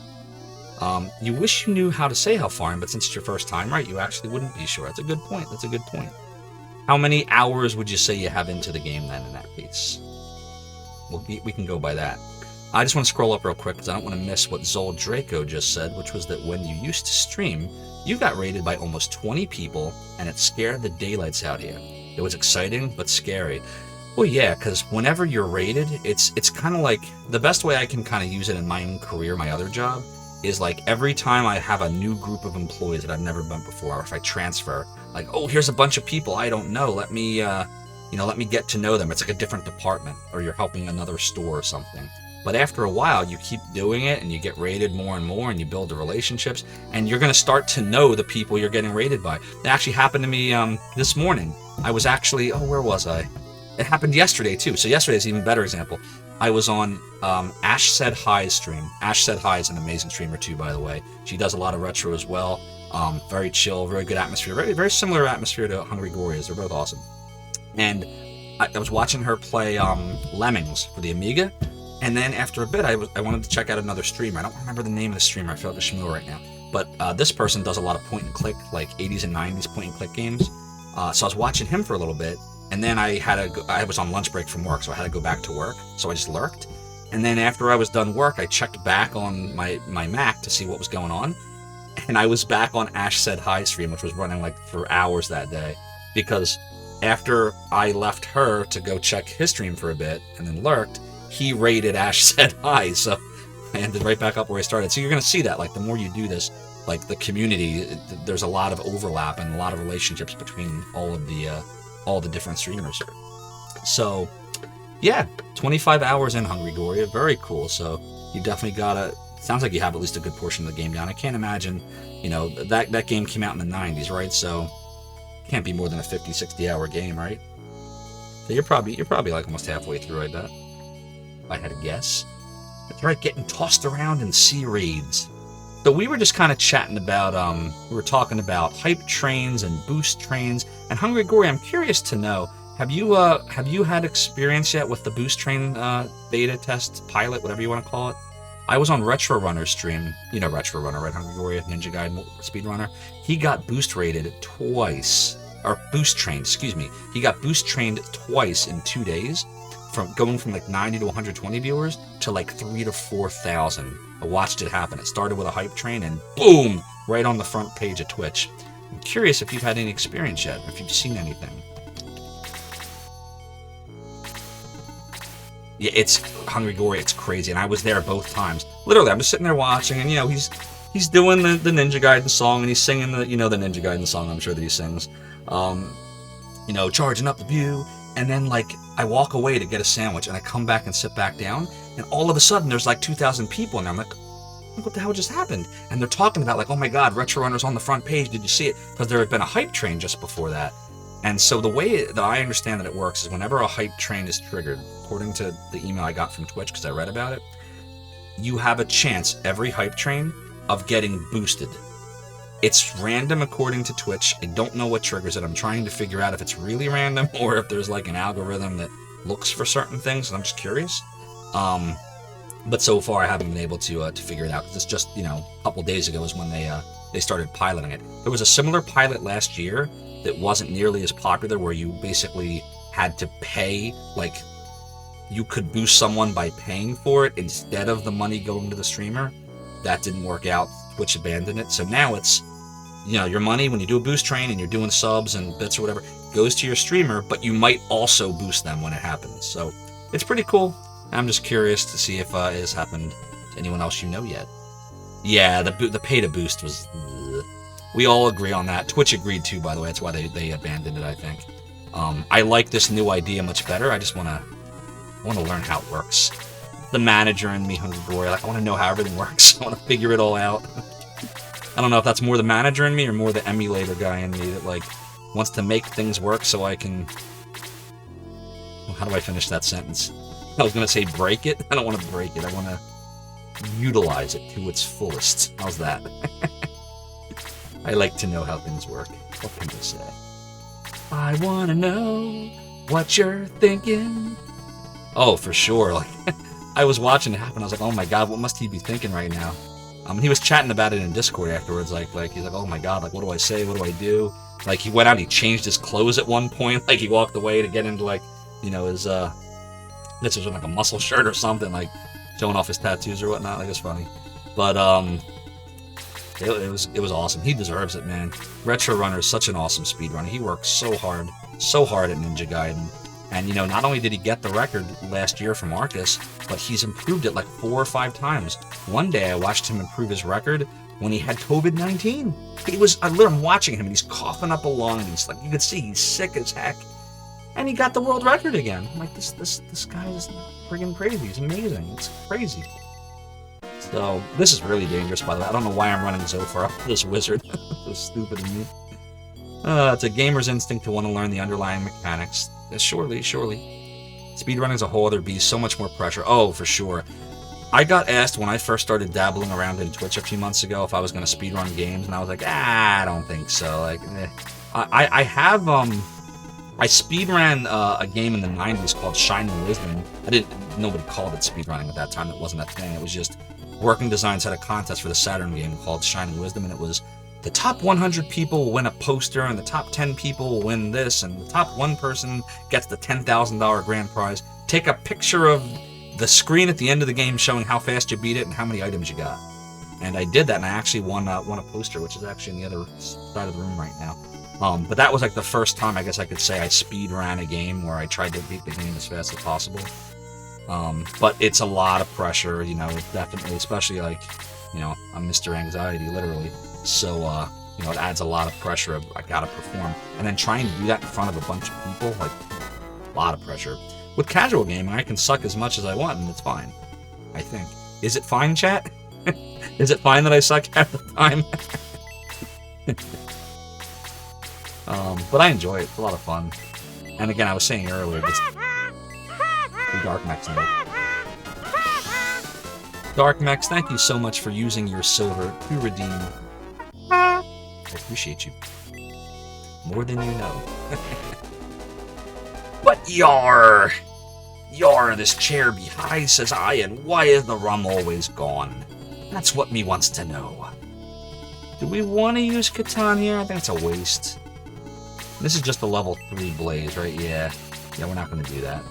You wish you knew how to say how far in, but since it's your first time, right, you actually wouldn't be sure. That's a good point. How many hours would you say you have into the game then in that case? We can go by that. I just want to scroll up real quick because I don't want to miss what Zol Draco just said, which was that when you used to stream, you got raided by almost 20 people, and it scared the daylights out of you. It was exciting, but scary. Well, yeah, because whenever you're raided, it's kind of like, the best way I can kind of use it in my own career, my other job, is like every time I have a new group of employees that I've never met before, or if I transfer, like, oh, here's a bunch of people I don't know. Let me, let me get to know them. It's like a different department, or you're helping another store or something. But after a while, you keep doing it, and you get rated more and more, and you build the relationships, and you're going to start to know the people you're getting rated by. It actually happened to me this morning. I was actually, where was I? It happened yesterday, too. So yesterday's an even better example. I was on Ash Said Hi's stream. Ash Said Hi is an amazing streamer, too, by the way. She does a lot of retro as well. Very chill, very good atmosphere. Very, very similar atmosphere to Hungry Gorillaz. They're both awesome. And I was watching her play Lemmings for the Amiga. And then after a bit, I wanted to check out another streamer. I don't remember the name of the streamer. I feel like a schmoo right now. But this person does a lot of point-and-click, like 80s and 90s point-and-click games. So I was watching him for a little bit. And then I was on lunch break from work, so I had to go back to work. So I just lurked. And then after I was done work, I checked back on my Mac to see what was going on. And I was back on Ash Said Hi stream, which was running like for hours that day. Because after I left her to go check his stream for a bit and then lurked, he rated Ash Said Hi, so I ended right back up where I started. So you're going to see that, like, the more you do this, like, the community, there's a lot of overlap and a lot of relationships between all the different streamers. So, yeah, 25 hours in Hungry Goria, very cool. So you definitely sounds like you have at least a good portion of the game down. I can't imagine, that game came out in the 90s, right? So it can't be more than a 50, 60-hour game, right? So you're probably like almost halfway through, I bet. If I had to guess. That's right, getting tossed around in sea raids. So we were just kind of chatting about, we were talking about hype trains and boost trains. And Hungry Gory, I'm curious to know, have you had experience yet with the boost train beta test, pilot, whatever you want to call it? I was on Retro Runner's stream. You know Retro Runner, right? Hungry Gory, Ninja Guide Speedrunner. He got boost rated twice. Or boost trained, excuse me. He got boost trained twice in 2 days. Going from like 90 to 120 viewers to like 3,000 to 4,000. I watched it happen. It started with a hype train and boom, right on the front page of Twitch. I'm curious if you've had any experience yet, or if you've seen anything. Yeah, it's Hungry Gory. It's crazy, and I was there both times. Literally, I'm just sitting there watching, and he's doing the Ninja Gaiden song, and he's singing the Ninja Gaiden song. I'm sure that he sings. Charging up the view. And then, like, I walk away to get a sandwich, and I come back and sit back down, and all of a sudden, there's like 2,000 people, and I'm like, what the hell just happened? And they're talking about, like, oh my god, Retro Runner's on the front page, did you see it? Because there had been a hype train just before that. And so the way that I understand that it works is whenever a hype train is triggered, according to the email I got from Twitch, because I read about it, you have a chance, every hype train, of getting boosted. It's random according to Twitch. I don't know what triggers it. I'm trying to figure out if it's really random or if there's like an algorithm that looks for certain things, and I'm just curious. But so far I haven't been able to figure it out, because it's just, a couple days ago is when they started piloting it. There was a similar pilot last year that wasn't nearly as popular, where you basically had to pay, like, you could boost someone by paying for it instead of the money going to the streamer. That didn't work out. Twitch abandoned it. So now it's, your money, when you do a boost train and you're doing subs and bits or whatever, goes to your streamer, but you might also boost them when it happens. So it's pretty cool. I'm just curious to see if it has happened to anyone else you know yet. Yeah, the pay to boost was... We all agree on that. Twitch agreed too, by the way. That's why they abandoned it, I think. I like this new idea much better. I just want to learn how it works. The manager in me, Hungry Gory, like, I want to know how everything works. I want to figure it all out. I don't know if that's more the manager in me or more the emulator guy in me that, like, wants to make things work so I can... Well, how do I finish that sentence? I was going to say break it. I don't want to break it. I want to utilize it to its fullest. How's that? I like to know how things work. What can you say? I want to know what you're thinking. Oh, for sure. Like, I was watching it happen. I was like, oh my god, what must he be thinking right now? He was chatting about it in Discord afterwards. Like he's like, oh my god, like, what do I say? What do I do? Like, he went out, he changed his clothes at one point. Like, he walked away to get into, like, his, this was like a muscle shirt or something, like, showing off his tattoos or whatnot. Like, it's funny. But, it was awesome. He deserves it, man. Retro Runner is such an awesome speedrunner. He works so hard at Ninja Gaiden. And, you know, not only did he get the record last year from Arcus, but he's improved it like 4 or 5 times. One day I watched him improve his record when he had COVID-19. I'm watching him and he's coughing up a lung. And he's like, you could see he's sick as heck. And he got the world record again. I'm like, this guy is friggin' crazy. He's amazing. It's crazy. So, this is really dangerous, by the way. I don't know why I'm running Zophar up this wizard. So stupid of me. It's a gamer's instinct to want to learn the underlying mechanics. Surely. Speedrunning is a whole other beast, so much more pressure. Oh, for sure. I got asked when I first started dabbling around in Twitch a few months ago if I was going to speedrun games, and I was like, I don't think so. Like, I speedran a game in the 90s called Shining Wisdom. Nobody called it speedrunning at that time. It wasn't a thing. It was just Working Designs had a contest for the Saturn game called Shining Wisdom, and it was the top 100 people will win a poster, and the top 10 people will win this, and the top 1 person gets the $10,000 grand prize. Take a picture of the screen at the end of the game showing how fast you beat it and how many items you got. And I did that, and I actually won a poster, which is actually on the other side of the room right now. But that was like the first time I guess I could say I speed ran a game where I tried to beat the game as fast as possible. But it's a lot of pressure, you know, definitely, especially like, you know, I'm Mr. Anxiety, literally. So, you know, it adds a lot of pressure. I gotta perform. And then trying to do that in front of a bunch of people, like, a lot of pressure. With casual gaming, I can suck as much as I want, and it's fine. I think. Is it fine, chat? Is it fine that I suck half the time? But I enjoy it. It's a lot of fun. And again, I was saying earlier, the Dark Mechs note. Dark Mechs, thank you so much for using your silver to redeem. I appreciate you. More than you know. But yar, this chair behind, says I, and why is the rum always gone? That's what me wants to know. Do we want to use Catan here? I think it's a waste. This is just a level 3 blaze, right? Yeah, we're not going to do that.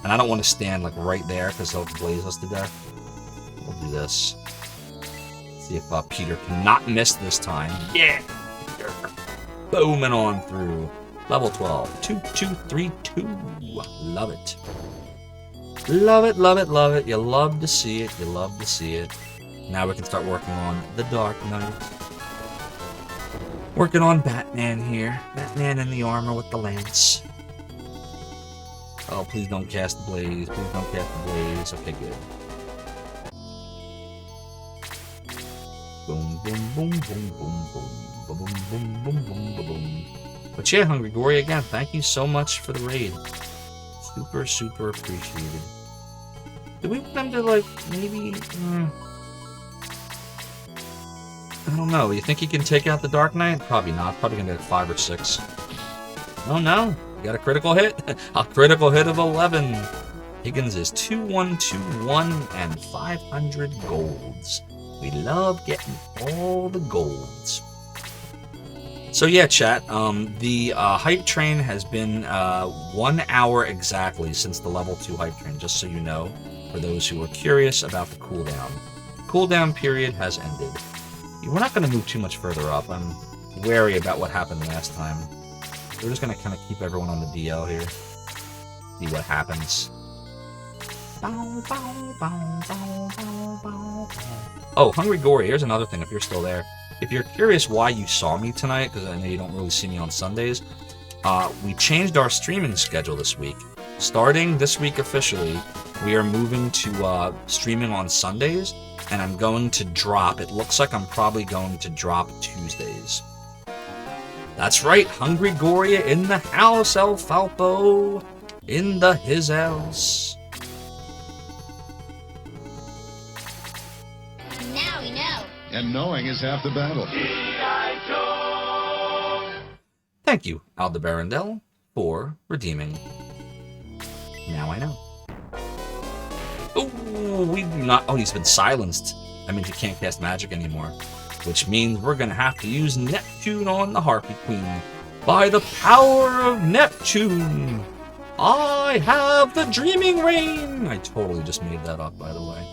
And I don't want to stand like right there because they'll blaze us to death. We'll do this. See if Peter cannot miss this time. Yeah! Booming on through. Level 12. 2, 2, 3, 2. Love it. Love it, love it, love it. You love to see it. You love to see it. Now we can start working on the Dark Knight. Working on Batman here. Batman in the armor with the lance. Oh, please don't cast the blaze. Please don't cast the blaze. Okay, good. Boom, boom, boom, boom, boom, boom. Boom, boom, boom, boom, boom, boom, boom. But yeah, Hungry Gory, again, thank you so much for the raid. Super, super appreciated. Do we want them to, like, maybe... I don't know. You think he can take out the Dark Knight? Probably not. Probably gonna get 5 or 6. Oh no. You got a critical hit. A critical hit of 11. Higgins is 2121 and 500 golds. We love getting all the golds. So yeah, chat. The hype train has been 1 hour exactly since the level 2 hype train, just so you know, for those who are curious about the cooldown. Cooldown period has ended. We're not going to move too much further up. I'm wary about what happened last time. We're just going to kind of keep everyone on the DL here. See what happens. Oh, Hungry Gory, here's another thing if you're still there. If you're curious why you saw me tonight, because I know you don't really see me on Sundays, we changed our streaming schedule this week. Starting this week officially, we are moving to streaming on Sundays, and I'm going to drop, it looks like I'm probably going to drop Tuesdays. That's right, Hungry Goria in the house, El Falpo, in the his house. Now we know. And knowing is half the battle. Thank you, Aldebarandel, for redeeming. Now I know. Oh, we do not. Oh, he's been silenced. That means he can't cast magic anymore. Which means we're gonna have to use Neptune on the Harpy Queen. By the power of Neptune, I have the Dreaming Rain. I totally just made that up, by the way.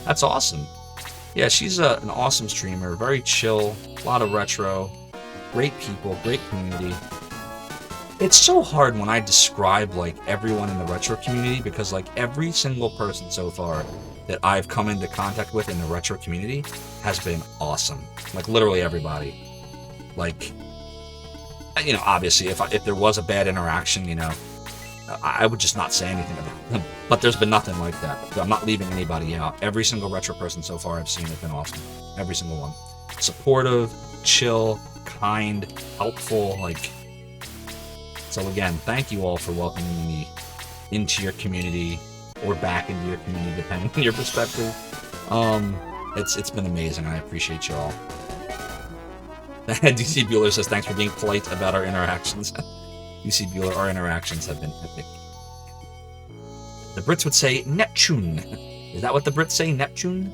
That's awesome. Yeah, she's an awesome streamer. Very chill. A lot of retro. Great people. Great community. It's so hard when I describe like everyone in the retro community, because like every single person so far that I've come into contact with in the retro community has been awesome. Like literally everybody. Like, you know, obviously if there was a bad interaction, you know, I would just not say anything about them. But there's been nothing like that. I'm not leaving anybody out. Every single retro person so far I've seen has been awesome. Every single one. Supportive, chill, kind, helpful, like. So again, thank you all for welcoming me into your community, or back into your community, depending on your perspective. It's been amazing, and I appreciate you all. DC Bueller says, thanks for being polite about our interactions. DC Bueller, our interactions have been epic. The Brits would say Neptune. Is that what the Brits say, Neptune?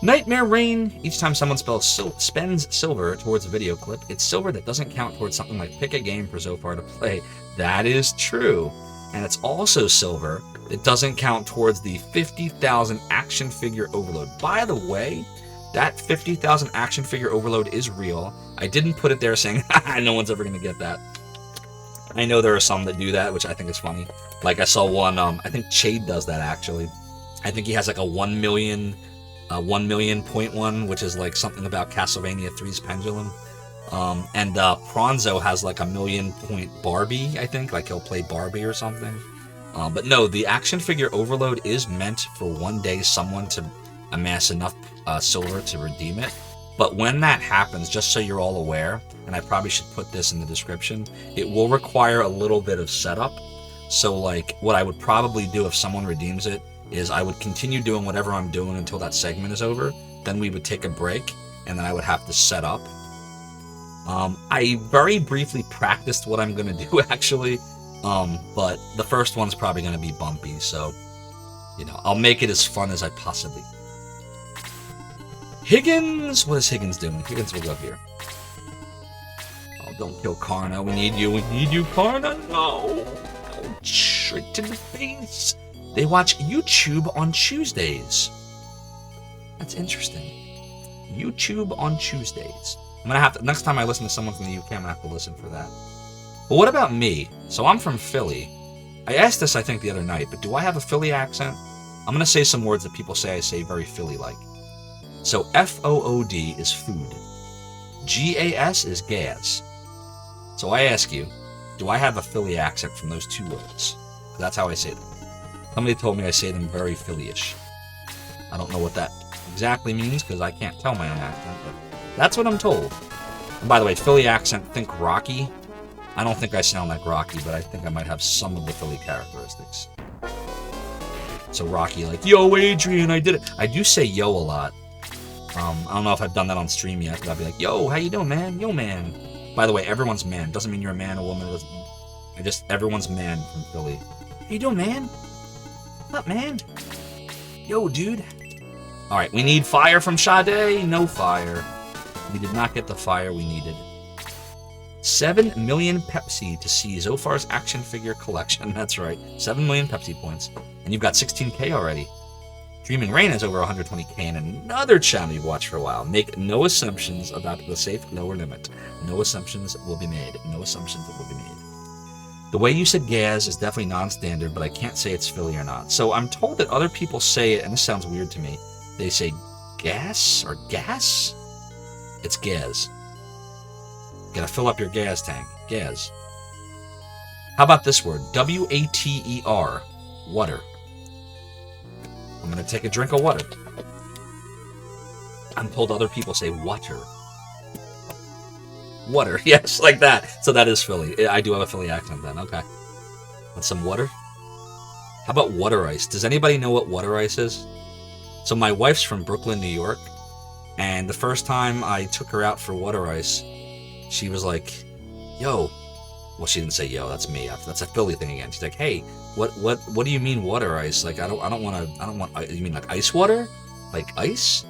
Nightmare Rain. Each time someone spends silver towards a video clip, it's silver that doesn't count towards something like pick a game for Zophar to play. That is true. And it's also silver that doesn't count towards the 50,000 action figure overload. By the way, that 50,000 action figure overload is real. I didn't put it there saying, no one's ever going to get that. I know there are some that do that, which I think is funny. Like I saw one, I think Chade does that actually. I think he has like a 1 million... 1 million point one, which is like something about Castlevania 3's Pendulum. And Pronzo has like a 1 million point Barbie, I think, like he'll play Barbie or something. But no, the action figure overload is meant for one day someone to amass enough silver to redeem it. But when that happens, just so you're all aware, and I probably should put this in the description, it will require a little bit of setup. So like what I would probably do if someone redeems it is I would continue doing whatever I'm doing until that segment is over. Then we would take a break, and then I would have to set up. I very briefly practiced what I'm going to do, actually, but the first one's probably going to be bumpy, so, you know, I'll make it as fun as I possibly can. Higgins! What is Higgins doing? Higgins will go here. Oh, don't kill Karna. We need you, Karna. No! Ouch! Right to the face! They watch YouTube on Tuesdays. That's interesting. YouTube on Tuesdays. I'm gonna have to, next time I listen to someone from the UK, I'm gonna have to listen for that. But what about me? So I'm from Philly. I asked this, I think, the other night, but do I have a Philly accent? I'm gonna say some words that people say I say very Philly-like. So F-O-O-D is food. G-A-S is gas. So I ask you, do I have a Philly accent from those two words? That's how I say them. Somebody told me I say them very Philly-ish. I don't know what that exactly means because I can't tell my own accent, but that's what I'm told. And by the way, Philly accent, think Rocky. I don't think I sound like Rocky, but I think I might have some of the Philly characteristics. So Rocky, like, yo, Adrian, I did it. I do say yo a lot. I don't know if I've done that on stream yet, but I'll be like, yo, how you doing, man? Yo, man. By the way, everyone's man. Doesn't mean you're a man or woman. Everyone's man from Philly. How you doing, man? What's up, man? Yo, dude. Alright, we need fire from Sade. No fire. We did not get the fire we needed. 7 million Pepsi to see Zophar's action figure collection. That's right. 7 million Pepsi points. And you've got 16k already. Dreaming Rain has over 120k and another channel you've watched for a while. Make no assumptions about the safe lower limit. No assumptions will be made. No assumptions will be made. The way you said Gaz is definitely non-standard, but I can't say it's Philly or not. So I'm told that other people say it, and this sounds weird to me. They say gas or gas? It's Gaz. Gotta fill up your gas tank. Gaz. How about this word? W-A-T-E-R. Water. I'm gonna take a drink of water. I'm told other people say water. Water, yes, like that. So that is Philly. I do have a Philly accent then, okay. Want some water? How about water ice? Does anybody know what water ice is? So my wife's from Brooklyn, New York, and the first time I took her out for water ice, she was like, yo. Well, she didn't say yo, that's me. That's a Philly thing again. She's like, hey, what do you mean water ice? Like, I don't want, you mean like ice water? Like ice?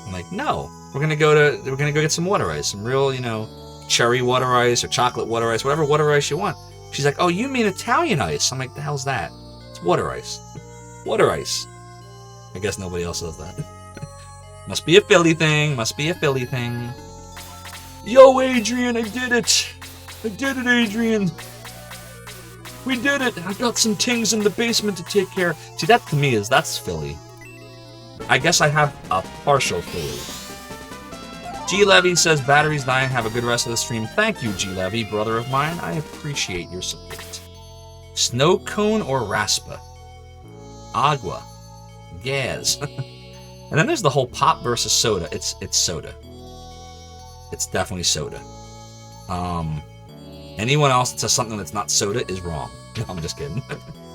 I'm like, no, we're gonna go get some water ice, some real, you know, cherry water ice or chocolate water ice, whatever water ice you want. She's like, oh, you mean Italian ice? I'm like, the hell's that? It's water ice. Water ice. I guess nobody else does that. Must be a Philly thing. Must be a Philly thing. Yo, Adrian, I did it. I did it, Adrian. We did it! I got some things in the basement to take care. See, that to me that's Philly. I guess I have a partial Philly. G. Levy says, batteries dying, have a good rest of the stream. Thank you, G. Levy, brother of mine. I appreciate your support. Snow cone or raspa? Agua. Gas. And then there's the whole pop versus soda. It's soda. It's definitely soda. Anyone else that says something that's not soda is wrong. No, I'm just kidding.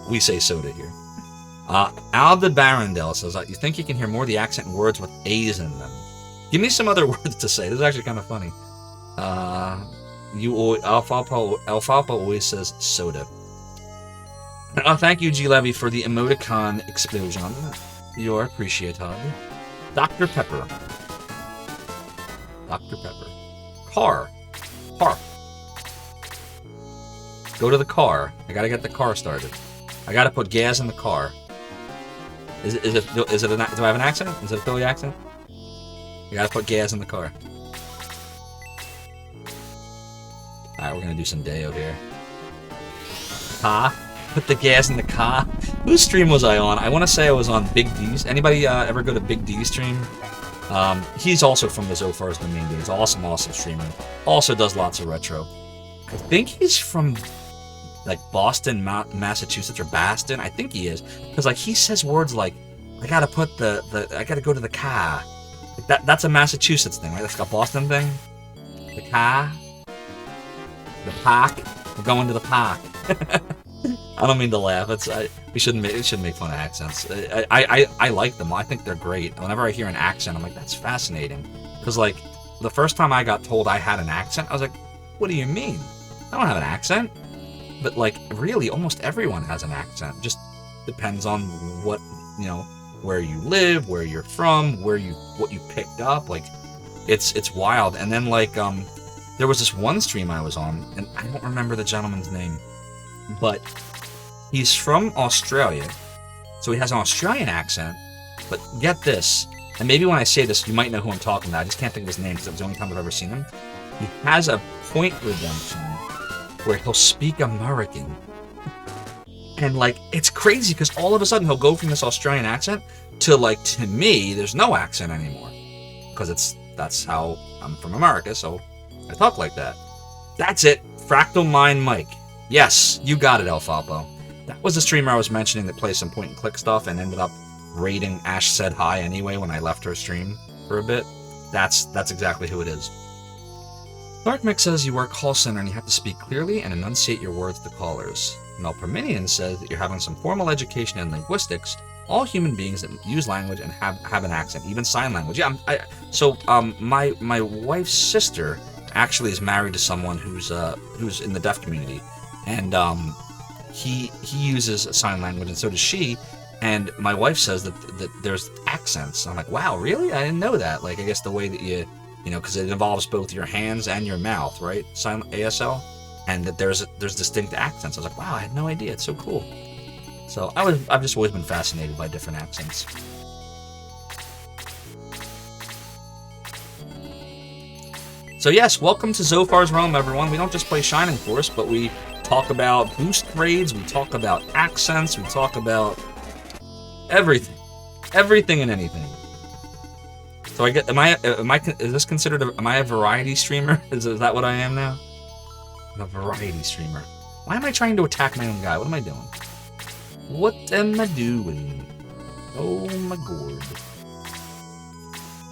We say soda here. Alda Barondell says, you think you can hear more of the accent in words with A's in them? Give me some other words to say. This is actually kind of funny. Alfalfa always says soda. Thank you, G. Levy, for the emoticon explosion. You're appreciated. Dr. Pepper. Dr. Pepper. Car. Park. Go to the car. I gotta get the car started. I gotta put gas in the car. Do I have an accent? Is it a Philly accent? I gotta put gas in the car. Alright, we're gonna do some Deo here. Put the gas in the car. Whose stream was I on? I want to say I was on Big D's. Anybody ever go to Big D's stream? He's also from the Zophar's Domain days. Awesome streamer. Also does lots of retro. I think he's from like Boston, Massachusetts, or Boston. I think he is, because like he says words like, I gotta put I gotta go to the car. Like that's a Massachusetts thing, right? That's like a Boston thing. The car. The park. We're going to the park. I don't mean to laugh. We shouldn't make fun of accents. I like them. I think they're great. Whenever I hear an accent, I'm like, that's fascinating. Because like the first time I got told I had an accent, I was like, what do you mean? I don't have an accent. But like really, almost everyone has an accent. Just depends on what where you live, where you're from, what you picked up. Like it's wild. And then like there was this one stream I was on, and I don't remember the gentleman's name, but he's from Australia, so he has an Australian accent, but get this, and maybe when I say this, you might know who I'm talking about. I just can't think of his name because it was the only time I've ever seen him. He has a point redemption where he'll speak American. And, like, it's crazy because all of a sudden he'll go from this Australian accent to, like, to me, there's no accent anymore. Because that's how I'm from America, so I talk like that. That's it. Fractal Mind Mike. Yes, you got it, Alfalfa. That was the streamer I was mentioning that plays some point-and-click stuff and ended up raiding Ash Said Hi anyway when I left her stream for a bit. That's exactly who it is. Dark Mix says you work call center and you have to speak clearly and enunciate your words to callers. Melperminian says that you're having some formal education in linguistics. All human beings that use language and have an accent, even sign language. Yeah, my wife's sister actually is married to someone who's in the deaf community, and he uses sign language, and so does she. And my wife says that there's accents. I'm like, wow, really? I didn't know that. Like, I guess the way that you because it involves both your hands and your mouth, right? Sign ASL, and that there's distinct accents. I was like, wow, I had no idea. It's so cool. So I've just always been fascinated by different accents. So yes, welcome to Zophar's Realm, everyone. We don't just play Shining Force, but we talk about boost grades, we talk about accents, we talk about everything and anything. So am I is this considered am I a variety streamer? Is that what I am now? I'm a variety streamer. Why am I trying to attack my own guy? What am I doing? What am I doing? Oh my god.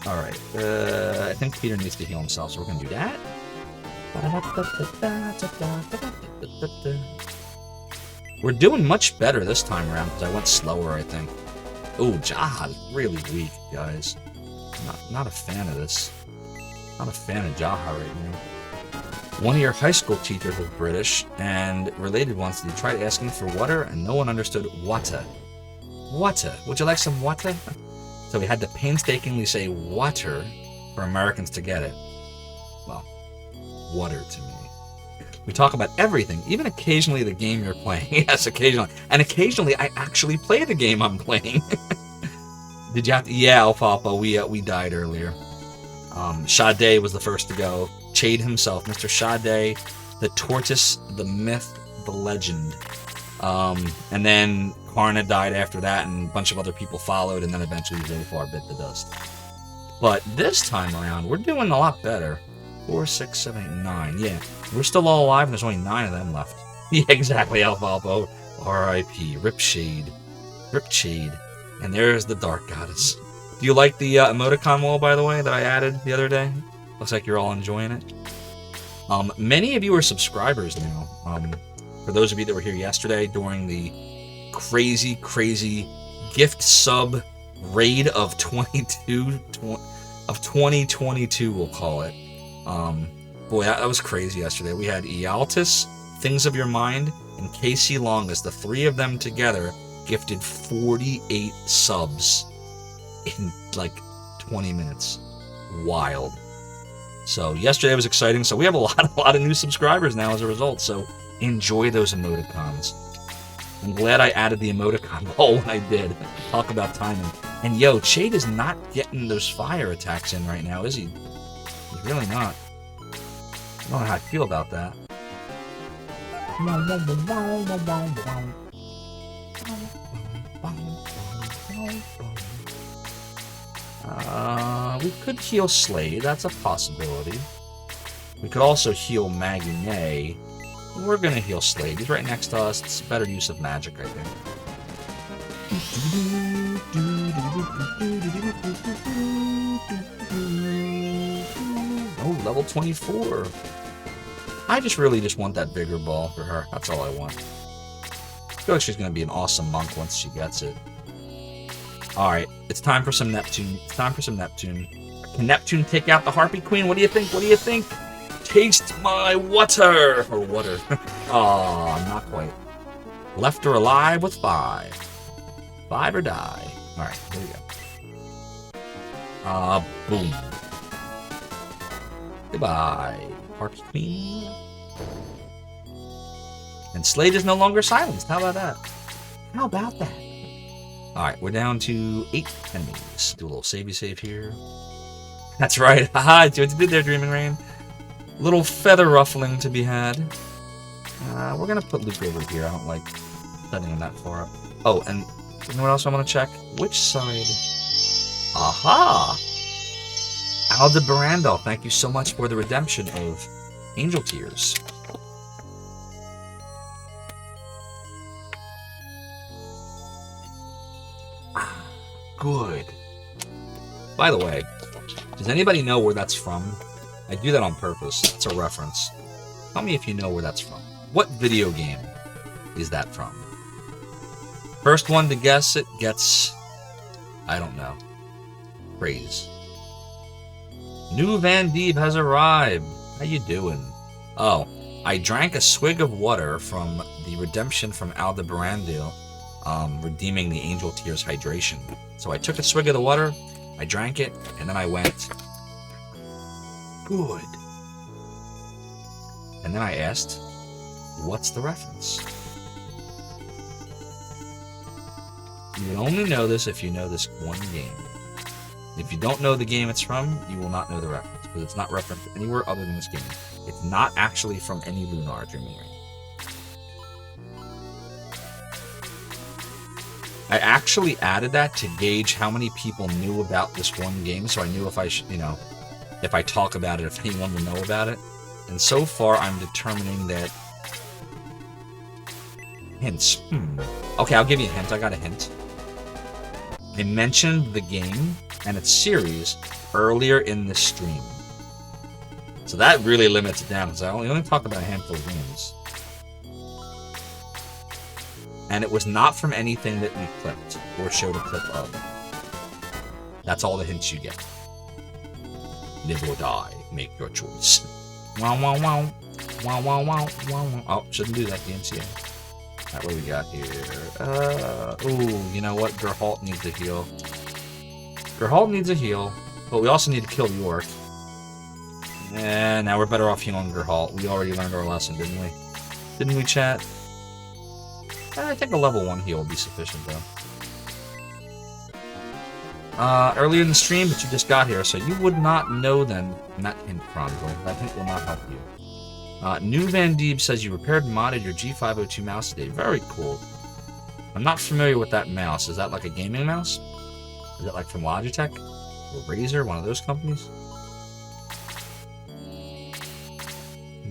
Alright, I think Peter needs to heal himself, so we're gonna do that. We're doing much better this time around because I went slower, I think. Oh, Jaha's really weak, guys. Not a fan of this. Not a fan of Jaha right now. One of your high school teachers was British, and related ones, he tried asking for water, and no one understood water. Water. Would you like some water? So we had to painstakingly say water for Americans to get it. Well, water to me. We talk about everything, even occasionally the game you're playing. Yes, occasionally. And occasionally I actually play the game I'm playing. Did you have to? Yeah, Alfalfa, we died earlier. Sade was the first to go. Chade himself, Mr. Sade, the tortoise, the myth, the legend. And then Karna died after that, and a bunch of other people followed, and then eventually Zophar bit the dust. But this time around, we're doing a lot better. 4, 6, 7, 8, 9. Yeah, we're still all alive, and there's only 9 of them left. Yeah, exactly, Alfalfa. R.I.P. Ripshade. Ripshade. And there's the Dark Goddess. Do you like the emoticon wall, by the way, that I added the other day? Looks like you're all enjoying it. Many of you are subscribers now. For those of you that were here yesterday during the crazy gift sub raid of 2022, we'll call it. Boy, that was crazy yesterday. We had Ealtis, Things of Your Mind, and Casey Longus. The 3 of them together gifted 48 subs in like 20 minutes. Wild. So yesterday was exciting. So we have a lot of new subscribers now as a result. So enjoy those emoticons. I'm glad I added the emoticon wall when I did. Talk about timing. And yo, Shade is not getting those fire attacks in right now, is he? He's really not. I don't know how I feel about that. We could heal Slade, that's a possibility. We could also heal Maggie. We're gonna heal Slade. He's right next to us. It's a better use of magic, I think. Oh, level 24. I really just want that bigger ball for her. That's all I want. I feel like she's gonna be an awesome monk once she gets it. Alright, it's time for some Neptune. It's time for some Neptune. Can Neptune take out the Harpy Queen? What do you think? What do you think? Taste my water! Or water. Aw, not quite. Left her alive with 5. 5 or die. Alright, here we go. Boom. Goodbye, Harpy Queen. And Slade is no longer silenced. How about that? How about that? Alright, we're down to 8 enemies. Do a little savey save here. That's right. Haha, see what you did there, Dreaming Rain. Little feather ruffling to be had. We're gonna put Luke over here. I don't like setting him that far up. Oh, and you know what else I want to check? Which side? Aha! Aldebarandal, thank you so much for the redemption of Angel Tears. Good. By the way, does anybody know where that's from? I do that on purpose. It's a reference. Tell me if you know where that's from. What video game is that from? First one to guess it gets, I don't know, praise. New Van Deeb has arrived. How you doing? Oh, I drank a swig of water from the redemption from Aldebarandal, redeeming the Angel Tears hydration. So I took a swig of the water, I drank it, and then I went, good. And then I asked, what's the reference? You will only know this if you know this one game. If you don't know the game it's from, you will not know the reference, because it's not referenced anywhere other than this game. It's not actually from any Lunar Dreaming Rain. I actually added that to gauge how many people knew about this one game, so I knew if I should, if I talk about it, if anyone will know about it. And so far, I'm determining that... Hints. Okay, I'll give you a hint. I got a hint. I mentioned the game and its series earlier in this stream. So that really limits it down, because I only talked about a handful of games. And it was not from anything that we clipped or showed a clip of. That's all the hints you get. Live or die, make your choice. Wow, wow, wow. Wow, wow, wow, wow. Oh, shouldn't do that, DMCA. Alright, what do we got here? Ooh, you know what? Geralt needs a heal. Geralt needs a heal, but we also need to kill York. And now we're better off healing Geralt. We already learned our lesson, didn't we? Didn't we, chat? I think a level 1 heal will be sufficient, though. Earlier in the stream, but you just got here, so you would not know then that hint, Chronicle. That hint will not help you. New Van Deeb says you repaired and modded your G502 mouse today. Very cool. I'm not familiar with that mouse. Is that like a gaming mouse? Is it like from Logitech? Or Razer, one of those companies?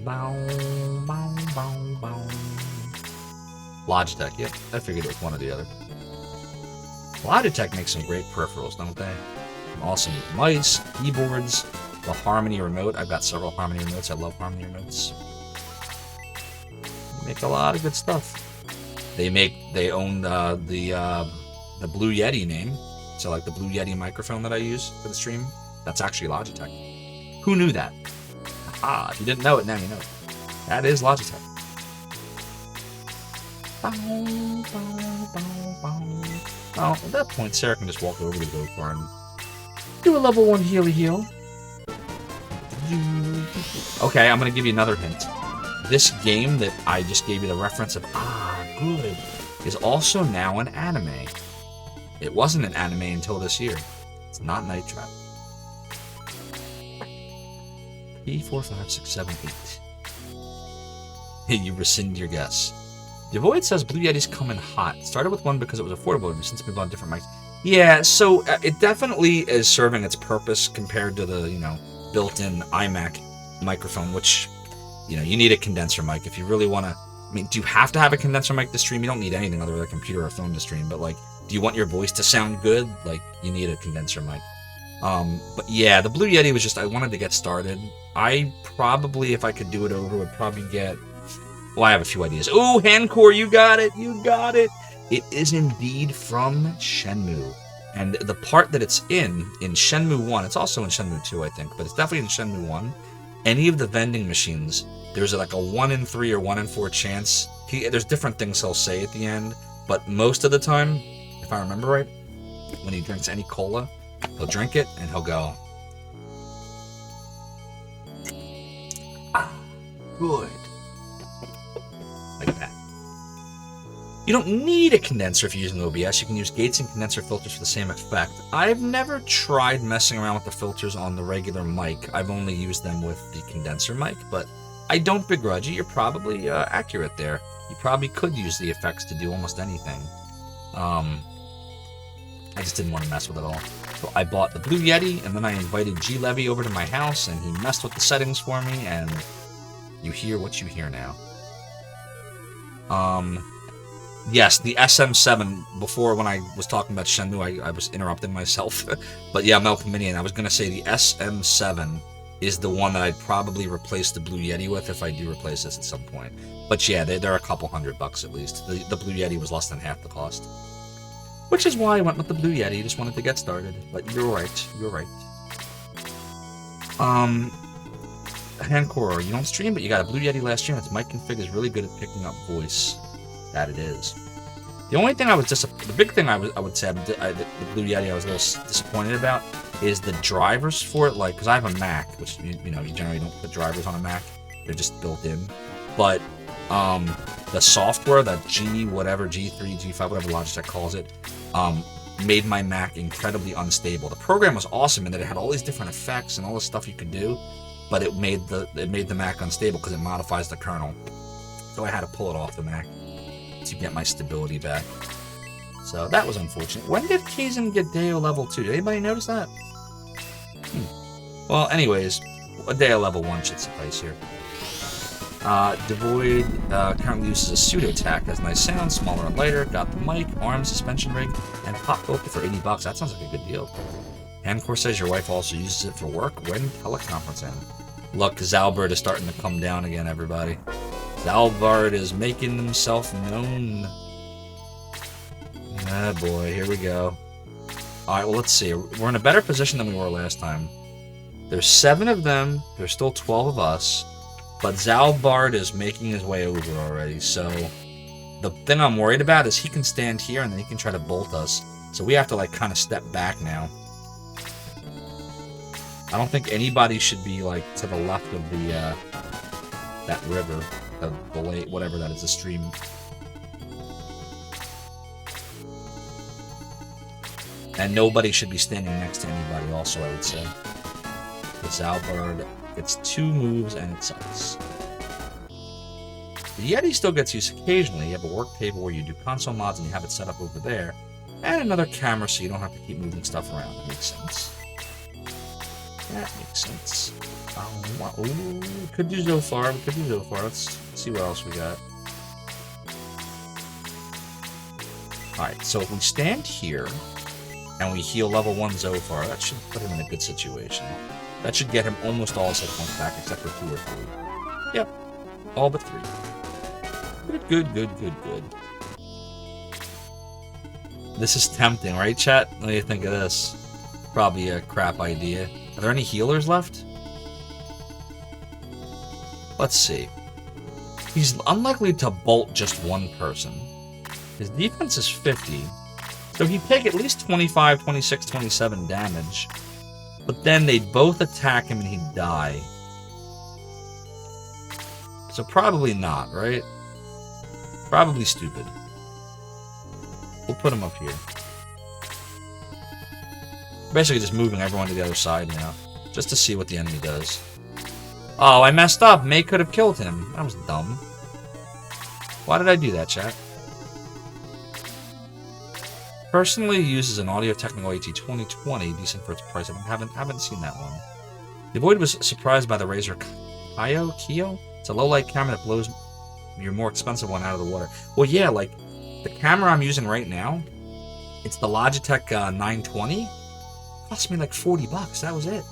Bow, bow, bow, bow. Logitech, yep. I figured it was one or the other. Logitech makes some great peripherals, don't they? Awesome mice, keyboards, the Harmony remote. I've got several Harmony remotes. I love Harmony remotes. They make a lot of good stuff. They own the Blue Yeti name. So like the Blue Yeti microphone that I use for the stream, that's actually Logitech. Who knew that? Ah, if you didn't know it, now you know it. That is Logitech. Oh, at that point, Sarah can just walk over to Zophar and do a level 1 heal. Okay, I'm going to give you another hint. This game that I just gave you the reference of, good, is also now an anime. It wasn't an anime until this year. It's not Night Trap. 3, 4, 5, 6, 7, 8. You rescind your guess. Devoid says Blue Yeti's coming hot. Started with one because it was affordable, and since we've on different mics. Yeah, so it definitely is serving its purpose compared to the, built-in iMac microphone, which, you need a condenser mic if you really want to. I mean, do you have to have a condenser mic to stream? You don't need anything other than a computer or a phone to stream, but do you want your voice to sound good? You need a condenser mic. But yeah, the Blue Yeti was just, I wanted to get started. I probably, if I could do it over, would probably get, I have a few ideas. Ooh, Handcore, you got it. It is indeed from Shenmue. And the part that it's in Shenmue 1, it's also in Shenmue 2, I think, but it's definitely in Shenmue 1. Any of the vending machines, there's like a 1 in 3 or 1 in 4 chance. There's different things he'll say at the end, but most of the time, if I remember right, when he drinks any cola, he'll drink it and he'll go, good. Like that. You don't need a condenser if you're using OBS. You can use gates and condenser filters for the same effect. I've never tried messing around with the filters on the regular mic. I've only used them with the condenser mic, but I don't begrudge you. You're probably accurate there. You probably could use the effects to do almost anything. I just didn't want to mess with it all. So I bought the Blue Yeti, and then I invited G Levy over to my house, and he messed with the settings for me, and you hear what you hear now. Yes, the SM7, before when I was talking about Shenmue, I was interrupting myself. But yeah, Malcolm Minion, I was going to say the SM7 is the one that I'd probably replace the Blue Yeti with if I do replace this at some point. But yeah, they're a couple $100 at least. The Blue Yeti was less than half the cost. Which is why I went with the Blue Yeti, just wanted to get started. But you're right. Handcore, you don't stream, but you got a Blue Yeti last year, and its mic config is really good at picking up voice. That it is. The only thing the big thing I would say, the Blue Yeti I was a little disappointed about is the drivers for it, because I have a Mac, which, you generally don't put drivers on a Mac. They're just built in. But, the software, that G3, G5, whatever Logitech calls it, made my Mac incredibly unstable. The program was awesome in that it had all these different effects and all this stuff you could do, but it made the Mac unstable because it modifies the kernel. So I had to pull it off the Mac to get my stability back. So that was unfortunate. When did Kazin get Deo level 2? Did anybody notice that? Well, anyways, a Deo level 1 should suffice here. Devoid currently uses a pseudo tack, has nice sound, smaller and lighter, got the mic, arm, suspension rig, and pop filter for $80. That sounds like a good deal. Handcore says your wife also uses it for work when teleconferencing. Look, Zalbert is starting to come down again, everybody. Zalbert is making himself known. Ah, boy, here we go. Alright, well, let's see. We're in a better position than we were last time. There's 7 of them. There's still 12 of us. But Zalbard is making his way over already, so the thing I'm worried about is he can stand here and then he can try to bolt us. So we have to, kind of step back now. I don't think anybody should be, to the left of the, that river, the lake, whatever that is, the stream. And nobody should be standing next to anybody also, I would say. The Zalbard, it's 2 moves and it sucks. The Yeti still gets used occasionally. You have a work table where you do console mods and you have it set up over there. And another camera so you don't have to keep moving stuff around. That makes sense. That makes sense. Ooh, could do Zophar. We could do Zophar. Let's see what else we got. Alright, so if we stand here and we heal level 1 Zophar, that should put him in a good situation. That should get him almost all his hit points back except for 2 or 3. Yep. All but 3. Good. This is tempting, right, chat? What do you think of this? Probably a crap idea. Are there any healers left? Let's see. He's unlikely to bolt just one person. His defense is 50. So he'd take at least 25, 26, 27 damage. But then they'd both attack him and he'd die. So probably not, right? Probably stupid. We'll put him up here. Basically just moving everyone to the other side, you know, just to see what the enemy does. Oh, I messed up. May could have killed him. That was dumb. Why did I do that, chat? Personally uses an Audio-Technica AT2020, decent for its price. I haven't seen that one. The Void was surprised by the Razer Kyo? It's a low-light camera that blows your more expensive one out of the water. Well, yeah, like, the camera I'm using right now, it's the Logitech 920. Cost me like $40. That was it.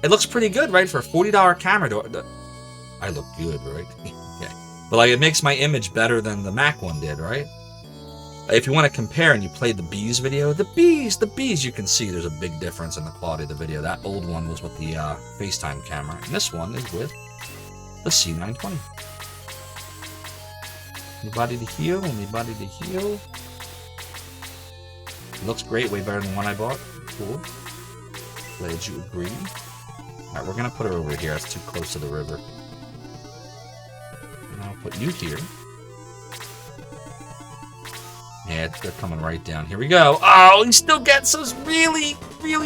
It looks pretty good, right? For a $40 camera. I look good, right? Okay. But like, it makes my image better than the Mac one did, right? If you want to compare and you play the bees video, the bees, you can see there's a big difference in the quality of the video. That old one was with the FaceTime camera, and this one is with the C920. Anybody to heal? Anybody to heal? It looks great, way better than the one I bought. Cool. Glad you agree. Alright, we're gonna put her over here. That's too close to the river. And I'll put you here. Yeah, they're coming right down. Here we go. Oh, he still gets us. Really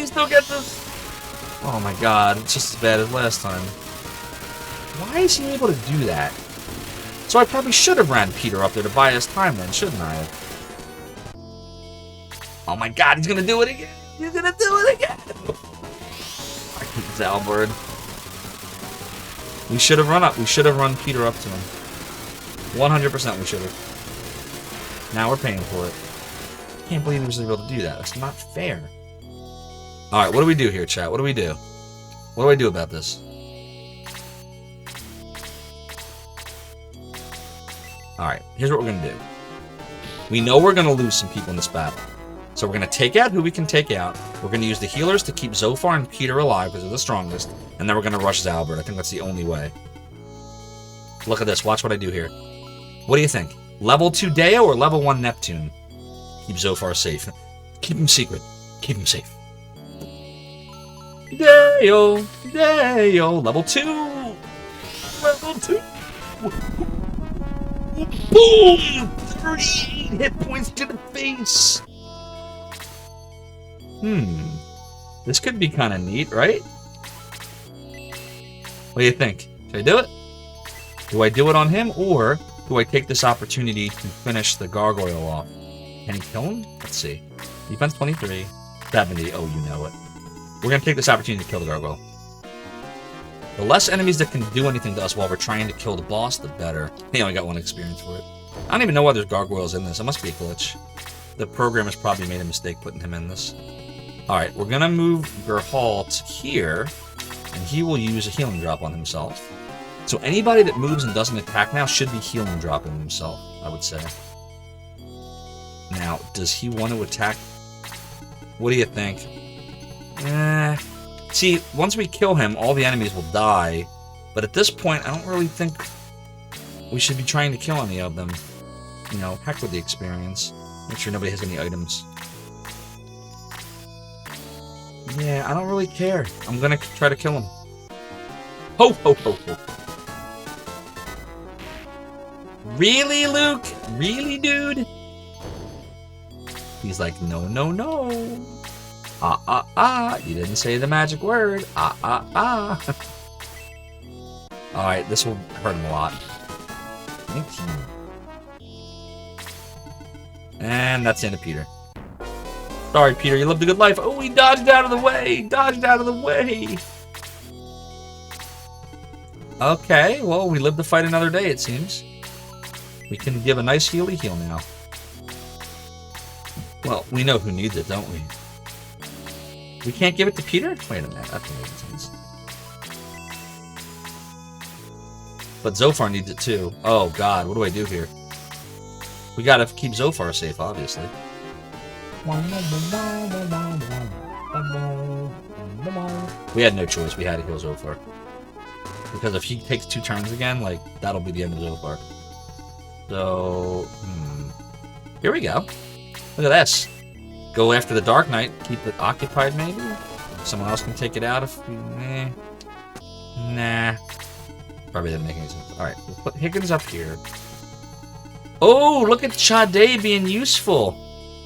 still gets us. Oh my god, it's just as bad as last time. Why is he able to do that? So I probably should have ran Peter up there to buy us time then, shouldn't I? Oh my god, he's gonna do it again. He's gonna do it again. I hate Zalbird. We should have run up. We should have run Peter up to him. 100% we should have. Now we're paying for it. Can't believe he was able to do that. That's not fair. Alright, what do we do here, chat? What do we do? What do I do about this? Alright, here's what we're gonna do. We know we're gonna lose some people in this battle. So we're gonna take out who we can take out. We're gonna use the healers to keep Zophar and Peter alive because they're the strongest. And then we're gonna rush Zalbird. I think that's the only way. Look at this. Watch what I do here. What do you think? Level 2 Deo or level 1 Neptune? Keep Zophar safe. Keep him secret. Keep him safe. Deo! Deo! Level 2! Level 2! Boom! 38 hit points to the face! This could be kind of neat, right? What do you think? Should I do it? Do I do it on him, or do I take this opportunity to finish the gargoyle off? Can he kill him? Let's see. Defense 23, 70. Oh, you know it. We're going to take this opportunity to kill the gargoyle. The less enemies that can do anything to us while we're trying to kill the boss, the better. He only got 1 experience for it. I don't even know why there's gargoyles in this. It must be a glitch. The programmer's probably made a mistake putting him in this. Alright, we're going to move Gerhalt here, and he will use a healing drop on himself. So anybody that moves and doesn't attack now should be healing dropping himself, I would say. Now, does he want to attack? What do you think? See, once we kill him, all the enemies will die. But at this point, I don't really think we should be trying to kill any of them. You know, heck with the experience. Make sure nobody has any items. Yeah, I don't really care. I'm gonna try to kill him. Ho, ho, ho, ho. Really, Luke? Really, dude? He's like, no, no, no. You didn't say the magic word. Alright, this will hurt him a lot. 19. And that's the end of Peter. Sorry, Peter, you lived a good life. Oh, he dodged out of the way. Dodged out of the way. Okay, well, we live to fight another day, it seems. We can give a nice healy heal now. Well, we know who needs it, don't we? We can't give it to Peter? Wait a minute, that doesn't make sense. But Zophar needs it too. Oh god, what do I do here? We gotta keep Zophar safe, obviously. We had no choice, we had to heal Zophar. Because if he takes 2 turns again, like, that'll be the end of Zophar. So, here we go. Look at this. Go after the Dark Knight, keep it occupied maybe? Someone else can take it out if we... Nah. Probably didn't make any sense. Alright, we'll put Higgins up here. Oh, look at Sade being useful.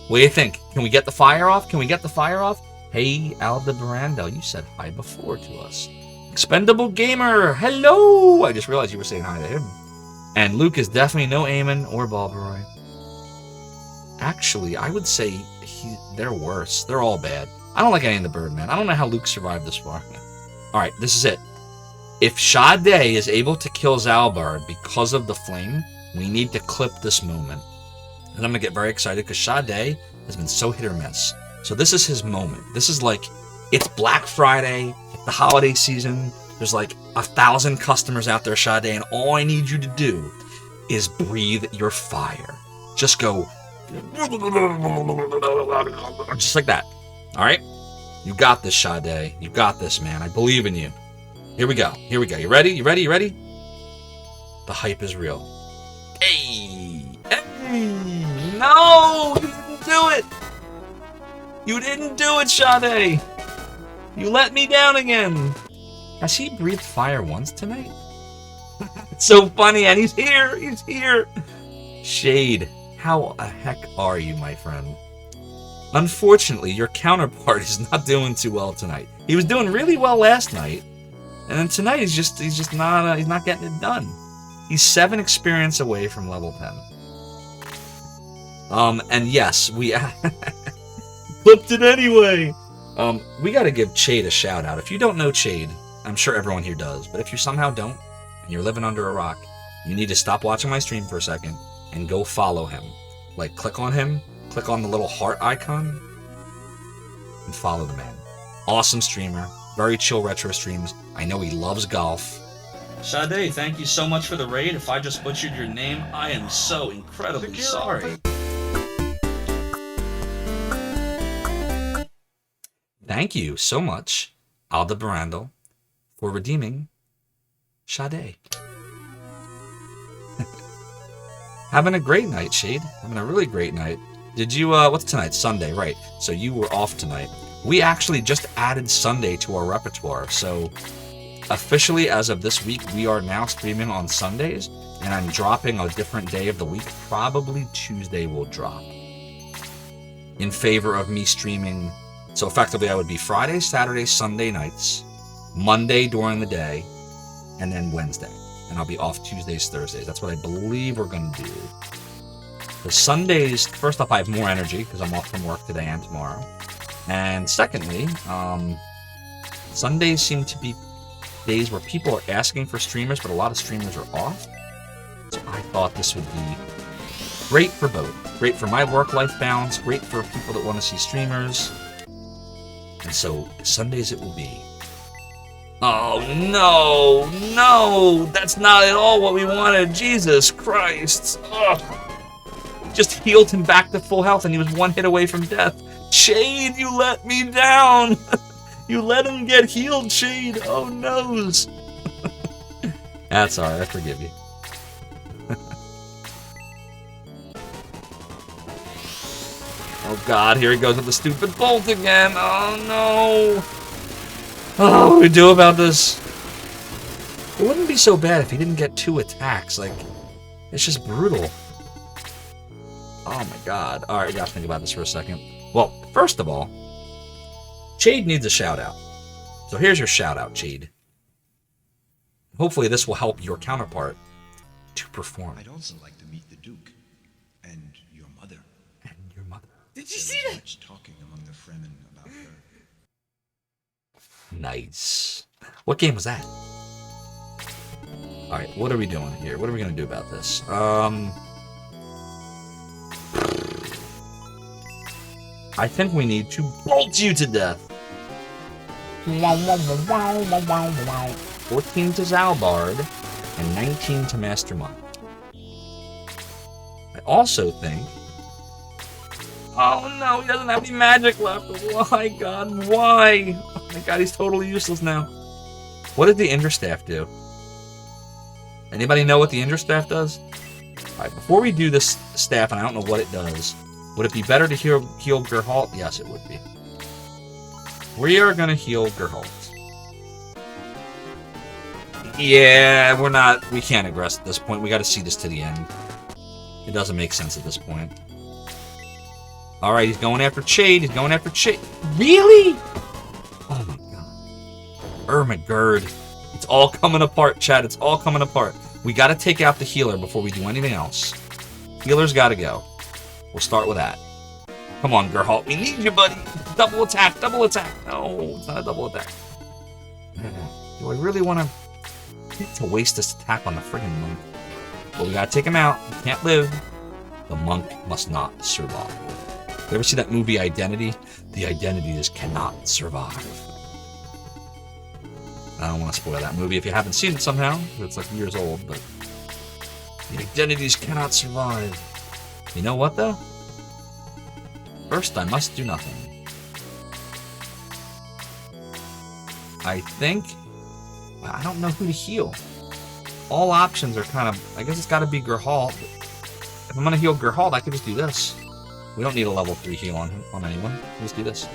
What do you think? Can we get the fire off? Can we get the fire off? Hey, Aldebarando, you said hi before to us. Expendable Gamer, hello! I just realized you were saying hi to him. And Luke is definitely no Eamon or Balbaroy. Actually, I would say they're worse. They're all bad. I don't like any of the Birdman. I don't know how Luke survived this far. Alright, this is it. If Sade is able to kill Zalbard because of the flame, we need to clip this moment. And I'm going to get very excited because Sade has been so hit or miss. So this is his moment. This is like, it's Black Friday, the holiday season. There's like 1,000 customers out there, Sade, and all I need you to do is breathe your fire. Just go, just like that. All right? You got this, Sade. You got this, man. I believe in you. Here we go. Here we go. You ready? You ready? You ready? The hype is real. Hey! Hey! No! You didn't do it! You didn't do it, Sade! You let me down again! Has he breathed fire once tonight? It's so funny, and he's here! He's here! Shade, how the heck are you, my friend? Unfortunately, your counterpart is not doing too well tonight. He was doing really well last night, and then tonight he's just not he's not getting it done. He's 7 experience away from level 10. And yes, we flipped it anyway. We gotta give Chade a shout out. If you don't know Chade, I'm sure everyone here does, but if you somehow don't, and you're living under a rock, you need to stop watching my stream for a second and go follow him. Like, click on him, click on the little heart icon, and follow the man. Awesome streamer, very chill retro streams. I know he loves golf. Sade, thank you so much for the raid. If I just butchered your name, I am so incredibly sorry. Thank you so much, Aldebarando, for redeeming Sade. Having a great night, Shade. Having a really great night. Did you, what's tonight? Sunday, right. So you were off tonight. We actually just added Sunday to our repertoire, so officially as of this week, we are now streaming on Sundays, and I'm dropping a different day of the week. Probably Tuesday will drop. In favor of me streaming, so effectively I would be Friday, Saturday, Sunday nights, Monday during the day, and then Wednesday. And I'll be off Tuesdays, Thursdays. That's what I believe we're going to do. The Sundays, first off, I have more energy because I'm off from work today and tomorrow. And secondly, Sundays seem to be days where people are asking for streamers, but a lot of streamers are off. So I thought this would be great for both. Great for my work-life balance, great for people that want to see streamers. And so Sundays it will be. Oh, no, no, that's not at all what we wanted. Jesus Christ. Ugh. Just healed him back to full health and he was 1 hit away from death. Shade, you let me down. You let him get healed, Shade. Oh, noes. That's alright, I forgive you. Oh god, here he goes with the stupid bolt again. Oh no. Oh, what do we do about this? It wouldn't be so bad if he didn't get 2 attacks. Like, it's just brutal. Oh my god. Alright, we gotta think about this for a second. Well, first of all, Chade needs a shout out. So here's your shout out, Chade. Hopefully this will help your counterpart to perform. I'd also like to meet the Duke and your mother. And your mother. Did you There see was that? much talking among the Fremen about her. Nice. What game was that? Alright, what are we doing here? What are we going to do about this? I think we need to bolt you to death. 14 to Zalbard and 19 to Master Monk. I also think... Oh no, he doesn't have any magic left. Why, God, why? Oh my God, he's totally useless now. What did the Indrastaff do? Anybody know what the Indrastaff does? Alright, before we do this staff, and I don't know what it does, would it be better to heal Geralt? Yes, it would be. We are going to heal Geralt. Yeah, we can't aggress at this point. We got to see this to the end. It doesn't make sense at this point. Alright, he's going after Chade. He's going after Chade. Really? Oh my God. Ermagerd. It's all coming apart, Chad. It's all coming apart. We got to take out the healer before we do anything else. Healer's got to go. We'll start with that. Come on, Geralt. We need you, buddy. Double attack. Double attack. No, it's not a double attack. Do I really want to waste this attack on the friggin' monk? But we got to take him out. He can't live. The monk must not survive. You ever see that movie Identity? The identities cannot survive. I don't want to spoil that movie if you haven't seen it somehow. It's like years old, but the identities cannot survive. You know what, though? First, I must do nothing. I think... I don't know who to heal. All options are kind of... I guess it's got to be Geralt. If I'm going to heal Geralt, I could just do this. We don't need a level 3 heal on anyone. Just do this.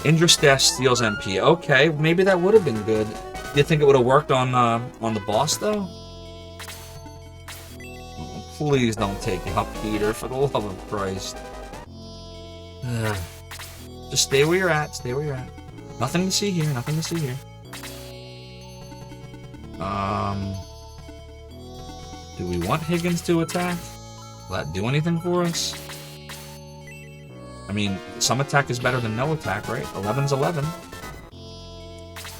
Indrastaff steals MP. Okay, maybe that would have been good. Do you think it would have worked on the boss, though? Oh, please don't take out Peter, for the love of Christ. Just stay where you're at. Stay where you're at. Nothing to see here. Nothing to see here. Do we want Higgins to attack? Will that do anything for us? I mean, some attack is better than no attack, right? 11's 11.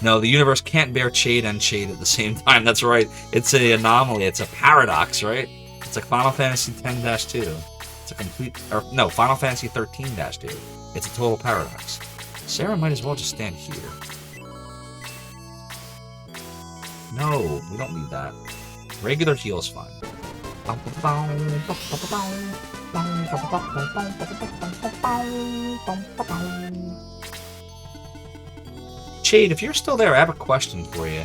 No, the universe can't bear Chade and Chade at the same time. That's right. It's an anomaly. It's a paradox, right? It's like Final Fantasy X-2. It's a complete... Or, no, Final Fantasy 13-2. It's a total paradox. Sarah might as well just stand here. No, we don't need that. Regular heal's fine. Chade, if you're still there, I have a question for you.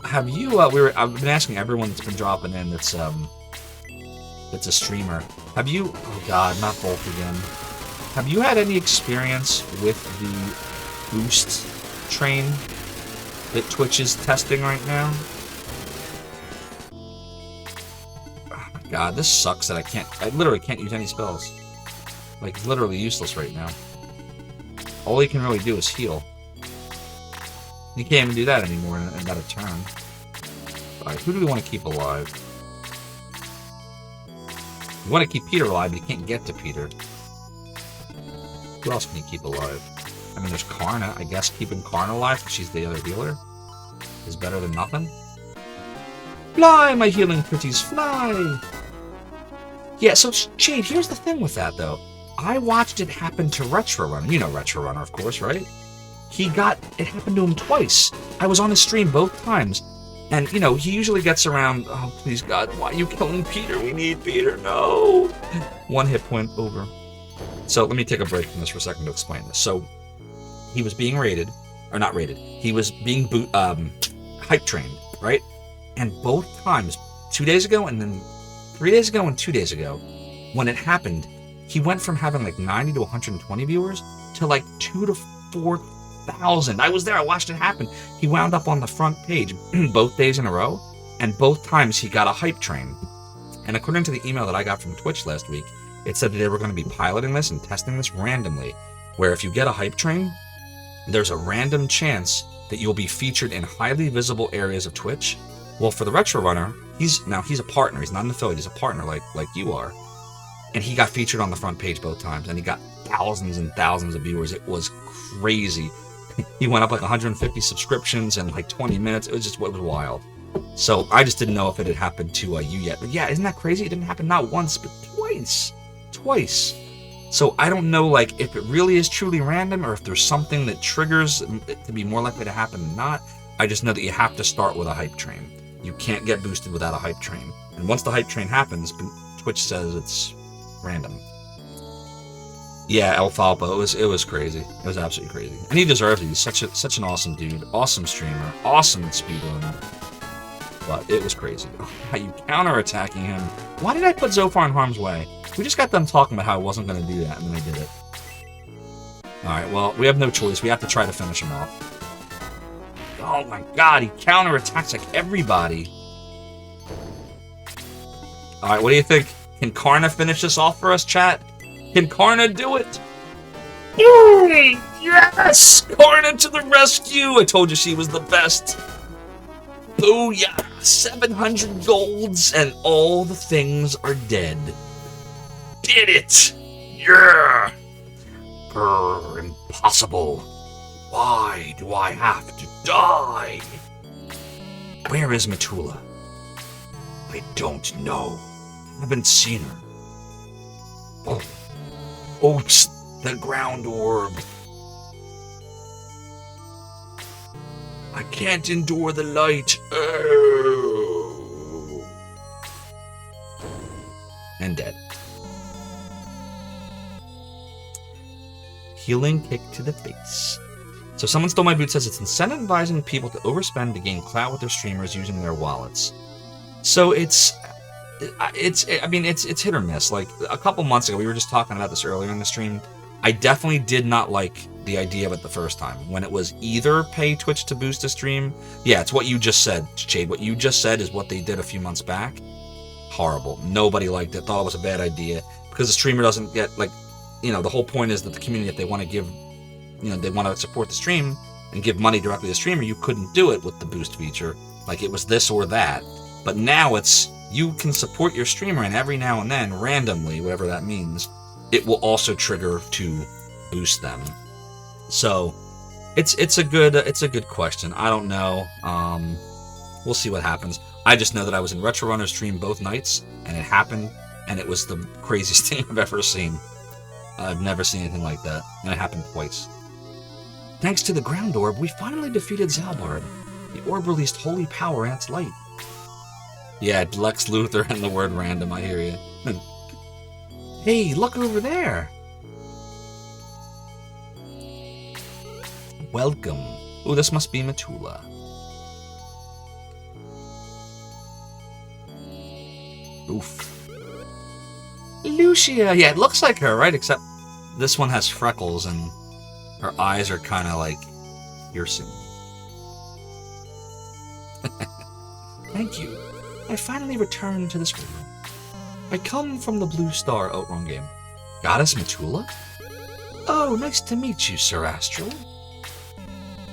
Have you? I've been asking everyone that's been dropping in. That's a streamer. Have you? Oh God, not both again. Have you had any experience with the boost train that Twitch is testing right now? Oh my God, this sucks that I literally can't use any spells. Like, literally useless right now. All he can really do is heal. He can't even do that anymore in about a turn. Alright, who do we want to keep alive? We want to keep Peter alive, but he can't get to Peter. Who else can you keep alive? I mean, there's Karna. I guess keeping Karna alive, if she's the other healer, is better than nothing. Fly, my healing pretties, fly! Yeah, so, Jade, here's the thing with that, though. I watched it happen to Retro Runner. You know Retro Runner, of course, right? It happened to him twice. I was on his stream both times. And, you know, he usually gets around, oh, please, God, why are you killing Peter? We need Peter, no! 1 hit point over. So, let me take a break from this for a second to explain this. So, he was being raided, or not raided, he was being hype trained, right? And both times, 2 days ago and then 3 days ago and 2 days ago, when it happened, he went from having like 90 to 120 viewers to like 2 to 4,000. I was there, I watched it happen. He wound up on the front page both days in a row, and both times he got a hype train. And according to the email that I got from Twitch last week, it said that they were going to be piloting this and testing this randomly, where if you get a hype train, there's a random chance that you'll be featured in highly visible areas of Twitch, Well, for the Retro Runner, he's a partner. He's not an affiliate. He's a partner like you are. And he got featured on the front page both times, and he got thousands and thousands of viewers. It was crazy. He went up like 150 subscriptions in like 20 minutes. It was wild. So I just didn't know if it had happened to you yet. But yeah, isn't that crazy? It didn't happen not once, but twice. So I don't know like if it really is truly random or if there's something that triggers it to be more likely to happen than not. I just know that you have to start with a hype train. You can't get boosted without a hype train. And once the hype train happens, Twitch says it's random. Yeah, Alfalfa, it was crazy. It was absolutely crazy. And he deserves it. He's such an awesome dude. Awesome streamer. Awesome speedrunner. But it was crazy. How you counterattacking him. Why did I put Zophar in harm's way? We just got them talking about how I wasn't going to do that, and then I did it. Alright, well, we have no choice. We have to try to finish him off. Oh my god, he counterattacks like everybody. Alright, what do you think? Can Karna finish this off for us, chat? Can Karna do it? Yay! Yes! Karna to the rescue! I told you she was the best. Booyah! 700 golds and all the things are dead. Did it! Yeah! Grr, impossible. Why do I have to die? Where is Metula? I don't know. I haven't seen her. Oh. Oops, the ground orb. I can't endure the light. Oh. And dead. Healing kick to the face. So someone stole my boot says it's incentivizing people to overspend to gain clout with their streamers using their wallets. So it's hit or miss. Like a couple months ago, we were just talking about this earlier in the stream. I definitely did not like the idea of it the first time when it was either pay Twitch to boost a stream. Yeah, it's what you just said, Jade. What you just said is what they did a few months back. Horrible. Nobody liked it. Thought it was a bad idea because the streamer doesn't get like, the whole point is that the community, if they want to give, they want to support the stream and give money directly to the streamer, you couldn't do it with the boost feature. Like it was this or that. But now it's you can support your streamer, and every now and then, randomly, whatever that means, it will also trigger to boost them. So it's a good question. I don't know. We'll see what happens. I just know that I was in Retro Runner's stream both nights, and it happened, and it was the craziest thing I've ever seen. I've never seen anything like that, and it happened twice. Thanks to the ground orb, we finally defeated Zalbard. The orb released holy power in its light. Yeah, Lex Luthor and the word random, I hear you. Hey, look over there! Welcome. Oh, this must be Metula. Oof. Lucia! Yeah, it looks like her, right? Except this one has freckles and her eyes are kind of like piercing. Thank you. I finally returned to this world. I come from the Blue Star. Oh, wrong game. Goddess Metula? Oh, nice to meet you, Sir Astral.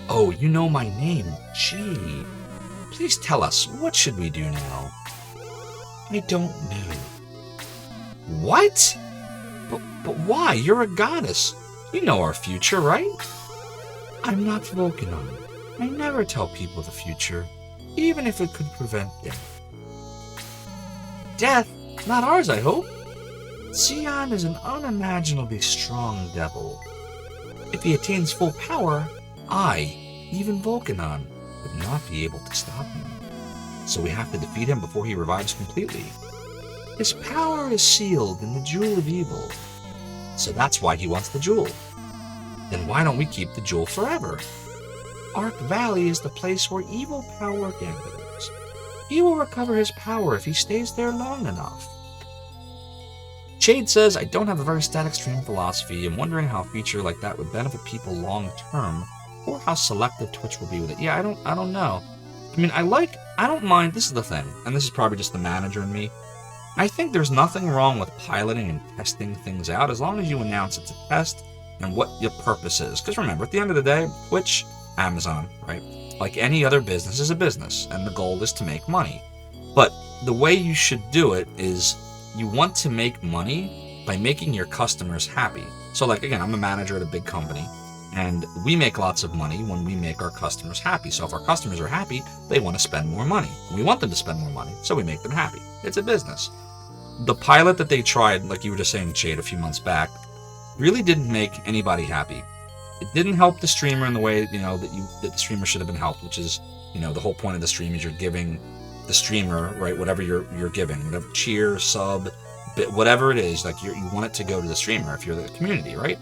Oh, you know my name. Gee. Please tell us, what should we do now? I don't know. What? But why? You're a goddess. You know our future, right? I'm not Vulcanon. I never tell people the future, even if it could prevent death. Death? Not ours, I hope. Xian is an unimaginably strong devil. If he attains full power, I, even Vulcanon, would not be able to stop him. So we have to defeat him before he revives completely. His power is sealed in the Jewel of Evil. So that's why he wants the jewel. Then why don't we keep the jewel forever? Ark Valley is the place where evil power gathers. He will recover his power if he stays there long enough. Jade says, I don't have a very static stream philosophy. I'm wondering how a feature like that would benefit people long term, or how selective Twitch will be with it. Yeah, I don't know. I mean, I don't mind, this is the thing, and this is probably just the manager in me. I think there's nothing wrong with piloting and testing things out as long as you announce it's a test and what your purpose is. Because remember, at the end of the day, Twitch, Amazon, right? Like any other business is a business, and the goal is to make money. But the way you should do it is you want to make money by making your customers happy. So like, again, I'm a manager at a big company, and we make lots of money when we make our customers happy. So if our customers are happy, they want to spend more money. We want them to spend more money, so we make them happy. It's a business. The pilot that they tried, like you were just saying, Jade, a few months back, really didn't make anybody happy. It didn't help the streamer in the way, that the streamer should have been helped, which is, the whole point of the stream is you're giving the streamer, right, whatever you're giving, whatever cheer, sub, whatever it is, like you want it to go to the streamer if you're the community, right?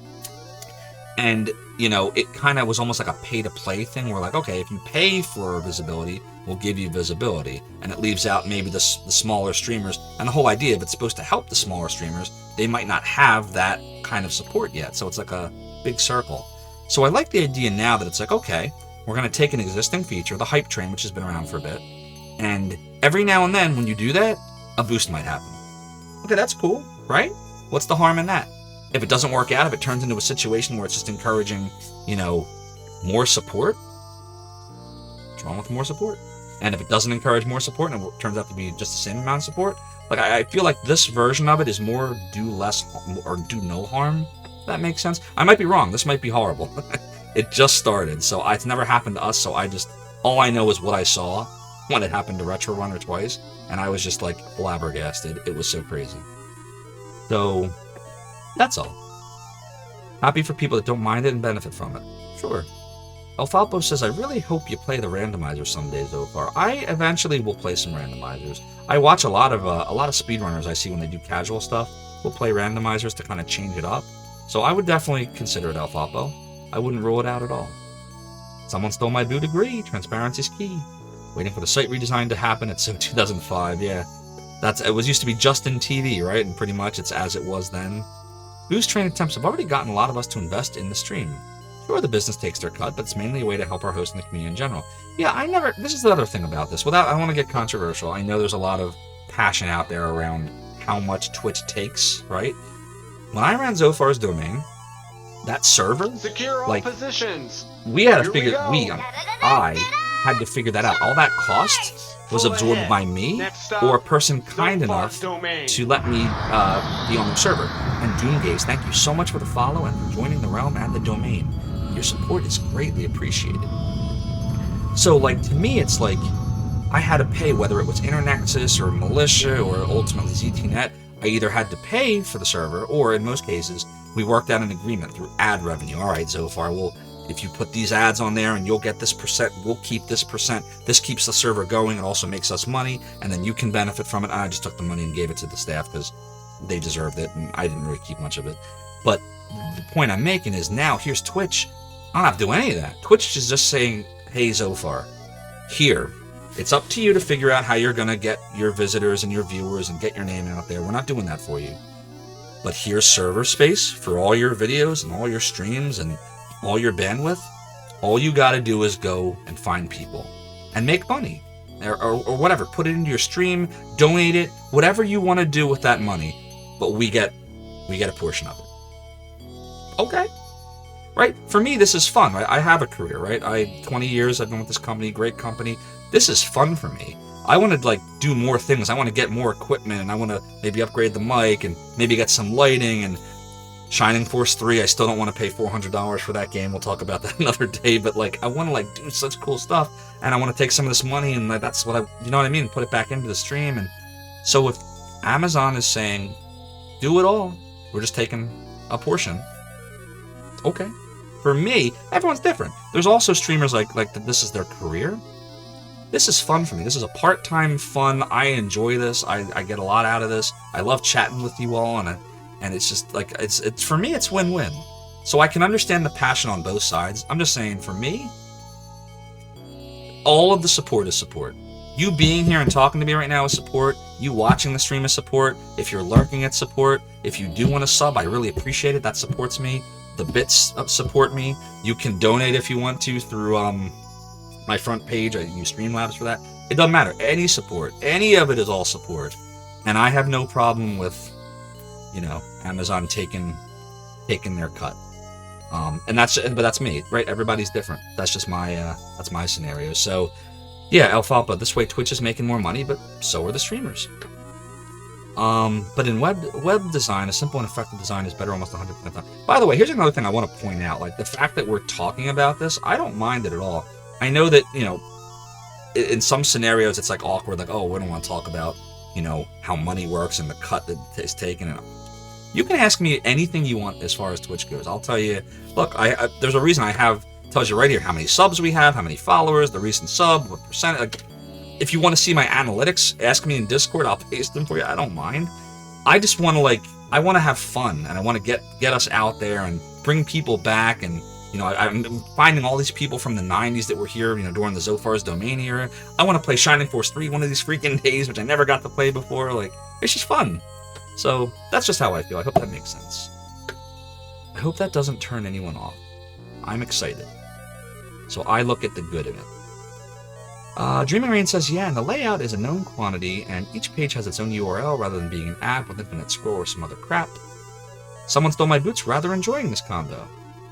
And, it kind of was almost like a pay-to-play thing where like, okay, if you pay for visibility, we'll give you visibility. And it leaves out maybe the smaller streamers. And the whole idea, if it's supposed to help the smaller streamers, they might not have that kind of support yet. So it's like a big circle. So I like the idea now that it's like, okay, we're going to take an existing feature, the hype train, which has been around for a bit. And every now and then when you do that, a boost might happen. Okay, that's cool, right? What's the harm in that? If it doesn't work out, if it turns into a situation where it's just encouraging, more support, what's wrong with more support? And if it doesn't encourage more support and it turns out to be just the same amount of support, like I feel like this version of it is more do less or do no harm. If that makes sense. I might be wrong. This might be horrible. It just started, so it's never happened to us. So all I know is what I saw when it happened to Retro Runner twice, and I was just like flabbergasted. It was so crazy. So that's all. Happy for people that don't mind it and benefit from it. Sure. El Falpo says, I really hope you play the randomizer someday, Zophar. I eventually will play some randomizers. I watch a lot of speedrunners I see when they do casual stuff. Will play randomizers to kind of change it up. So I would definitely consider it, El Falpo. I wouldn't rule it out at all. Someone stole my boot degree. Transparency's key. Waiting for the site redesign to happen. It's in 2005. Yeah, it was used to be Justin TV, right? And pretty much it's as it was then. Boost train attempts have already gotten a lot of us to invest in the stream. Sure, the business takes their cut, but it's mainly a way to help our host and the community in general. Yeah, this is the other thing about this. I want to get controversial. I know there's a lot of passion out there around how much Twitch takes, right? When I ran Zophar's domain, that server, secure all positions. We had to figure. I had to figure that out. All that cost was absorbed by me or a person kind enough to let me be on the server. And Doomgaze, thank you so much for the follow and for joining the realm and the domain. Your support is greatly appreciated. So, to me, it's like I had to pay, whether it was Internexus or Militia or ultimately ZTNet. I either had to pay for the server, or in most cases, we worked out an agreement through ad revenue. All right, Zophar, if you put these ads on there and you'll get this percent, we'll keep this percent. This keeps the server going. It also makes us money, and then you can benefit from it. And I just took the money and gave it to the staff because they deserved it, and I didn't really keep much of it. But the point I'm making is now here's Twitch. I don't have to do any of that. Twitch is just saying, hey, Zophar, here. It's up to you to figure out how you're going to get your visitors and your viewers and get your name out there. We're not doing that for you. But here's server space for all your videos and all your streams and all your bandwidth. All you got to do is go and find people and make money or whatever. Put it into your stream, donate it, whatever you want to do with that money. But we get a portion of it. Okay. Right? For me, this is fun, right? I have a career, right? 20 years I've been with this company, great company. This is fun for me. I want to do more things. I want to get more equipment, and I want to maybe upgrade the mic and maybe get some lighting. And Shining Force 3, I still don't want to pay $400 for that game. We'll talk about that another day. But I want to do such cool stuff, and I want to take some of this money and that's what you know what I mean? Put it back into the stream. And so if Amazon is saying, do it all, we're just taking a portion. Okay. For me, everyone's different. There's also streamers like this is their career. This is fun for me. This is a part-time fun. I enjoy this. I get a lot out of this. I love chatting with you all, and it's just it's for me, it's win-win. So I can understand the passion on both sides. I'm just saying, for me, all of the support is support. You being here and talking to me right now is support. You watching the stream is support. If you're lurking, it's support. If you do want to sub, I really appreciate it. That supports me. The bits support me. You can donate if you want to through my front page. I use Streamlabs for that. It doesn't matter. Any support. Any of it is all support. And I have no problem with, Amazon taking their cut. And that's me, right? Everybody's different. That's just my scenario. So, yeah, Alfalfa. This way, Twitch is making more money, but so are the streamers. But in web design, a simple and effective design is better almost 100% of the time. By the way, here's another thing I want to point out. Like, the fact that we're talking about this, I don't mind it at all. I know that, in some scenarios, it's, like, awkward. Like, oh, we don't want to talk about, how money works and the cut that is taken. And you can ask me anything you want as far as Twitch goes. I'll tell you, look, there's a reason tells you right here how many subs we have, how many followers, the recent sub, what percent. Like, if you want to see my analytics, ask me in Discord. I'll paste them for you. I don't mind. I just want to I want to have fun, and I want to get us out there and bring people back. And I'm finding all these people from the '90s that were here, during the Zophar's domain era. I want to play Shining Force 3 one of these freaking days, which I never got to play before. Like, it's just fun. So that's just how I feel. I hope that makes sense. I hope that doesn't turn anyone off. I'm excited. So I look at the good in it. Dreaming Rain says, yeah, and the layout is a known quantity, and each page has its own URL rather than being an app with infinite scroll or some other crap. Someone stole my boots, rather enjoying this combo.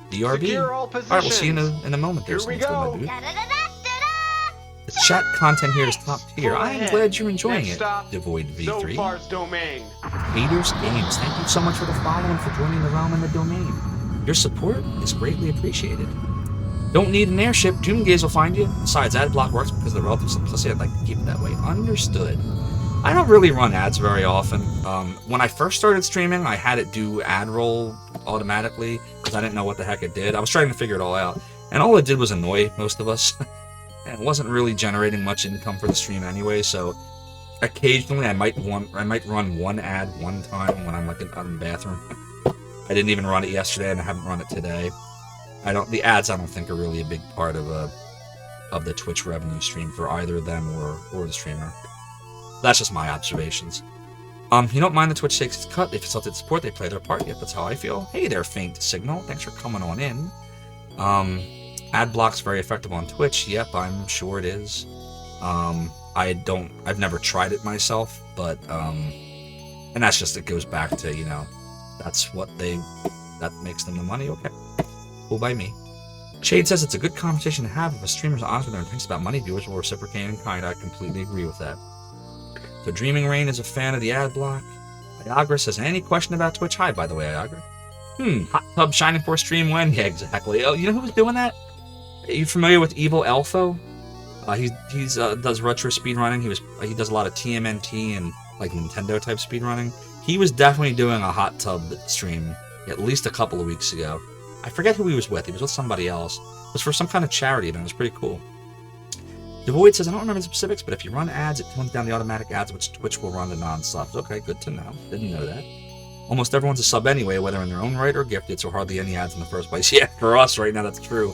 DRB. Secure all Alright, we'll see you in a moment there. Here we Someone stole go. my boot. The chat content here is top tier. I am glad you're enjoying Next it. stop, Devoid V3. Zophar's domain. Haters Games, thank you so much for the follow and for joining the realm and the domain. Your support is greatly appreciated. Don't need an airship, Doomgaze will find you. Besides, ad block works because of the relative simplicity. I'd like to keep it that way. Understood. I don't really run ads very often. When I first started streaming, I had it do ad roll automatically because I didn't know what the heck it did. I was trying to figure it all out, and all it did was annoy most of us. And it wasn't really generating much income for the stream anyway, so occasionally I might run one ad one time when I'm in the bathroom. I didn't even run it yesterday, and I haven't run it today. The ads I don't think are really a big part of the Twitch revenue stream for either them or the streamer. That's just my observations. You don't mind the Twitch takes its cut. They facilitate support, they play their part. Yep, that's how I feel. Hey there, Faint Signal. Thanks for coming on in. Ad block's very effective on Twitch. Yep, I'm sure it is. I've never tried it myself, but and that's just, it goes back to, that's that makes them the money. Okay, cool by me. Shade says it's a good conversation to have if a streamer's honest with their intentions about money. Viewers will reciprocate in kind. I completely agree with that. So Dreaming Rain is a fan of the ad block. Iagra says, any question about Twitch? Hi, by the way, Iagra. Hot Tub Shining Force stream when? Yeah, exactly. Oh, you know who was doing that? Are you familiar with Evil Elfo? He does retro speedrunning. He does a lot of TMNT and like Nintendo type speedrunning. He was definitely doing a hot tub stream at least a couple of weeks ago. I forget who he was with. He was with somebody else. It was for some kind of charity event. It was pretty cool. Devoid says, I don't remember the specifics, but if you run ads, it tones down the automatic ads, which Twitch will run the non-subs. Okay, good to know. Didn't know that. Almost everyone's a sub anyway, whether in their own right or gifted, so hardly any ads in the first place. Yeah, for us right now, that's true.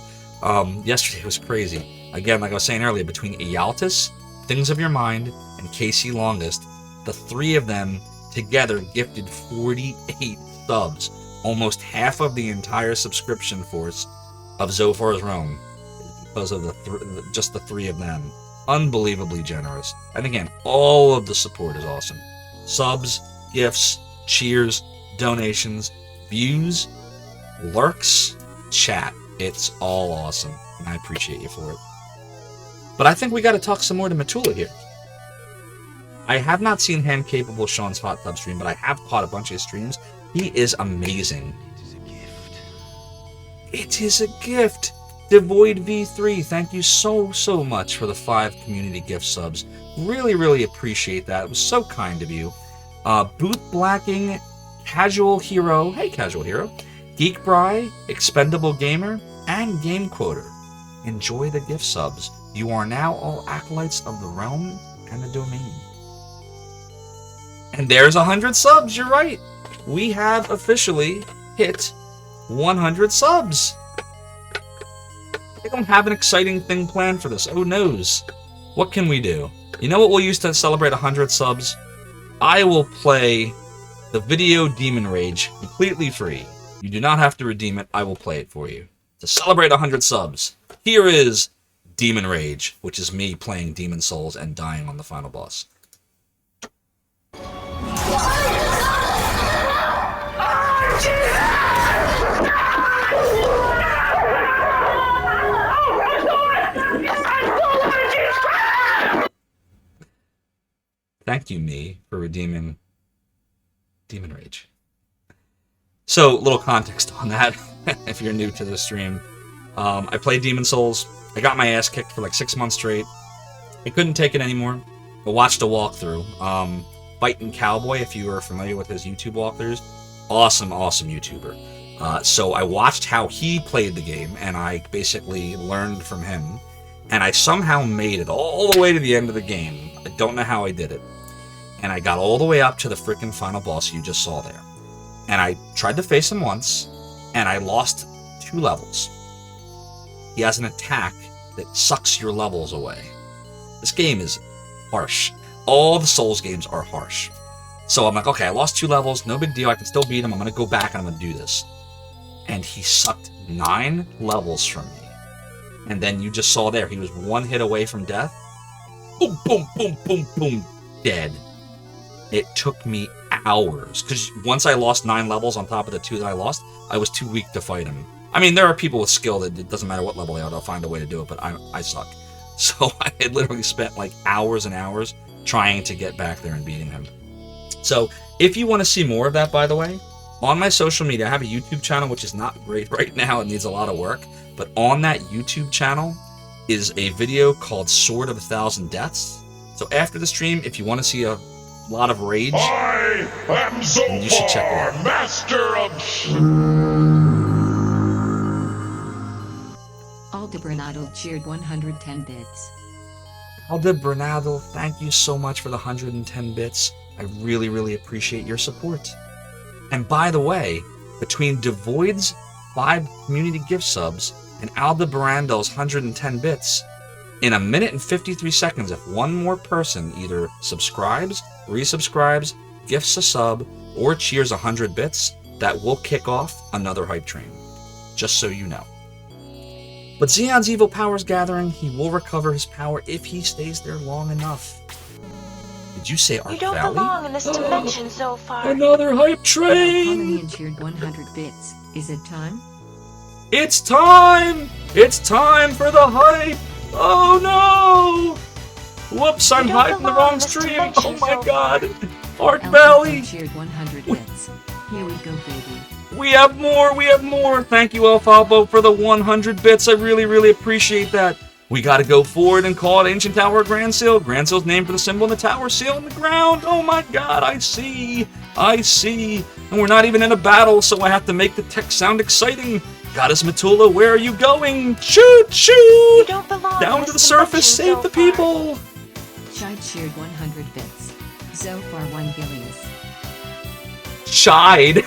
Yesterday was crazy. Again, like I was saying earlier, between Ialtis, Things of Your Mind, and KC Longest, the three of them together gifted 48 subs. Almost half of the entire subscription force of Zophar's Realm because of just the three of them. Unbelievably generous. And again, all of the support is awesome. Subs, gifts, cheers, donations, views, lurks, chat. It's all awesome, and I appreciate you for it. But I think we got to talk some more to Matula here. I have not seen hand-capable Sean's Hot Tub stream, but I have caught a bunch of his streams. He is amazing. It is a gift. It is a gift. Devoid V3, thank you so much for the 5 community gift subs. Really, really appreciate that. It was so kind of you. Boot Blacking, Casual Hero, hey Casual Hero, Geek Bry, Expendable Gamer, and Game Quoter. Enjoy the gift subs. You are now all acolytes of the realm and the domain. And there's 100 subs, you're right. We have officially hit 100 subs. I don't have an exciting thing planned for this. Who knows? What can we do? You know what we'll use to celebrate 100 subs? I will play the video Demon Rage completely free. You do not have to redeem it. I will play it for you. To celebrate 100 subs, here is Demon Rage, which is me playing Demon Souls and dying on the final boss. thank you, me, for redeeming Demon Rage. So, little context on that, if you're new to the stream. I played Demon Souls. I got my ass kicked for like 6 months straight. I couldn't take it anymore. I watched a walkthrough. Fighting Cowboy, if you are familiar with his YouTube walkthroughs. Awesome YouTuber. So I watched how he played the game, and I basically learned from him. And I somehow made it all the way to the end of the game. I don't know how I did it. And I got all the way up to the freaking final boss you just saw there. And I tried to face him once, and I lost 2 levels. He has an attack that sucks your levels away. This game is harsh. All the Souls games are harsh. So I'm like, okay, I lost 2 levels, no big deal, I can still beat him, I'm going to go back and I'm going to do this. And he sucked 9 levels from me. And then you just saw there, he was 1 hit away from death. Boom, boom, boom, boom, boom, dead. It took me hours, because once I lost 9 levels on top of the 2 that I lost, I was too weak to fight him. I mean, there are people with skill that it doesn't matter what level they are, they'll find a way to do it, but I suck. So I had literally spent like hours and hours trying to get back there and beating him. So if you want to see more of that, by the way, on my social media, I have a YouTube channel, which is not great right now. It needs a lot of work. But on that YouTube channel is a video called Sword of 1,000 Deaths. So after the stream, if you want to see a lot of rage, I am Zophar, you should check it out. master of... Alda Bernardo cheered 110 bits. Alda Bernardo, thank you so much for the 110 bits. I really, really appreciate your support. And by the way, between Devoid's 5 community gift subs and Alda Barando's 110 bits, in 1 minute and 53 seconds, if one more person either subscribes, resubscribes, gifts a sub, or cheers 100 bits, that will kick off another hype train. Just so you know. But Xeon's evil powers gathering, he will recover his power if he stays there long enough. Did you say Ark You don't Valley? belong in this dimension so far. Another hype train! Harmony cheered 100 bits. Is it time? It's time! It's time for the hype! Oh no! Whoops, I'm You don't hiding the belong wrong in this stream! dimension Oh my so god! Ark Elton Valley! cheered 100 bits. Here we go, baby. We have more! Thank you, Alfalbo, for the 100 bits. I really, really appreciate that. We gotta go forward and call it Ancient Tower Grand Seal. Grand Seal's named for the symbol in the tower seal in the ground. Oh my god, I see. And we're not even in a battle, so I have to make the text sound exciting. Goddess Matula, where are you going? Choo choo! You don't belong Down in to the this surface, dimension save the so far. people! Chide cheered 100 bits. Zophar 1 Gillies. Chide.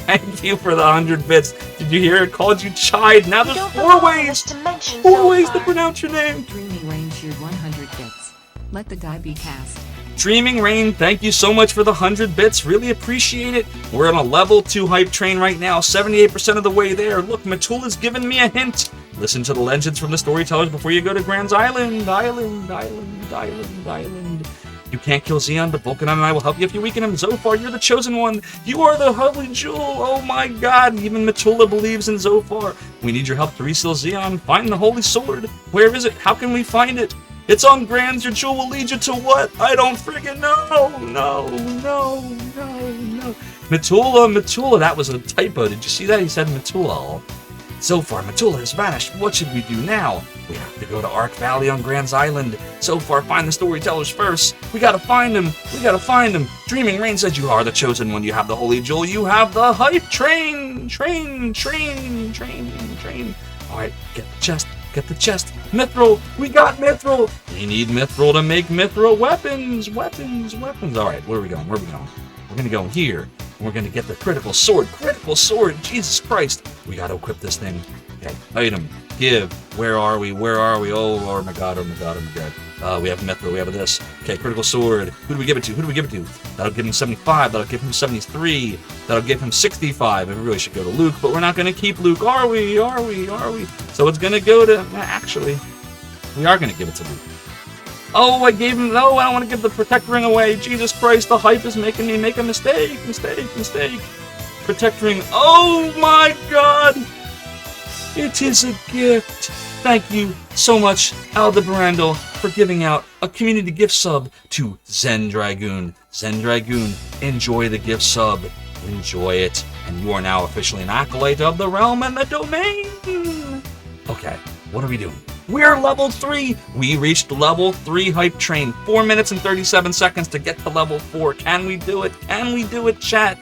Thank you for the 100 bits. Did you hear it called you Chide? Now You there's don't 4 belong in this ways. dimension 4 so ways to far. pronounce your name. Dreaming Rain cheered 100 bits. Let the die be cast. Dreaming Rain, thank you so much for the 100 bits. Really appreciate it. We're on a level 2 hype train right now, 78% of the way there. Look, Matula's given me a hint. Listen to the legends from the storytellers before you go to Grand's Island. Island. You can't kill Xeon, but Vulcan and I will help you if you weaken him. Zophar, you're the chosen one. You are the holy jewel. Oh my god, even Matula believes in Zophar. We need your help to reseal Xeon. Find the holy sword. Where is it? How can we find it? It's on Grand's. Your jewel will lead you to what? I don't friggin' know. No. Matula, that was a typo. Did you see that? He said Matula. Zophar, Matula has vanished. What should we do now? We have to go to Ark Valley on Grand's Island. Zophar, find the storytellers first. We gotta find him. Dreaming Rain says you are the chosen one. You have the holy jewel. You have the hype train. Alright, get the chest. Mithril. We got Mithril. We need Mithril to make Mithril weapons. Alright, where are we going? We're gonna go here. We're gonna get the critical sword. Jesus Christ. We gotta equip this thing. Okay, item. Give. Where are we? Oh my god. We have Mithril. We have this. Okay, critical sword. Who do we give it to? That'll give him 75. That'll give him 73. That'll give him 65. We really should go to Luke, but we're not gonna keep Luke, are we? So it's gonna go to... Actually, we are gonna give it to Luke. Oh, I gave him... No, I don't want to give the Protect Ring away. Jesus Christ, the hype is making me make a mistake. Protect Ring. Oh my god! It is a gift. Thank you so much, Aldebrandel, for giving out a community gift sub to Zen Dragoon. Zen Dragoon, enjoy the gift sub. Enjoy it. And you are now officially an acolyte of the realm and the domain. Okay, what are we doing? We're level 3. We reached level 3 hype train. 4 minutes and 37 seconds to get to level 4. Can we do it? Can we do it, chat?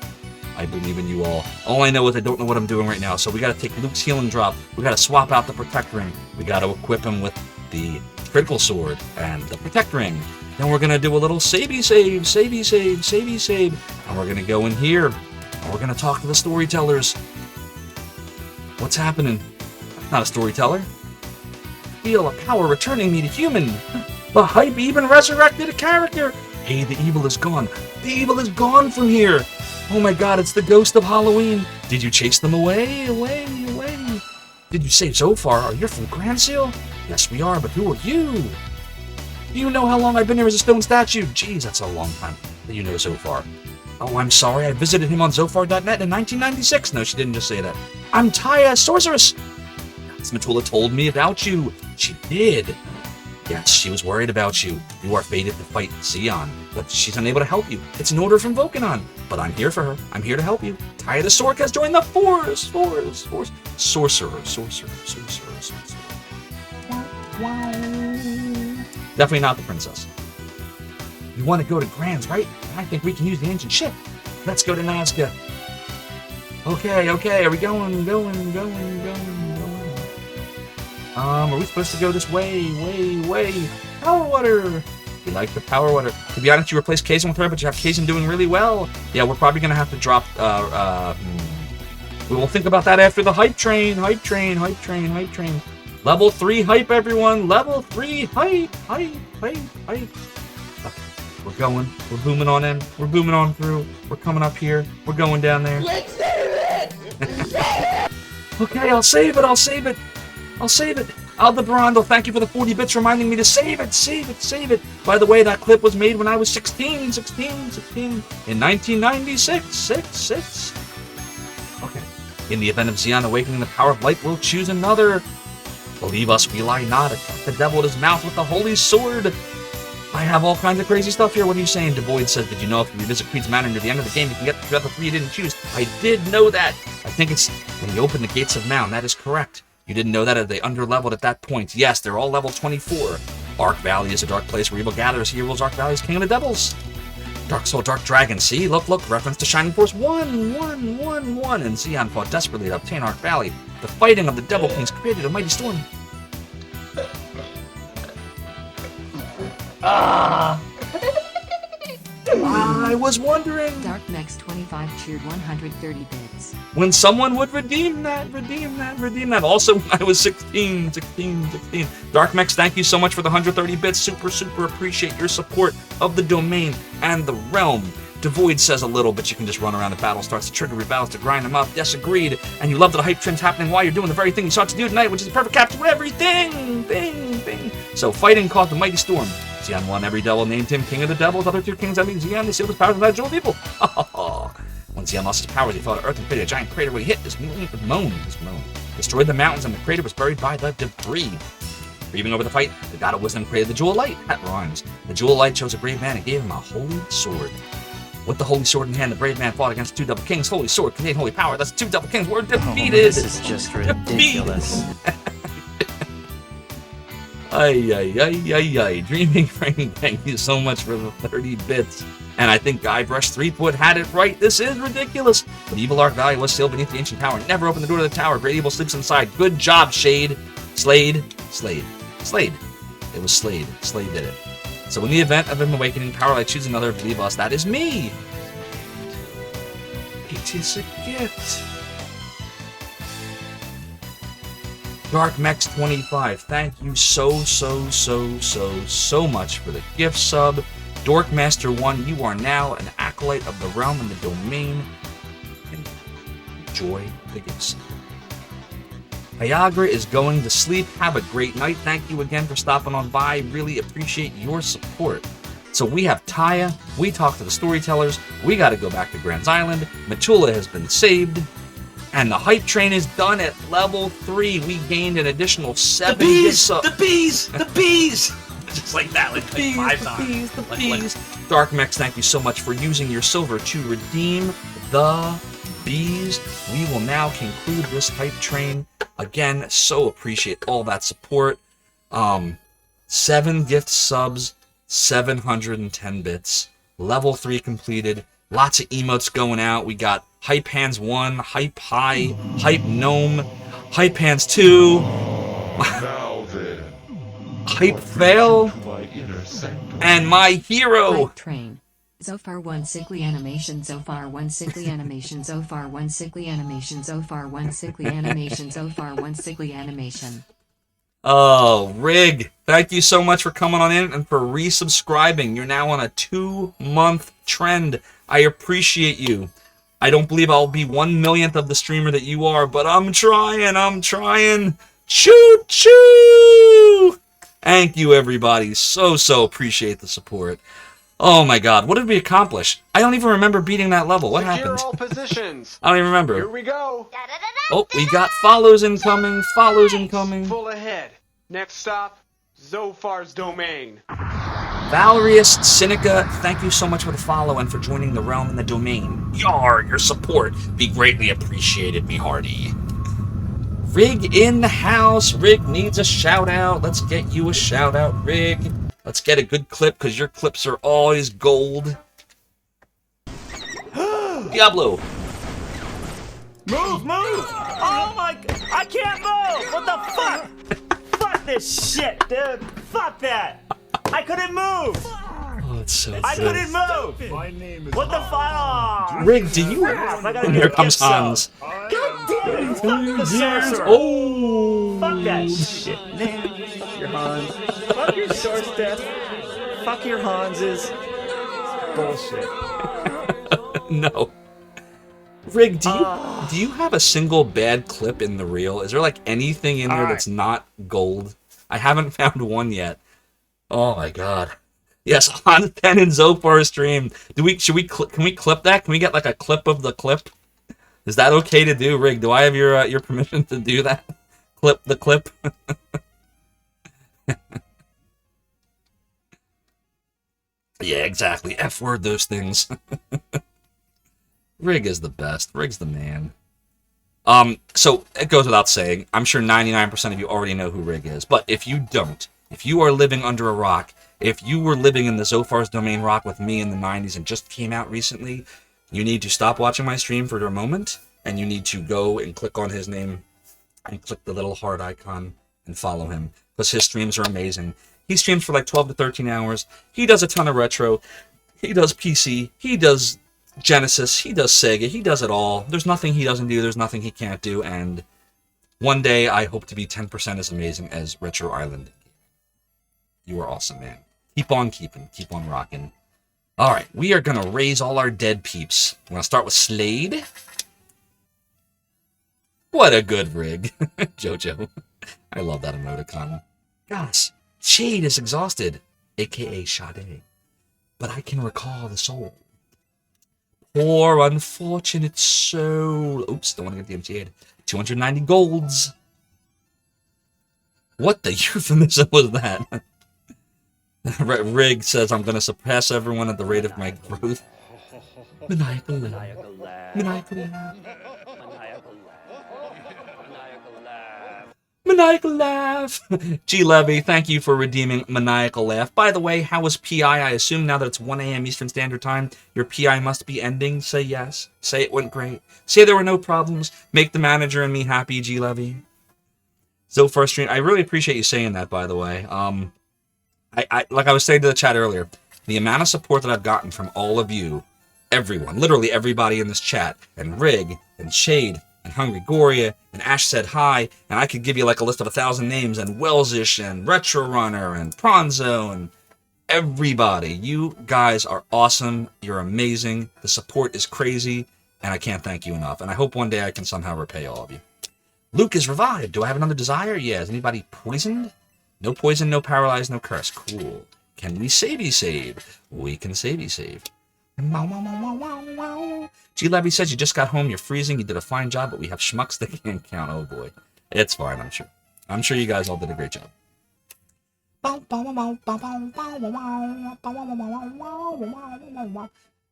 I believe in you all. All I know is I don't know what I'm doing right now. So we got to take Luke's healing drop. We got to swap out the protect ring. We got to equip him with the critical sword and the protect ring. Then we're going to do a little savey save. And we're going to go in here. And we're going to talk to the storytellers. What's happening? Not a storyteller. Feel a power returning me to human. The hype even resurrected a character. Hey, the evil is gone. The evil is gone from here. Oh my god, it's the ghost of Halloween. Did you chase them away? Did you save Zophar? Are you from Grand Seal? Yes, we are, but who are you? Do you know how long I've been here as a stone statue? Geez, that's a long time that you know Zophar. Oh, I'm sorry, I visited him on Zophar.net in 1996. No, she didn't just say that. I'm Taya, sorceress. Matula told me about you. She did. Yes, she was worried about you. You are fated to fight Xion, but she's unable to help you. It's an order from Vokanon, but I'm here for her. I'm here to help you. Taya the Sork has joined the Force. Sorcerer. Wow. Definitely not the princess. You want to go to Grand's, right? I think we can use the ancient ship. Let's go to Nazca. Okay, are we going? Are we supposed to go this way? Power water! You like the power water. To be honest, you replaced Kazin with her, but you have Kazin doing really well. Yeah, we're probably going to have to drop, we will think about that after the hype train. Level 3 hype, everyone. Level 3 hype. We're going. We're booming on in. We're booming on through. We're coming up here. We're going down there. Let's save it! Okay, I'll save it. Aldebrandel, thank you for the 40 bits reminding me to save it. By the way, that clip was made when I was 16 in 1996. Okay. In the event of Xion awakening the power of light, we'll choose another. Believe us, we lie not. Attack the devil at his mouth with the holy sword. I have all kinds of crazy stuff here. What are you saying? Devoid says, did you know if you revisit Creed's Manor near the end of the game, you can get the other 3 you didn't choose? I did know that. I think it's when you open the gates of Mound. That is correct. You didn't know that? Are they underleveled at that point? Yes, they're all level 24. Arc Valley is a dark place where evil gathers. He rules Arc Valley is king of the devils. Dark Soul, Dark Dragon. See? Look. Reference to Shining Force 1. And Xion fought desperately to obtain Arc Valley. The fighting of the Devil Kings created a mighty storm. I was wondering. DarkMex25 cheered 130 bits. When someone would redeem that. Also, when I was 16. Darkmex, thank you so much for the 130 bits. Super appreciate your support of the domain and the realm. Devoid says a little, but you can just run around the battle, starts to trigger your battles to grind them up. Yes, agreed. And you love that the hype trend's happening while you're doing the very thing you sought to do tonight, which is the perfect capture of everything. Bing. So fighting caused the mighty storm. Xion won every devil, named him king of the devils. Other 2 kings, I mean Xion, they sealed his powers with that jewel of evil. When Xion lost his powers, he fell to earth and created a giant crater where he hit his moan. Destroyed the mountains, and the crater was buried by the debris. Grieving over the fight, the god of wisdom created the jewel of light. That rhymes. The jewel of light chose a brave man and gave him a holy sword. With the holy sword in hand, the brave man fought against 2 devil kings. Holy sword contained holy power. That's 2 devil kings were defeated. This is just ridiculous. Ay. Dreaming Frame, thank you so much for the 30 bits. And I think Guybrush Threepwood had it right. This is ridiculous. But Evil Arc Valley was sealed beneath the ancient tower. Never opened the door to the tower. Great Evil sleeps inside. Good job, Shade. Slade. It was Slade. Slade did it. So in the event of him awakening, Power Light choose another. Believe us, that is me. It is a gift. DarkMex25, thank you so much for the gift sub. Dorkmaster1, you are now an acolyte of the realm and the domain. And enjoy the gift sub. Viagra is going to sleep. Have a great night. Thank you again for stopping on by. Really appreciate your support. So we have Taya. We talked to the storytellers. We got to go back to Grand's Island. Matula has been saved. And the hype train is done at level 3. We gained an additional 7 gift subs. The bees! Just like that, like 5 times. The bees. Dark Mex, thank you so much for using your silver to redeem the bees. We will now conclude this hype train. Again, so appreciate all that support. 7 gift subs, 710 bits. Level 3 completed. Lots of emotes going out. We got Hype Hands 1, Hype High, Hype Gnome, Hype Hands 2, Now then, Hype Fail, and my hero. Hype train. Zophar 1 sickly animation, Zophar 1 sickly animation, Zophar 1 sickly animation, Zophar 1 sickly animation, Zophar 1 sickly animation. Oh, Rig, thank you so much for coming on in and for resubscribing. You're now on a 2-month trend. I appreciate you. I don't believe I'll be 1/1,000,000th of the streamer that you are, but I'm trying. Choo choo! Thank you, everybody. So appreciate the support. Oh my god, what did we accomplish? I don't even remember beating that level. What happened? Secure all positions. I don't even remember. Here we go. Oh, we got follows incoming. Full ahead. Next stop, Zophar's domain. Valerius Sinica, thank you so much for the follow and for joining the realm and the domain. Yar, your support be greatly appreciated, me hearty. Rig in the house. Rig needs a shout out. Let's get you a shout out, Rig. Let's get a good clip, because your clips are always gold. Diablo. Move! Oh my... I can't move! What the fuck? Fuck this shit, dude! Fuck that! I couldn't move! Oh, it's so I good. couldn't move! What the fuck? Rig, do you... Here comes Hans. God damn it! Fuck the sorcerer! Oh! Fuck that shit, man. Fuck your Hans. Fuck your sword step. Fuck your Hanses. Bullshit. No. Rig, do you have a single bad clip in the reel? Is there like anything in there that's not gold? I haven't found one yet. Oh my god. Yes, on 10 and Zophar stream. Can we clip that? Can we get like a clip of the clip? Is that okay to do, Rig? Do I have your permission to do that? Clip the clip. Yeah, exactly. F word those things. Rig is the best. Rig's the man. So it goes without saying, I'm sure 99% of you already know who Rig is. But if you don't, if you are living under a rock, if you were living in the Zophar's Domain rock with me in the 90s and just came out recently, you need to stop watching my stream for a moment, and you need to go and click on his name and click the little heart icon and follow him, because his streams are amazing. He streams for like 12 to 13 hours. He does a ton of retro. He does PC. He does Genesis. He does Sega. He does it all. There's nothing he doesn't do. There's nothing he can't do. And one day I hope to be 10% as amazing as Retro Island. You are awesome, man. Keep on keeping. Keep on rocking. All right, we are going to raise all our dead peeps. We're going to start with Slade. What a good rig. Jojo. I love that emoticon. Gosh, Shade is exhausted, a.k.a. Sade. But I can recall the soul. Poor unfortunate soul. Oops, don't want to get the MTA'd. 290 golds. What the euphemism was that? Rig says I'm going to surpass everyone at the rate of my growth. Maniacal laugh. Maniacal laugh. Maniacal laugh. G Levy, thank you for redeeming Maniacal Laugh. By the way, how was PI? I assume now that it's 1 a.m. Eastern Standard Time, your PI must be ending. Say yes. Say it went great. Say there were no problems. Make the manager and me happy, G Levy. Zophar stream. I really appreciate you saying that, by the way. I like I was saying to the chat earlier, the amount of support that I've gotten from all of you, everyone, literally everybody in this chat, and Rig, and Shade, and Hungry Goria, and Ash Said Hi, and I could give you like a list of 1,000 names, and Welsish, and Retro Runner, and Pronzo, and everybody. You guys are awesome. You're amazing. The support is crazy, and I can't thank you enough. And I hope one day I can somehow repay all of you. Luke is revived. Do I have another desire? Yeah. Is anybody poisoned? No poison, no paralyzed, no curse. Cool. Can we savey save? We can savey save. G. Levy says you just got home, you're freezing, you did a fine job, but we have schmucks that can't count. Oh boy. It's fine, I'm sure. I'm sure you guys all did a great job.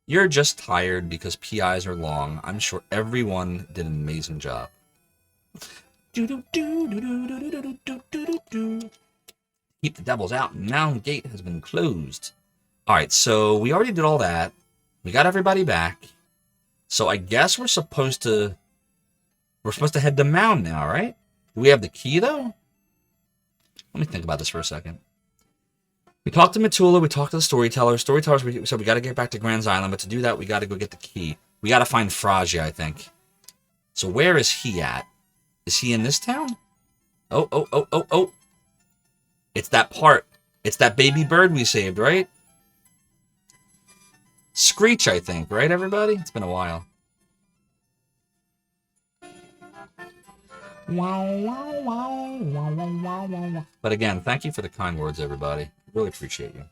You're just tired because PIs are long. I'm sure everyone did an amazing job. Keep the devils out. Mound gate has been closed. Alright, so we already did all that. We got everybody back. So I guess we're supposed to head to Mound now, right? Do we have the key, though? Let me think about this for a second. We talked to Matula, we talked to the storytellers. Storytellers said we got to get back to Grand's Island, but to do that, we got to go get the key. We got to find Fragia, I think. So where is he at? Is he in this town? Oh. It's that part. It's that baby bird we saved, right? Screech, I think, right, everybody? It's been a while. But again, thank you for the kind words, everybody. Really appreciate you.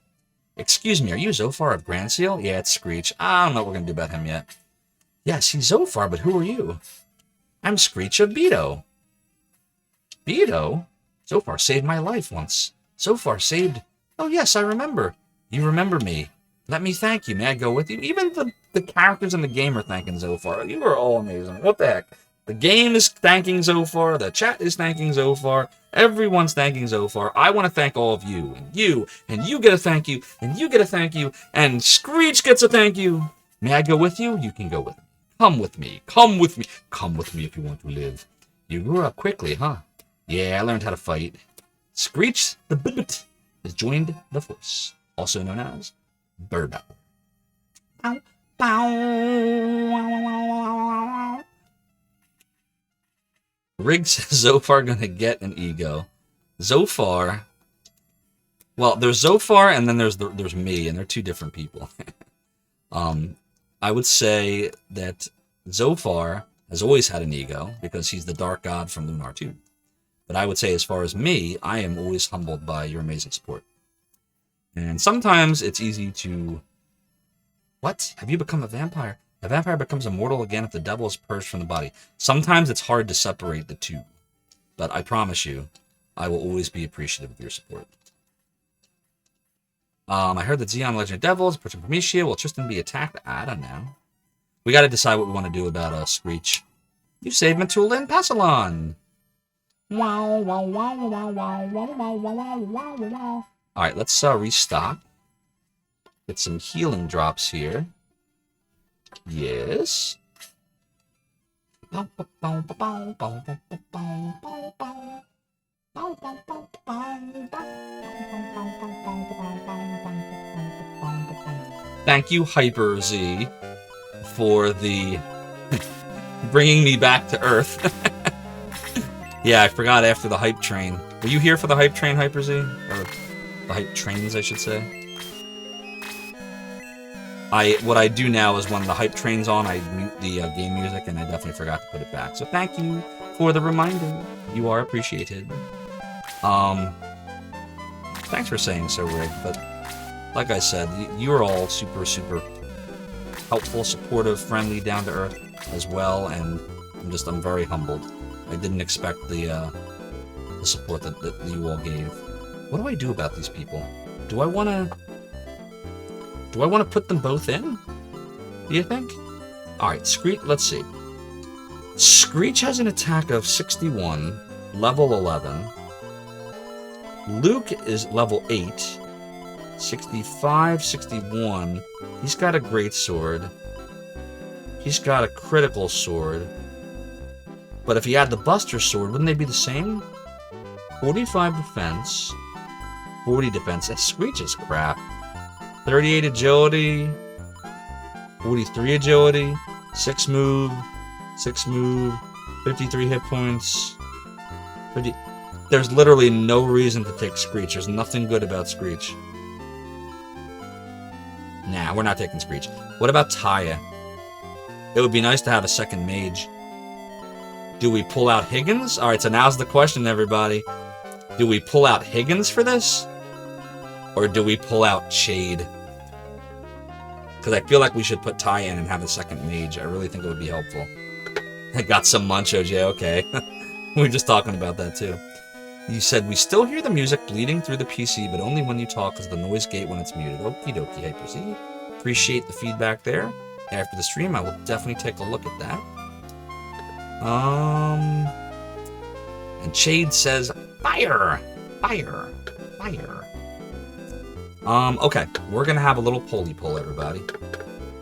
Excuse me, are you Zophar of Grand Seal? Yeah, it's Screech. I don't know what we're going to do about him yet. Yes, he's Zophar, but who are you? I'm Screech of Beto. Beto? Zophar saved my life once. Zophar saved... Oh, yes, I remember. You remember me. Let me thank you. May I go with you? Even the characters in the game are thanking Zophar. You are all amazing. What the heck? The game is thanking Zophar. The chat is thanking Zophar. Everyone's thanking Zophar. I want to thank all of you. And you get a thank you. And you get a thank you. And Screech gets a thank you. May I go with you? You can go with me. Come with me. Come with me. Come with me if you want to live. You grew up quickly, huh? Yeah, I learned how to fight. Screech the Bibbit has joined the force, also known as Birdo. Bow, bow. Rig says Zophar gonna get an ego. Zophar. Well, there's Zophar and then there's me, and they're two different people. I would say that Zophar has always had an ego because he's the dark god from Lunar 2. But I would say as far as me, I am always humbled by your amazing support. And sometimes it's easy to... What? Have you become a vampire? A vampire becomes immortal again if the devil is purged from the body. Sometimes it's hard to separate the two. But I promise you, I will always be appreciative of your support. I heard that Xeon Legend of Devils, approaching Prometheus. Will Tristan be attacked? I don't know. We got to decide what we want to do about Screech. You saved Matula and Passalon. Wow, wow, wow, wow, wow, wow, wow, wow, wow, wow. Alright, let's restock. Get some healing drops here. Yes. Thank you, Hyper Z, for the bringing me back to Earth. Yeah, I forgot after the hype train. Were you here for the hype train, Hyper Z? Or the hype trains, I should say. What I do now is when the hype train's on, I mute the game music, and I definitely forgot to put it back. So thank you for the reminder. You are appreciated. Thanks for saying so, Rick. But like I said, you're all super, super helpful, supportive, friendly, down to earth as well, and I'm very humbled. I didn't expect the support that you all gave. What do I do about these people? Do I want to put them both in? Do you think? Alright, Screech, let's see. Screech has an attack of 61, level 11. Luke is level 8. 65, 61. He's got a great sword. He's got a critical sword. But if he had the Buster Sword, wouldn't they be the same? 45 defense. 40 defense. That Screech is crap. 38 agility. 43 agility. 6 move. 53 hit points. 50. There's literally no reason to take Screech. There's nothing good about Screech. Nah, we're not taking Screech. What about Taya? It would be nice to have a second mage. Do we pull out Higgins? Alright, so now's the question, everybody. Do we pull out Higgins for this? Or do we pull out Shade? Because I feel like we should put Ty in and have a second mage. I really think it would be helpful. I got some Munchos, yeah, okay. We were just talking about that too. You said, we still hear the music bleeding through the PC, but only when you talk because the noise gate when it's muted. Okie dokie, Hyper Z. Appreciate the feedback there. After the stream, I will definitely take a look at that. And Shade says, fire! Fire! Fire! Okay, we're gonna have a little polly poll, everybody.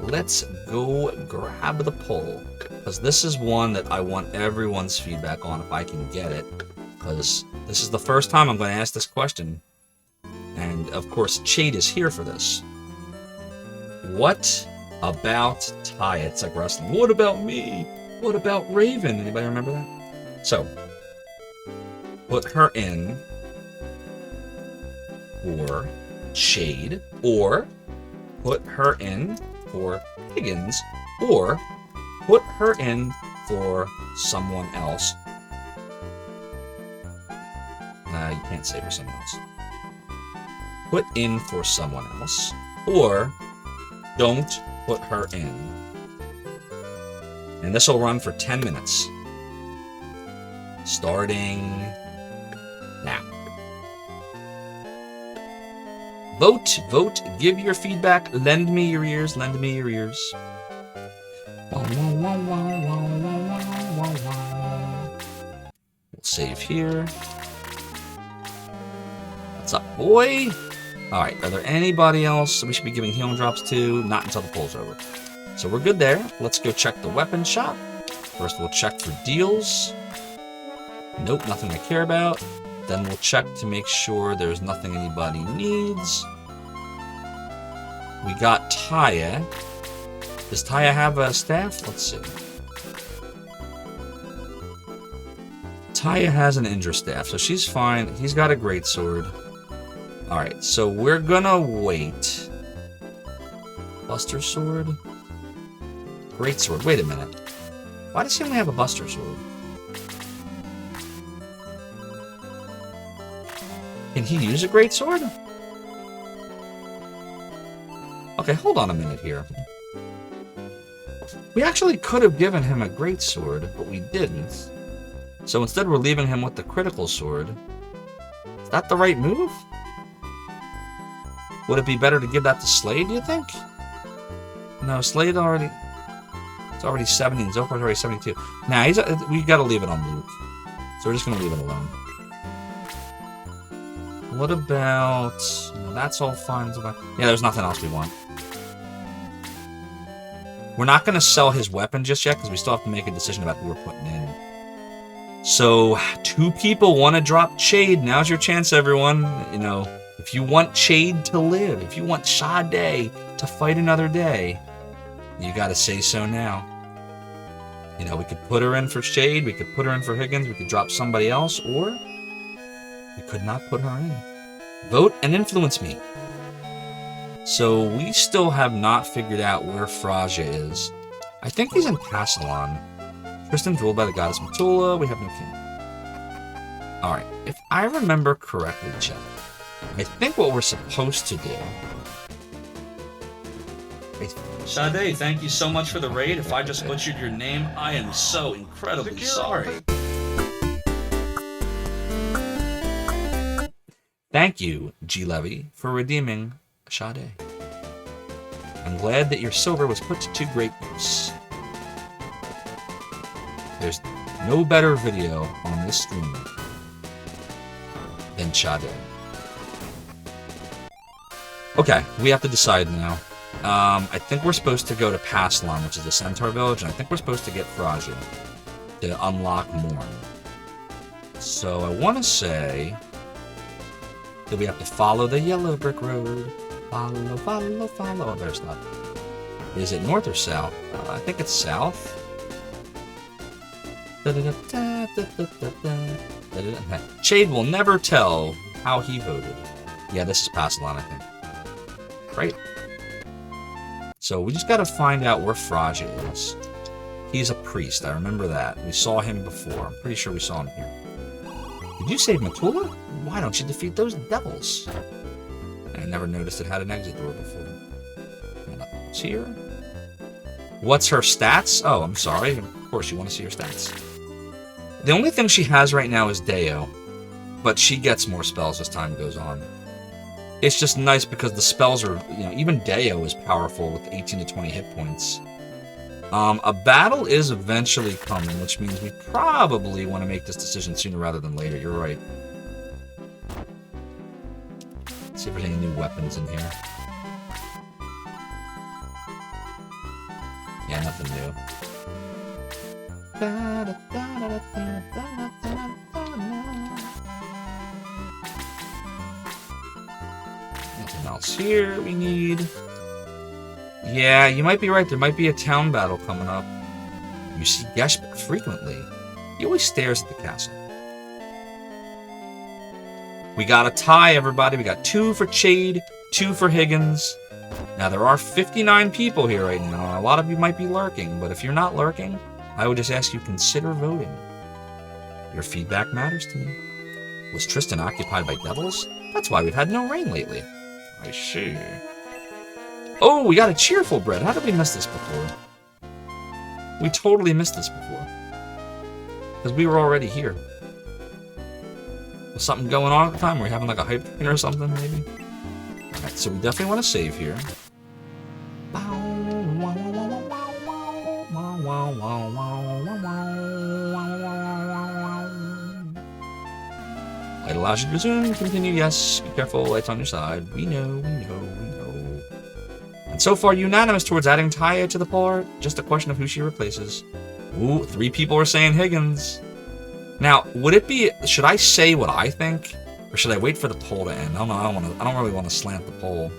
Let's go grab the poll. Because this is one that I want everyone's feedback on if I can get it. Because this is the first time I'm going to ask this question. And, of course, Shade is here for this. What about Ty? It's like wrestling. What about me? What about Raven? Anybody remember that? So, put her in for Shade, or put her in for Higgins, or put her in for someone else. You can't say for someone else. Put in for someone else, or don't put her in. And this will run for 10 minutes. Starting now. Vote, vote, give your feedback, lend me your ears, lend me your ears. We'll save here. What's up, boy? Alright, are there anybody else we should be giving healing drops to? Not until the poll's over. So we're good there. Let's go check the weapon shop. First we'll check for deals. Nope, nothing I care about. Then we'll check to make sure there's nothing anybody needs. We got Taya. Does Taya have a staff? Let's see. Taya has an Indra staff, so she's fine. He's got a greatsword. Alright, so we're gonna wait. Buster sword? Greatsword. Wait a minute. Why does he only have a Buster sword? Can he use a greatsword? Okay, hold on a minute here. We actually could have given him a greatsword, but we didn't. So instead we're leaving him with the critical sword. Is that the right move? Would it be better to give that to Slade, do you think? No, Slade already... It's already 70, and Zophar's already 72. Nah, we gotta leave it on Luke. So we're just gonna leave it alone. What about... No, that's all fine. Yeah, there's nothing else we want. We're not gonna sell his weapon just yet, because we still have to make a decision about who we're putting in. So, 2 people want to drop Shade. Now's your chance, everyone. You know, if you want Shade to live, if you want Sade to fight another day, you gotta say so now. You know, we could put her in for Shade, we could put her in for Higgins, we could drop somebody else, or we could not put her in. Vote and influence me. So, we still have not figured out where Fraja is. I think he's in Passalon. Tristan's ruled by the goddess Metula. We have no king. Alright, if I remember correctly, Chet, I think what we're supposed to do... Sade, thank you so much for the raid. If I just butchered your name, I am so incredibly sorry. Thank you, G. Levy, for redeeming Sade. I'm glad that your silver was put to great use. There's no better video on this stream than Sade. Okay, we have to decide now. I think we're supposed to go to Passalon, which is the Centaur village, and I think we're supposed to get Fraja to unlock Morn. So I want to say that we have to follow the yellow brick road. Follow, follow, follow. Oh, there's not. Is it north or south? I think it's south. Shade will never tell how he voted. Yeah, this is Passalon, I think. Right? So we just gotta find out where Fraja is. He's a priest, I remember that. We saw him before. I'm pretty sure we saw him here. Did you save Metula? Why don't you defeat those devils? I never noticed it had an exit door before. notes here. What's her stats? Oh, I'm sorry. Of course, you want to see her stats. The only thing she has right now is Deo, but she gets more spells as time goes on. It's just nice because the spells are, even Deo is powerful with 18 to 20 hit points. A battle is eventually coming, which means we probably want to make this decision sooner rather than later. You're right. Let's see if there's any new weapons in here. Yeah, nothing new. Nothing else here we need. Yeah, you might be right. There might be a town battle coming up. You see Geshpik frequently. He always stares at the castle. We got a tie, everybody. We got 2 for Chade, 2 for Higgins. Now, there are 59 people here right now. A lot of you might be lurking, but if you're not lurking, I would just ask you consider voting. Your feedback matters to me. Was Tristan occupied by devils? That's why we've had no rain lately. I see. Oh, we got a cheerful bread. How did we miss this before? We totally missed this before. Because we were already here. Was something going on at the time? Were we having like a hype train or something, maybe? Alright, so we definitely want to save here. Light allows you to resume. Continue. Yes. Be careful. Light's on your side. We know. And so far, unanimous towards adding Taya to the poll. Just a question of who she replaces. Ooh, 3 people are saying Higgins. Now, would it be? Should I say what I think, or should I wait for the poll to end? I don't know. I don't really want to slant the poll.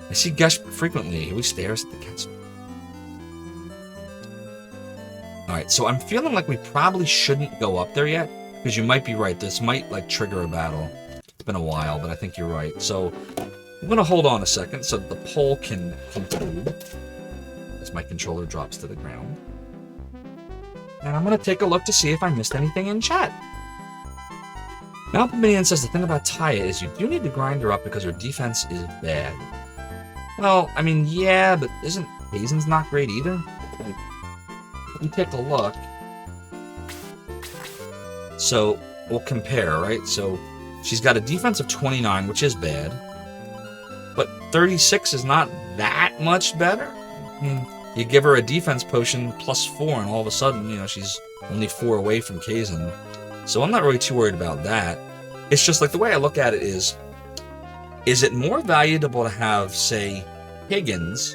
I see Gesh frequently. He always stares at the castle. All right, so I'm feeling like we probably shouldn't go up there yet, because you might be right. This might like trigger a battle. It's been a while, but I think you're right. So I'm gonna hold on a second so the poll can conclude as my controller drops to the ground. And I'm going to take a look to see if I missed anything in chat. Malpominion says the thing about Taya is you do need to grind her up because her defense is bad. Well, I mean, yeah, but isn't Hazen's not great either? Like, if you take a look. So, we'll compare, right? So, she's got a defense of 29, which is bad. But 36 is not that much better. I mean, you give her a defense potion +4, and all of a sudden, she's only 4 away from Kazin. So I'm not really too worried about that. It's just like the way I look at it is it more valuable to have, say, Higgins,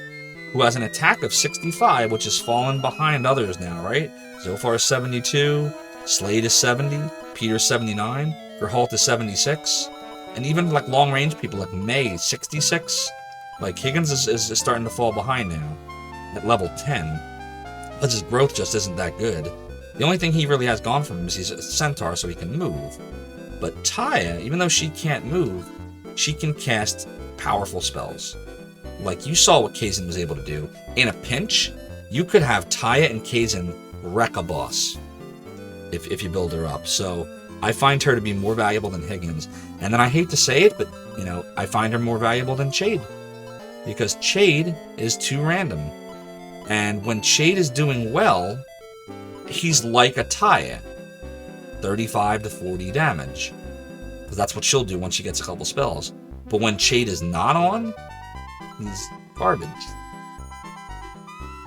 who has an attack of 65, which has fallen behind others now, right? Zophar is 72, Slade is 70, Peter's 79, Gerhalt is 76, and even like long-range people like May, 66. Like Higgins is starting to fall behind now. At level 10, but his growth just isn't that good. The only thing he really has gone from him is he's a centaur, so he can move. But Taya, even though she can't move, she can cast powerful spells. Like you saw what Kazin was able to do. In a pinch, you could have Taya and Kazin wreck a boss if you build her up. So I find her to be more valuable than Higgins. And then I hate to say it, but I find her more valuable than Chade. Because Chade is too random. And when Chade is doing well, he's like a Taya. 35 to 40 damage. Because that's what she'll do once she gets a couple spells. But when Chade is not on, he's garbage.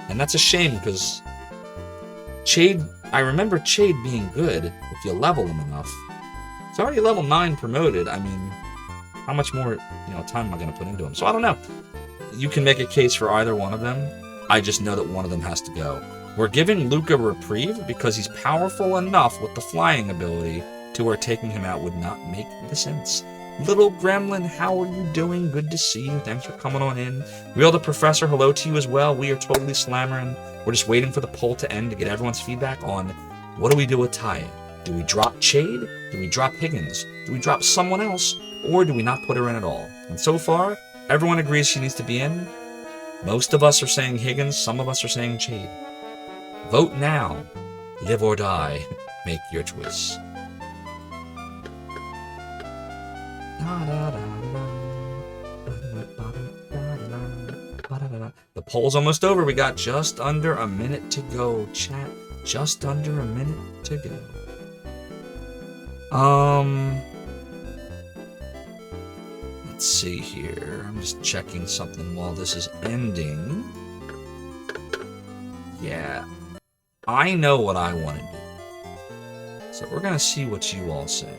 And that's a shame because Chade, I remember Chade being good if you level him enough. He's already level 9 promoted. I mean, how much more time am I going to put into him? So I don't know. You can make a case for either one of them. I just know that one of them has to go. We're giving Luke a reprieve because he's powerful enough with the flying ability to where taking him out would not make the sense. Little Gremlin, how are you doing? Good to see you. Thanks for coming on in. Real the Professor, hello to you as well. We are totally slammering. We're just waiting for the poll to end to get everyone's feedback on what do we do with Taya? Do we drop Chade? Do we drop Higgins? Do we drop someone else? Or do we not put her in at all? And so far, everyone agrees she needs to be in. Most of us are saying Higgins, some of us are saying Chade. Vote now. Live or die. Make your choice. The poll's almost over. We got just under a minute to go, chat. Just under a minute to go. Let's see here. I'm just checking something while this is ending. Yeah. I know what I want to do. So we're going to see what you all say.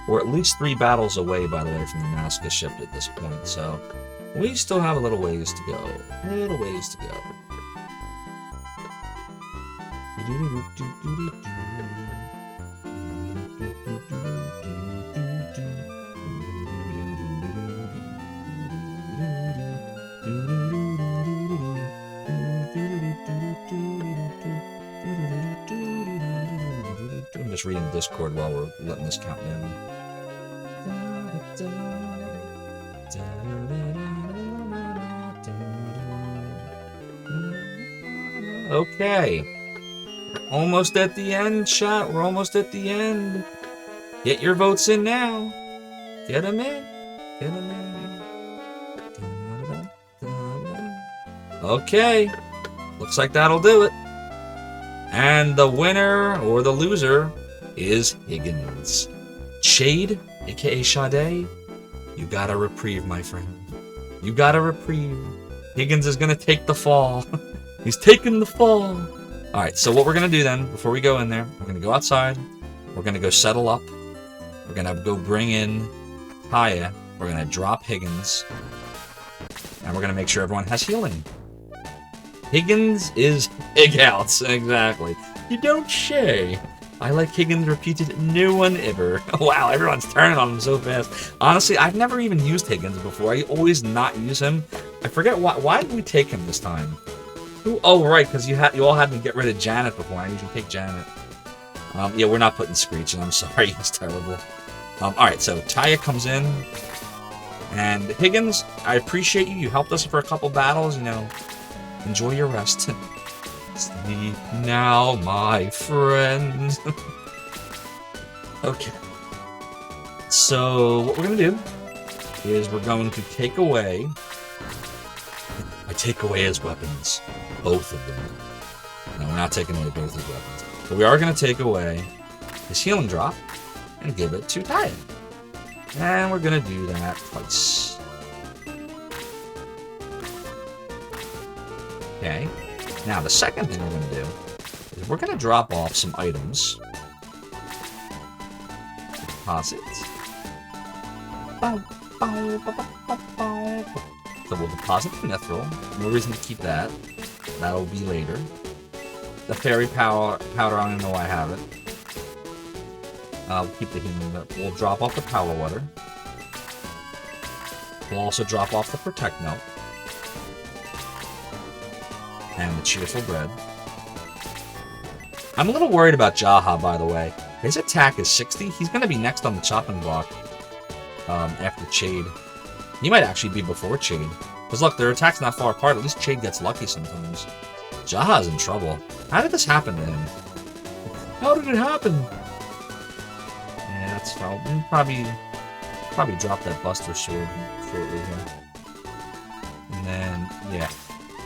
We're at least 3 battles away, by the way, from the Nazca ship at this point, so we still have a little ways to go. A little ways to go. I'm just reading Discord while we're letting this count down. Okay. We're almost at the end, chat. We're almost at the end. Get your votes in now. Get them in. Get them in. Okay. Looks like that'll do it. And the winner, or the loser, is Higgins. Shade, aka Sade, you got a reprieve, my friend. You got a reprieve. Higgins is gonna take the fall. He's taking the fall. Alright, so what we're gonna do then, before we go in there, we're gonna go outside. We're gonna go settle up. We're gonna go bring in Taya. We're gonna drop Higgins. And we're gonna make sure everyone has healing. Higgins is Higgouts, exactly. You don't say. I like Higgins repeated, no one ever. Wow, everyone's turning on him so fast. Honestly, I've never even used Higgins before. I always not use him. I forget why did we take him this time? Who? Oh, right, because you all had to get rid of Janet before. I usually take Janet. Yeah, we're not putting Screech in. I'm sorry, he's terrible. Alright, so Taya comes in. And Higgins, I appreciate you. You helped us for a couple battles, you know. Enjoy your rest. Sleep now, my friend. Okay. So, what we're going to do is we're going to take away... I take away his weapons. Both of them. No, we're not taking away both his weapons. But we are going to take away his healing drop and give it to Taya. And we're going to do that twice. Okay, now the second thing we're going to do is we're going to drop off some items. Deposits. So we'll deposit the mithril. No reason to keep that. That'll be later. The fairy powder, I don't know why I have it. We'll keep the healing. We'll drop off the power water. We'll also drop off the protect note. And the cheerful bread. I'm a little worried about Jaha, by the way. His attack is 60. He's going to be next on the chopping block after Chade. He might actually be before Chade. Because look, their attack's not far apart. At least Chade gets lucky sometimes. Jaha's in trouble. How did this happen to him? How did it happen? Yeah, that's probably drop that Buster Sword shortly here. And then, yeah.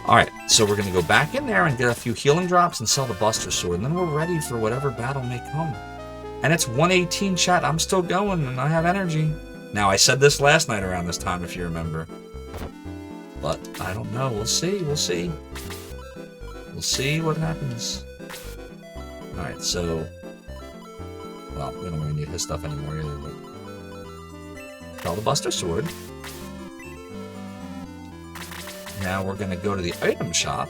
Alright, so we're going to go back in there and get a few healing drops and sell the Buster Sword, and then we're ready for whatever battle may come. And it's 1:18, chat. I'm still going, and I have energy. Now, I said this last night around this time, if you remember. But, I don't know. We'll see. We'll see. We'll see what happens. Alright, so... Well, we don't really need his stuff anymore either, but... Sell the Buster Sword. Now we're going to go to the item shop.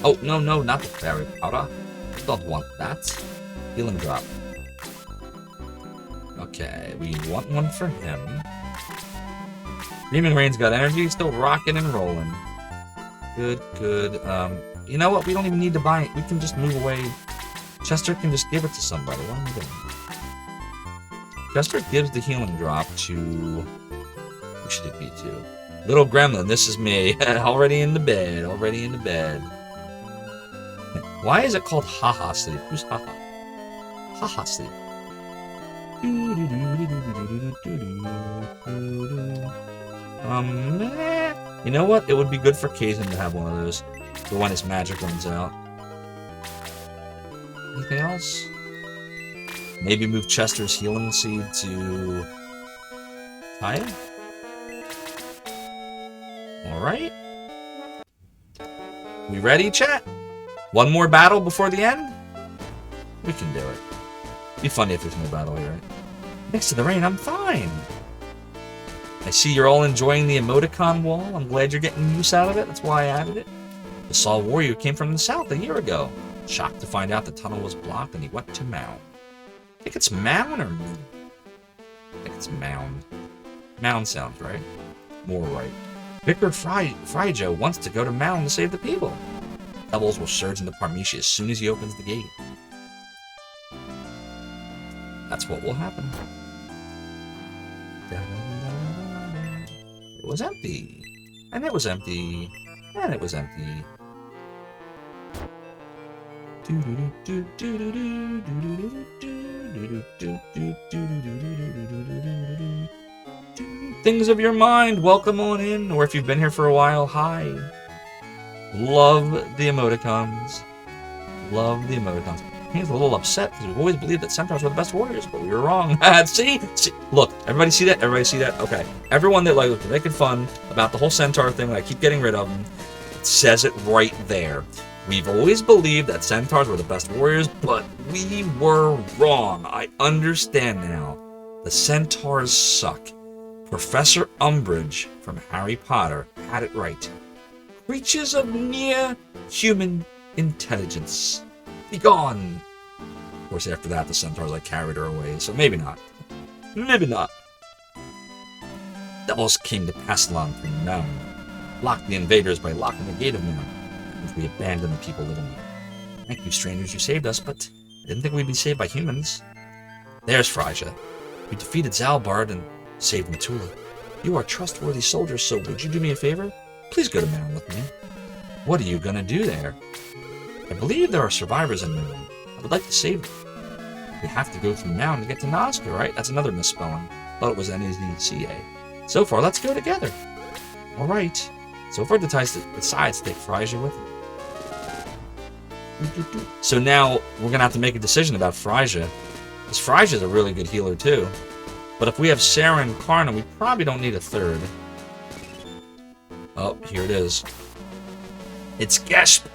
Oh, no, not the fairy powder. Don't want that. Healing drop. Okay, we want one for him. Dreaming Rain's got energy, still rocking and rolling. Good. You know what? We don't even need to buy it. We can just move away. Chester can just give it to somebody. What am I doing? Chester gives the healing drop to... Who should it be to? Little Gremlin, this is me. Already in the bed. Already in the bed. Why is it called Haha Sleep? Who's Haha? Haha Sleep. You know what? It would be good for Kazin to have one of those for when his magic runs out. Anything else? Maybe move Chester's healing seed to Kaya? Alright. We ready, chat? One more battle before the end? We can do it. Be funny if there's no battle here, right? Next to the rain, I'm fine. I see you're all enjoying the emoticon wall. I'm glad you're getting use out of it. That's why I added it. The Saw Warrior came from the south a year ago. Shocked to find out the tunnel was blocked, and he went to Mound. I think it's Mound or Moon? I think it's Mound. Mound sounds right. More right. Vicar Fryjo wants to go to Mound to save the people. Devils will surge into Parmesia as soon as he opens the gate. That's what will happen. It was empty. And it was empty. And it was empty. Things of your mind, welcome on in. Or if you've been here for a while, hi. Love the emoticons. Love the emoticons. He's a little upset because we've always believed that centaurs were the best warriors, but we were wrong. see? Look, everybody see that? Everybody see that? Okay. Everyone that like making fun about the whole centaur thing, I keep getting rid of them, says it right there. We've always believed that centaurs were the best warriors, but we were wrong. I understand now. The centaurs suck. Professor Umbridge from Harry Potter had it right. Creatures of near human intelligence. Be gone. Of course, after that, the centaurs carried her away, so maybe not. Maybe not. Devils came to Pastelon through Mound. Blocked the invaders by locking the gate of Mound. And we abandoned the people living there. Thank you, strangers, you saved us, but I didn't think we'd be saved by humans. There's Phrygia. You defeated Zalbard and saved Matula. You are trustworthy soldiers, so would you do me a favor? Please go to Mound with me. What are you gonna do there? I believe there are survivors in Mound. I would like to save them. We have to go through Mound to get to Nazca, right? That's another misspelling. Thought it was N-A-Z-C-A. Zophar, let's go together. Alright. Zophar decides to take Phrygia with him. So now, we're gonna have to make a decision about Phrygia. Because Phrygia's a really good healer too. But if we have Sarah and Karna, we probably don't need a third. Oh, here it is. It's Gesp!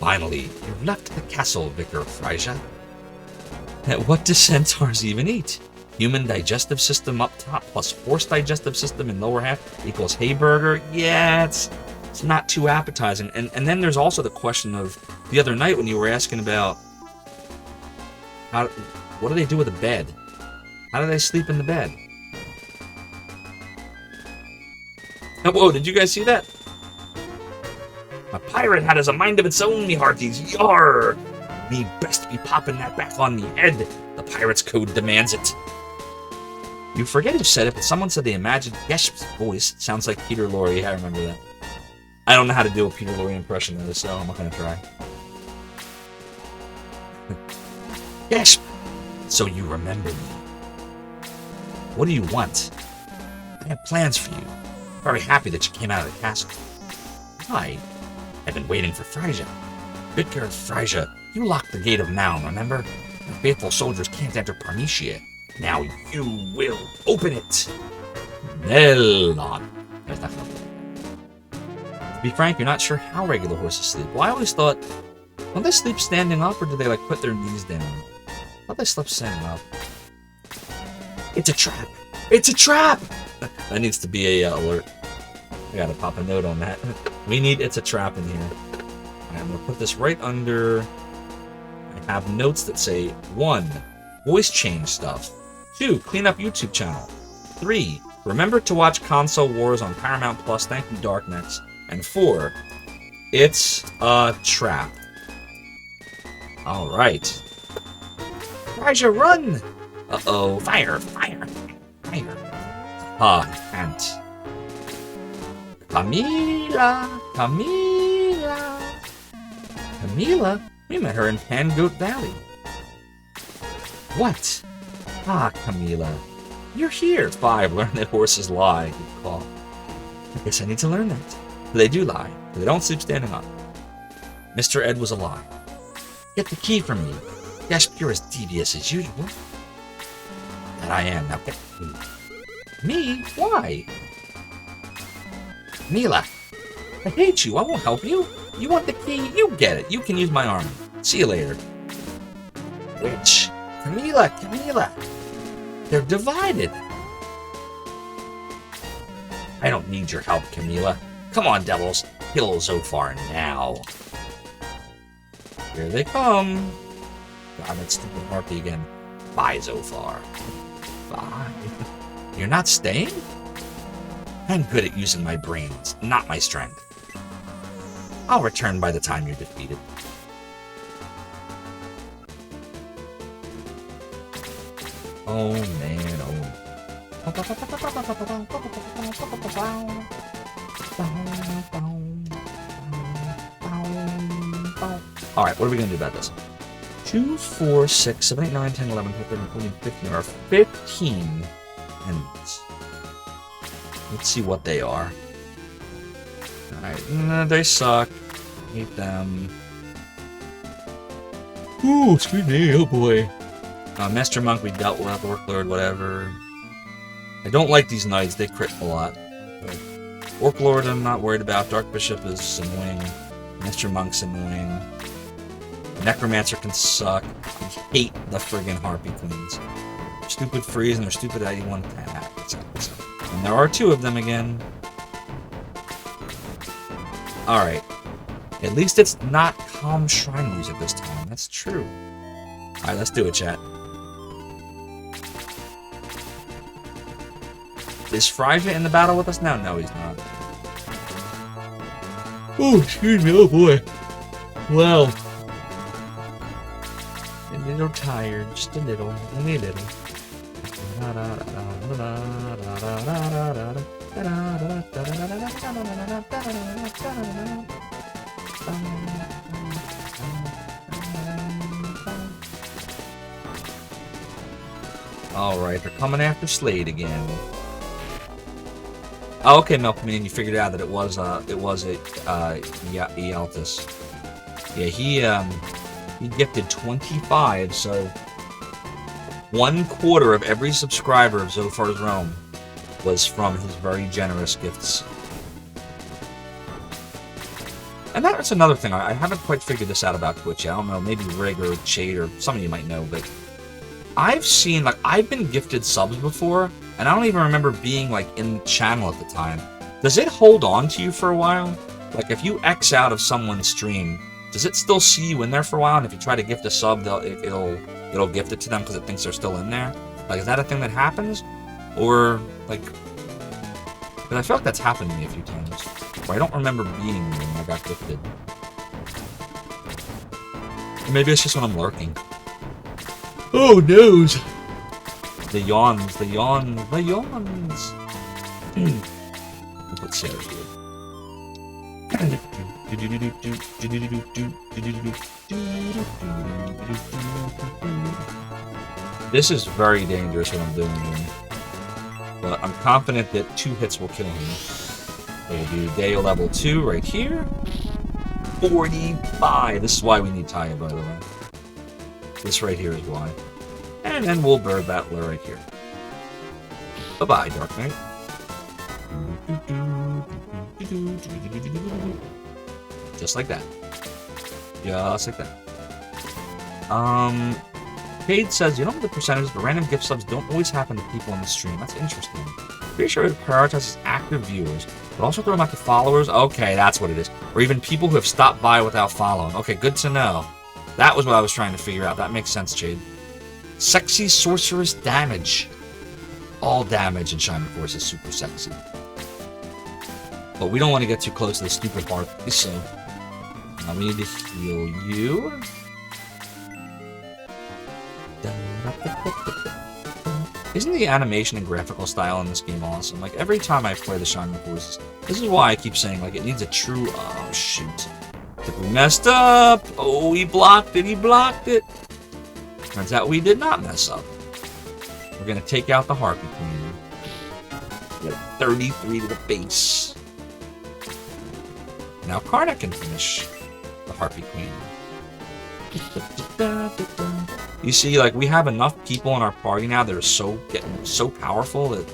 Finally, you've left the castle, Vicar Phrygia. What do centaurs even eat? Human digestive system up top plus horse digestive system in lower half equals hayburger? Yeah, it's not too appetizing. And then there's also the question of the other night when you were asking about what do they do with a bed? How do they sleep in the bed? Whoa, did you guys see that? A pirate hat has a mind of its own, me hearties. Yar! Me best be popping that back on me head. The pirate's code demands it. You forget who said it, but someone said they imagined Gesp's voice sounds like Peter Lorre. I remember that. I don't know how to do a Peter Lorre impression of this, so I'm not gonna try. Gesp! So you remember me. What do you want? I have plans for you. Very happy that you came out of the castle. Why? I've been waiting for Phrygia. Vicar Phrygia, you locked the gate of Mound, remember? The faithful soldiers can't enter Parmesia. Now you will open it. Melon. That's not gonna work. To be frank, you're not sure how regular horses sleep. Well, I always thought, don't they sleep standing up or do they put their knees down? I thought they slept standing up. It's a trap! It's a trap! That needs to be a alert. I gotta pop a note on that. We need it's a trap in here. I'm gonna put this right under. I have notes that say 1. Voice change stuff. 2. Clean up YouTube channel. 3. Remember to watch Console Wars on Paramount Plus. Thank you, Darknecks. And 4. It's a trap. Alright. Phrygia, run! Uh-oh. Fire, fire, fire. Ah, ant. Camila, Camila. Camila? We met her in Pangoat Valley. What? Ah, Camila. You're here. 5. Learn that horses lie. Good call. I guess I need to learn that. They do lie. They don't sleep standing up. Mr. Ed was a lie. Get the key from me. Yes, you're as devious as usual. That I am. Now get the key. Me? Why? Mila. I hate you. I won't help you. You want the key? You get it. You can use my arm. See you later. Witch. Camila, Camila. They're divided. I don't need your help, Camila. Come on, devils. Kill Zophar now. Here they come. God, that stupid harpy again. Bye, Zophar. Bye. You're not staying? I'm good at using my brains, not my strength. I'll return by the time you're defeated. Oh man, Alright, what are we going to do about this? 2, 4, 6, 7, 8, 9, 10, 11, 12, 13, 14, 15. There are 15 enemies. Let's see what they are. Alright, they suck. Hate them. Ooh, excuse me, oh boy. Master Monk we dealt with, Orklord, whatever. I don't like these knights, they crit a lot. But Orklord I'm not worried about, Dark Bishop is annoying, Master Monk's annoying. Necromancer can suck. I hate the friggin' Harpy Queens. They're stupid freeze and they're stupid 81 attacks. And there are 2 of them again. Alright. At least it's not Calm Shrine music this time. That's true. Alright, let's do it, chat. Is Phrygia in the battle with us now? No, he's not. Oh, excuse me. Oh, boy. Well. A little tired. Just a little. Only a little. Alright, they're coming after Slade again. Oh, okay, Milkman, you figured out that it was Ealtis. Yeah, he gifted 25, so 1/4 of every subscriber of Zophar's Realm was from his very generous gifts. And that's another thing, I haven't quite figured this out about Twitch. I don't know, maybe Rig or Shade or some of you might know, but I've seen, like, I've been gifted subs before, and I don't even remember being, like, in the channel at the time. Does it hold on to you for a while? Like, if you X out of someone's stream, does it still see you in there for a while? And if you try to gift a sub, it'll gift it to them because it thinks they're still in there? Like, is that a thing that happens? Or, like... Because I feel like that's happened to me a few times. But I don't remember being there when I got gifted. Or maybe it's just when I'm lurking. Oh, noes! The yawns, the yawns, the yawns! We'll put Sarah here. This is very dangerous what I'm doing here. But I'm confident that 2 hits will kill him. So we'll do Dale level 2 right here. 45! This is why we need Taya, by the way. This right here is why. And then we'll bird battler right here. Bye-bye, Dark Knight. Just like that. Just like that. Cade says, you don't know the percentages, but random gift subs don't always happen to people on the stream. That's interesting. Pretty sure it prioritizes active viewers, but also throw them out to followers. Okay, that's what it is. Or even people who have stopped by without following. Okay, good to know. That was what I was trying to figure out. That makes sense, Jade. Sexy Sorceress Damage. All damage in Shaman Force is super sexy. But we don't want to get too close to the stupid Harpy, so... we need to heal you. Isn't the animation and graphical style in this game awesome? Like, every time I play the Shining Forces, this is why I keep saying, like, it needs a true... Oh, shoot. I think we messed up! Oh, he blocked it, he blocked it! Turns out we did not mess up. We're gonna take out the Harpy Queen. Get a 33 to the base. Now Karna can finish the Harpy Queen. You see, like, we have enough people in our party now that are getting so powerful that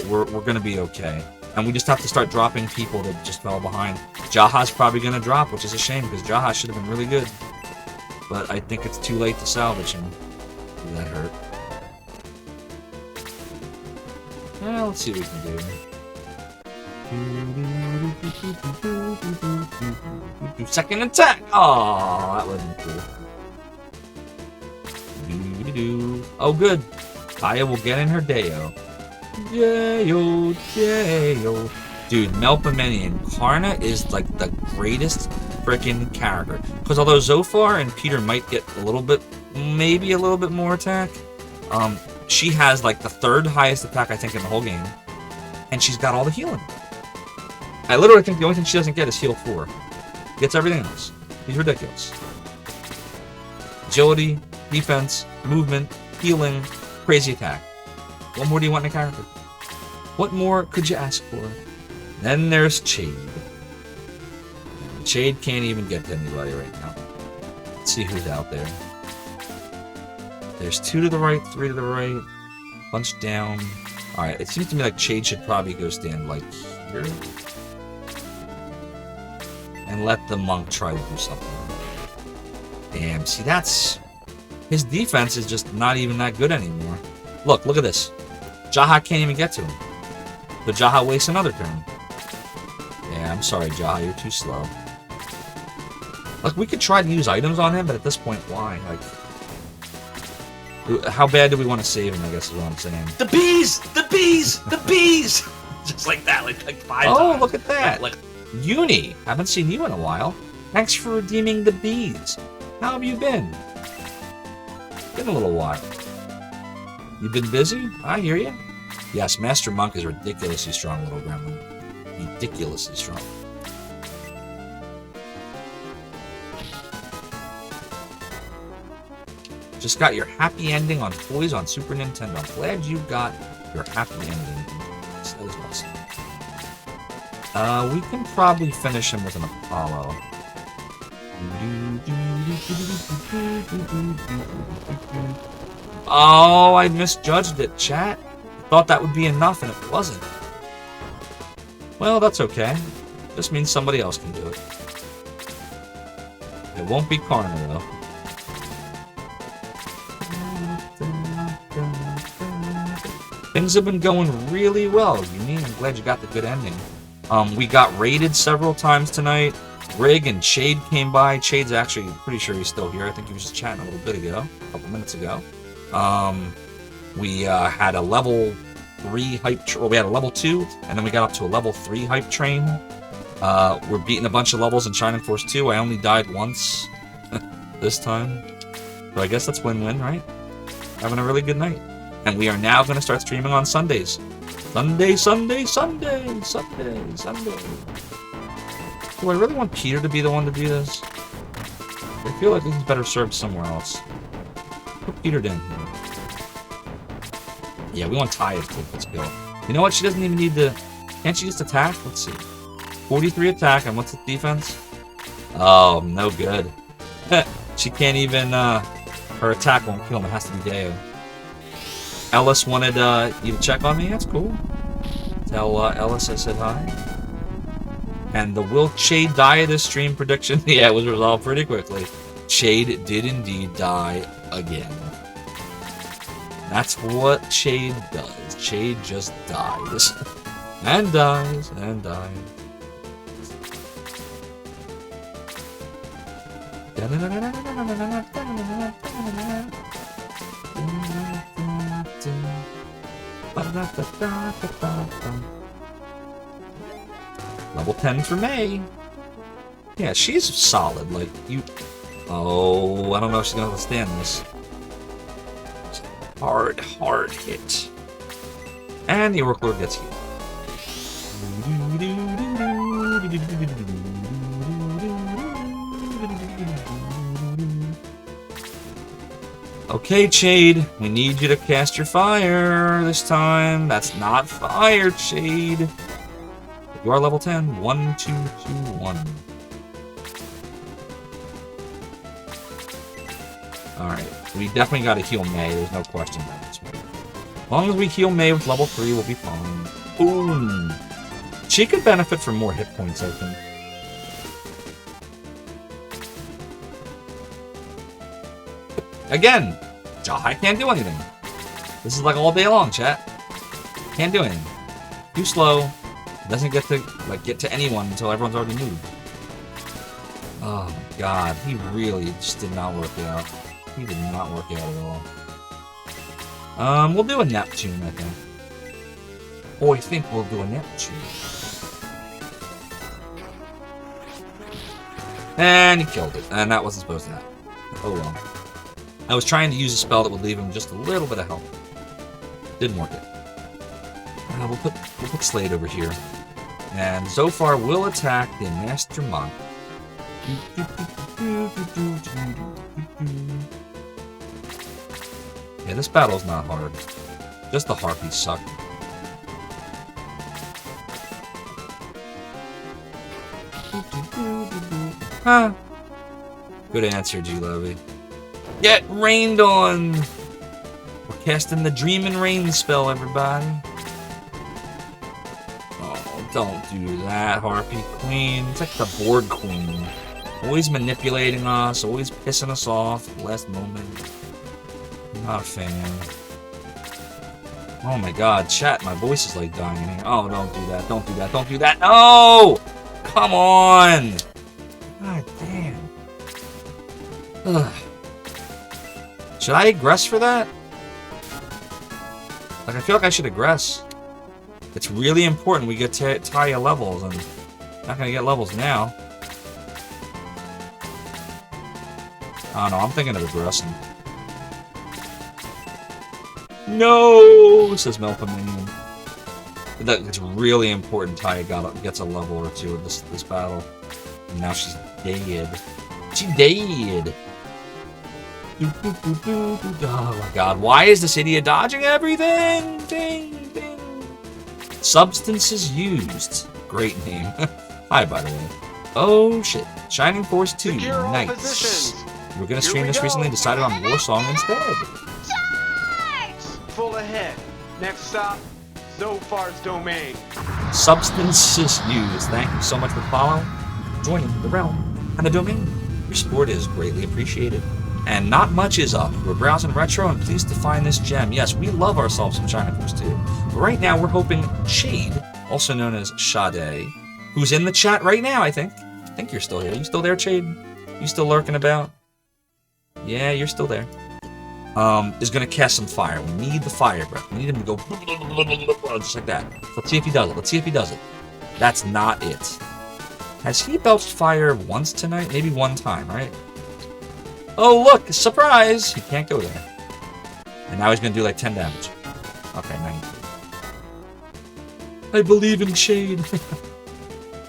we're gonna be okay. And we just have to start dropping people that just fell behind. Jaha's probably gonna drop, which is a shame because Jaha should have been really good. But I think it's too late to salvage him. Ooh, that hurt. Well, let's see what we can do. Second attack! Oh, that wasn't cool. Oh, good. Aya will get in her Deo. Deo, Deo. Dude, Melpomene and Karna is like the greatest freaking character. Because although Zophar and Peter might get a little bit, maybe a little bit more attack, she has like the third highest attack I think in the whole game. And she's got all the healing. I literally think the only thing she doesn't get is heal 4. Gets everything else. He's ridiculous. Agility, defense, movement, healing, crazy attack. What more do you want in a character? What more could you ask for? Then there's Chade. Chade can't even get to anybody right now. Let's see who's out there. There's 2 to the right, 3 to the right. Bunch down. Alright, it seems to me like Chade should probably go stand like here. And let the monk try to do something. Damn, see that's... His defense is just not even that good anymore. Look at this. Jaha can't even get to him. But Jaha wastes another turn. Yeah, I'm sorry, Jaha, you're too slow. Like, we could try to use items on him, but at this point, why? Like, how bad do we want to save him, I guess is what I'm saying. The bees! The bees! The bees! Just like that, like 5 times. Oh, look at that! Like, Uni! Haven't seen you in a while. Thanks for redeeming the bees. How have you been? Been a little while. You been busy? I hear you. Yes, Master Monk is a ridiculously strong little gremlin. Ridiculously strong. Just got your happy ending on Toys on Super Nintendo. I'm glad you got your happy ending. That was awesome. We can probably finish him with an Apollo. Oh, I misjudged it, chat. Thought that would be enough, and it wasn't. Well, that's okay. Just means somebody else can do it. It won't be Karna, though. Things have been going really well, Uni. I'm glad you got the good ending. We got raided several times tonight. Rig and Chade came by. Chade's actually pretty sure he's still here. I think he was just chatting a little bit ago, a couple minutes ago. We had a level 3 hype. Well, we had a level 2, and then we got up to a level 3 hype train. We're beating a bunch of levels in Shining Force 2. I only died once this time, so I guess that's win-win, right? Having a really good night, and we are now going to start streaming on Sundays. Sunday, Sunday, Sunday, Sunday, Sunday. Do I really want Peter to be the one to do this? I feel like he's better served somewhere else. Put Peter down here. Yeah, we want Taya to take this kill. You know what? She doesn't even need to... Can't she just attack? Let's see. 43 attack, and what's the defense? Oh, no good. She can't even... her attack won't kill him. It has to be Deo. Ellis wanted you to check on me. That's cool. Tell Ellis I said hi. And the will Chade die this stream prediction? Yeah, it was resolved pretty quickly. Chade did indeed die again. That's what Chade does. Chade just dies. And dies, and dies. Level 10 for May. Yeah, she's solid. Like, you... Oh, I don't know if she's gonna withstand this. Hard hit. And the Orc Lord gets healed. Okay, Chade, we need you to cast your fire this time. That's not fire, Chade. You are level 10. 1, 2, 2, 1. Alright, we definitely gotta heal May. There's no question about this one. As long as we heal May with level 3, we'll be fine. Boom! She could benefit from more hit points, I think. Again, Jahai can't do anything. This is like all day long, chat. Can't do anything. Too slow. Doesn't get to anyone until everyone's already moved. Oh my god, he really just did not work out. He did not work out at all. We'll do a Neptune, I think. Oh, I think we'll do a Neptune. And he killed it. And that wasn't supposed to happen. Oh well. I was trying to use a spell that would leave him just a little bit of health. Didn't work it. We'll put Slade over here. And Zophar will attack the Master Monk. Yeah, this battle's not hard. Just the Harpies suck. Huh. Good answer, G-Levy. Get rained on! We're casting the Dream and Rain spell, everybody. Oh, don't do that, Harpy Queen. It's like the board queen. Always manipulating us, always pissing us off at the last moment. Not a fan. Oh my god, chat, my voice is like dying here. Oh, don't do that, don't do that, don't do that. No! Come on! God damn. Ugh. Should I aggress for that? Like, I feel like I should aggress. It's really important we get Taya levels, and I'm not gonna get levels now. I don't know, I'm thinking of aggressing. No, says Melpominion. It's really important Taya gets a level or two in this battle. And now she's dead. She dead. Oh my god, why is this idiot dodging everything? Ding, ding. Substances used. Great name. Hi, by the way. Oh shit. Shining Force 2. Nice. We're gonna stream this recently and decided on War Song instead. Full ahead. Next stop, Zophar's domain. Substances used. Thank you so much for following, joining the realm, and the domain. Your support is greatly appreciated. And not much is up. We're browsing retro and pleased to find this gem. Yes, we love ourselves some Shining Force 2. But right now we're hoping Shade, also known as Sade, who's in the chat right now, I think. I think you're still here. You still there, Shade? You still lurking about? Yeah, you're still there. Is gonna cast some fire. We need the fire breath. We need him to go just like that. Let's see if he does it. Let's see if he does it. That's not it. Has he belched fire once tonight? Maybe one time, right? Oh, look! Surprise! He can't go there. And now he's gonna do like 10 damage. Okay, 19. I believe in Shade.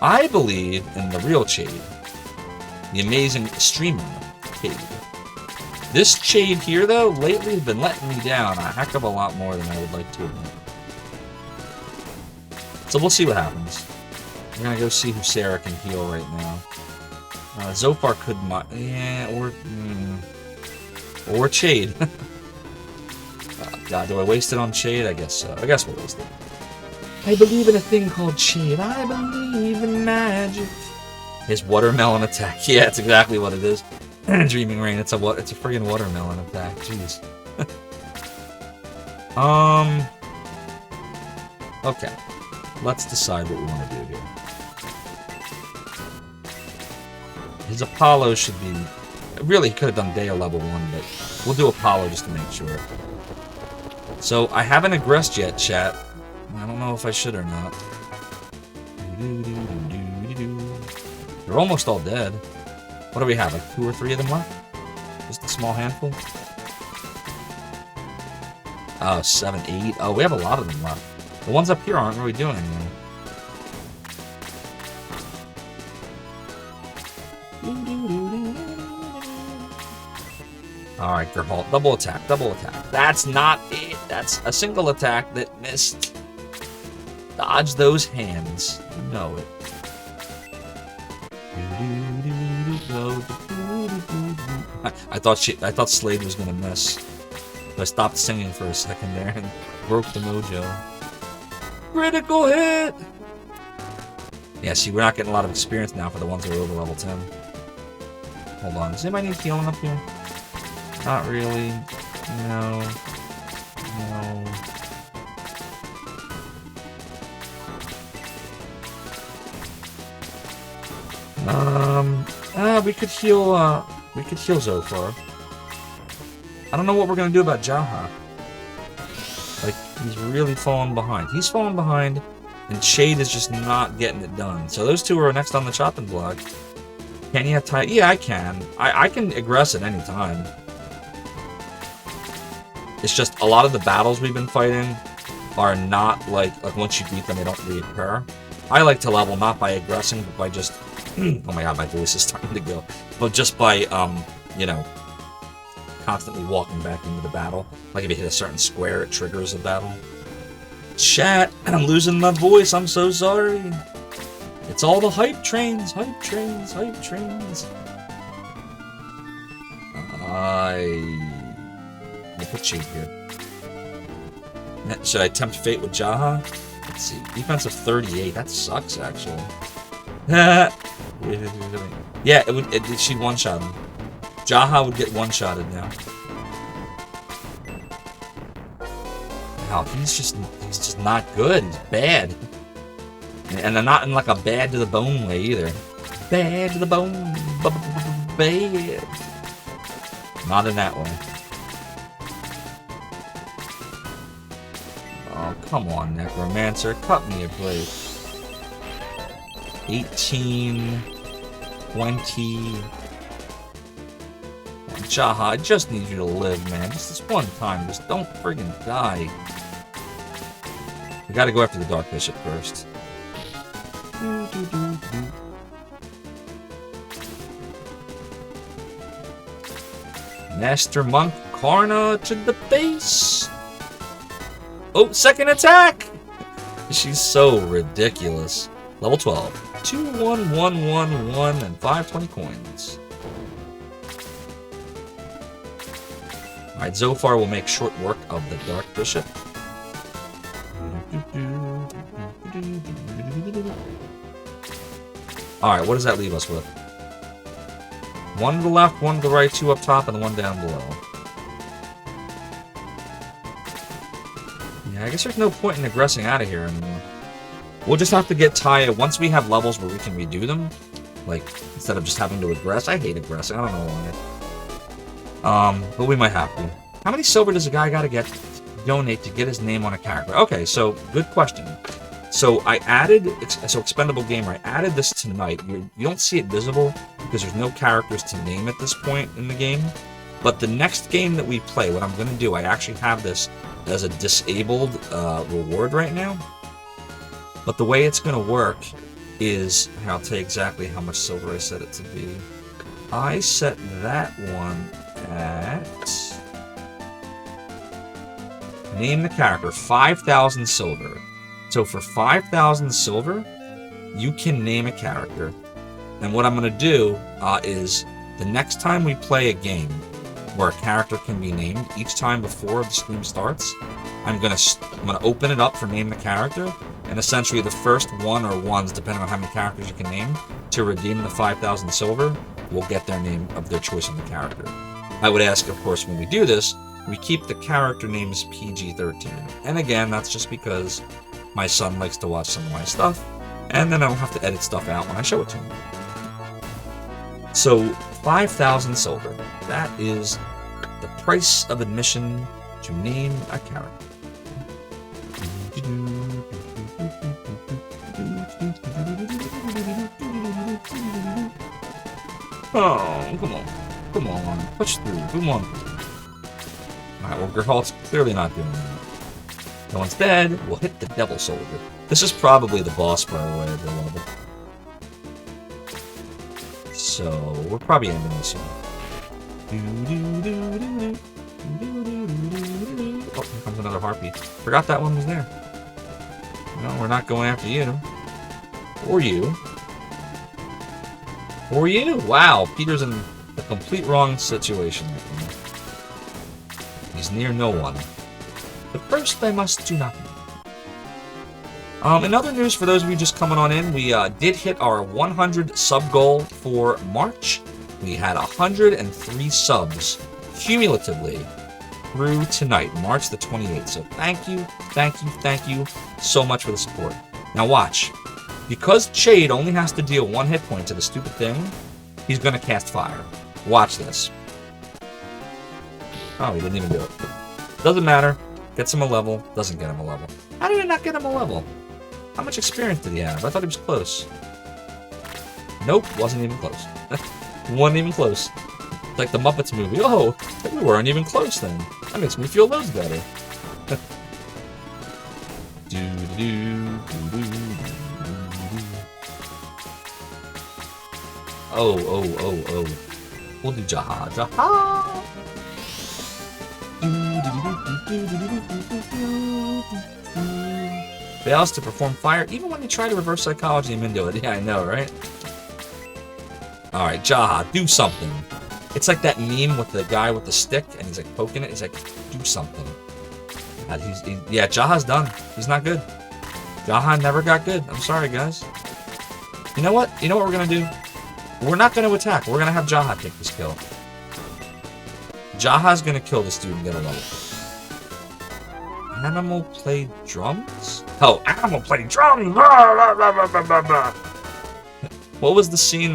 I believe in the real Shade. The amazing streamer Shade. This Shade here, though, lately has been letting me down a heck of a lot more than I would like to admit. So we'll see what happens. We're gonna go see who Sarah can heal right now. Zophar could not. Yeah, or Shade. Oh, God, do I waste it on Shade? I guess so. I guess we'll waste it. I believe in a thing called Shade. I believe in magic. His watermelon attack. Yeah, it's exactly what it is. Dreaming Rain. It's a friggin' watermelon attack. Jeez. Okay. Let's decide what we want to do here. His Apollo should be... Really, he could have done Deo level 1, but we'll do Apollo just to make sure. So, I haven't aggressed yet, chat. I don't know if I should or not. They're almost all dead. What do we have, like 2 or 3 of them left? Just a small handful? Oh, 7, 8. Oh, we have a lot of them left. The ones up here aren't really doing anything. Alright, Gerhalt. Double attack, double attack. That's not it. That's a single attack that missed. Dodge those hands. You know it. I thought Slade was gonna miss. So I stopped singing for a second there and broke the mojo. Critical hit! Yeah, see, we're not getting a lot of experience now for the ones that are over level 10. Hold on, does anybody need healing up here? Not really. No. No. We could heal Zophar. I don't know what we're gonna do about Jaha. Like, he's really falling behind. He's falling behind, and Shade is just not getting it done. So those two are next on the chopping block. Can you have tie? Yeah, I can. I can aggress at any time. It's just a lot of the battles we've been fighting are not like once you beat them, they don't reoccur. I like to level not by aggressing, but by just oh my god, my voice is starting to go. But just by you know, constantly walking back into the battle. Like if you hit a certain square, it triggers a battle. Chat, I'm losing my voice. I'm so sorry. It's all the hype trains, hype trains, hype trains. Let me put Shade here. Should I tempt fate with Jaha? Let's see. Defense of 38. That sucks, actually. Yeah, it would. She'd one-shot him. Jaha would get one-shotted now. Wow, he's just not good. He's bad. And they're not in like a bad to the bone way either. Bad to the bone. Bad. Not in that way. Oh, come on, Necromancer. Cut me a break. 18. 20. Jaha, I just need you to live, man. Just this one time. Just don't friggin' die. We gotta go after the Dark Bishop first. Master Monk Karna to the base. Oh, second attack! She's so ridiculous. Level 12. 2, 1, 1, 1, 1, and 520 coins. Alright, Zophar will make short work of the Dark Bishop. Alright, what does that leave us with? 1 to the left, 1 to the right, 2 up top, and 1 down below. Yeah, I guess there's no point in aggressing out of here anymore. We'll just have to get Taya once we have levels where we can redo them. Like, instead of just having to aggress. I hate aggressing, I don't know why. But we might have to. How many silver does a guy gotta get donate to get his name on a character? Okay, so, good question. So I added, so Expendable Gamer, I added this tonight. You don't see it visible because there's no characters to name at this point in the game. But the next game that we play, what I'm going to do, I actually have this as a disabled reward right now. But the way it's going to work is, I'll tell you exactly how much silver I set it to be. I set that one at, name the character, 5,000 silver. So for 5,000 silver, you can name a character. And what I'm going to do is, the next time we play a game where a character can be named, each time before the stream starts, I'm going to open it up for name the character, and essentially the first one or ones, depending on how many characters you can name, to redeem the 5,000 silver, will get their name of their choice of the character. I would ask, of course, when we do this, we keep the character names PG-13. And again, that's just because my son likes to watch some of my stuff, and then I don't have to edit stuff out when I show it to him. So, 5,000 silver. That is the price of admission to name a character. Oh, come on. Come on. Push through. Come on. Alright, well, Gerhalt's clearly not doing that. So instead, we'll hit the Devil Soldier. This is probably the boss, by the way, of the level. So, we're probably ending this one. Oh, here comes another harpy. Forgot that one was there. No, we're not going after you. Or you. Or you! Wow, Peter's in the complete wrong situation right now. He's near no one. But first, I must do nothing. In other news, for those of you just coming on in, we did hit our 100 sub goal for March. We had 103 subs cumulatively through tonight, March the 28th. So thank you so much for the support. Now watch. Because Chade only has to deal 1 hit point to the stupid thing, he's going to cast fire. Watch this. Oh, he didn't even do it. Doesn't matter. Gets him a level. Doesn't get him a level. How did it not get him a level? How much experience did he have? I thought he was close. Nope, wasn't even close. Wasn't even close. It's like the Muppets movie. Oh, we weren't even close then. That makes me feel loads better. Oh. We'll do Jaha. Jaha! Fails to perform fire even when you try to reverse psychology him into it. Yeah, I know, right? Alright, Jaha, do something. It's like that meme with the guy with the stick and he's like poking it. He's like, do something. Yeah, Jaha's done. He's not good. Jaha never got good. I'm sorry, guys. You know what? You know what we're gonna do? We're not gonna attack. We're gonna have Jaha take this kill. Jaha's gonna kill this dude and get a level. Animal played drums? Oh, Animal played drums! What was the scene,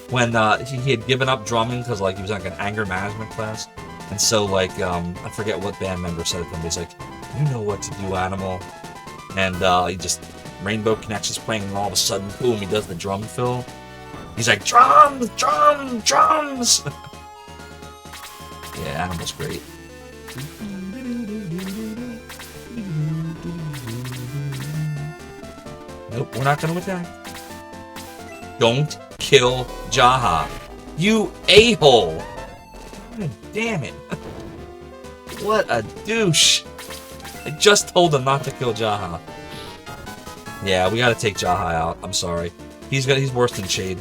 when, he had given up drumming because, like, he was in, like, an anger management class? And so, like, I forget what band member said it to him, but he's like, you know what to do, Animal. And, he just, Rainbow Connections playing, and all of a sudden, boom, he does the drum fill. He's like, drums! Drums! Drums! Yeah, Animal's great. Nope, we're not gonna attack. Don't kill Jaha. You a-hole! Damn it. What a douche. I just told him not to kill Jaha. Yeah, we gotta take Jaha out. I'm sorry. He's worse than Shade.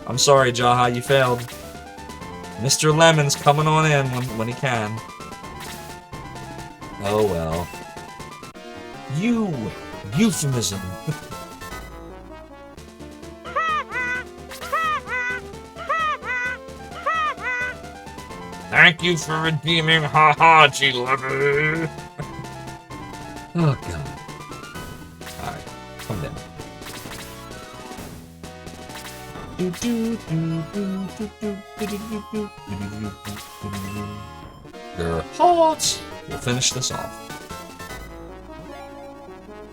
I'm sorry, Jaha, you failed. Mr. Lemon's coming on in when he can. Oh well. Euphemism. Thank you for redeeming haha, G-Lover. Oh god. Alright, come down. Geralt! We'll finish this off.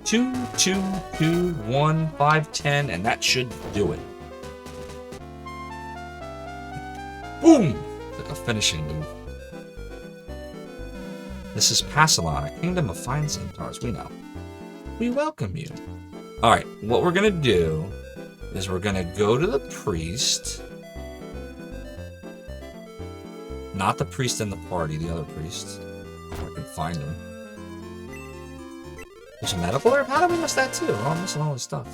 2, 2, 2, 1, 5, 10, and that should do it. Boom! It's like a finishing move. This is Passalon, a kingdom of fine centaurs. We know. We welcome you. Alright, what we're gonna do is we're gonna go to the priest. Not the priest in the party, the other priest. If I can find him. There's a medical herb? How did we miss that too? Oh, I'm missing all this stuff.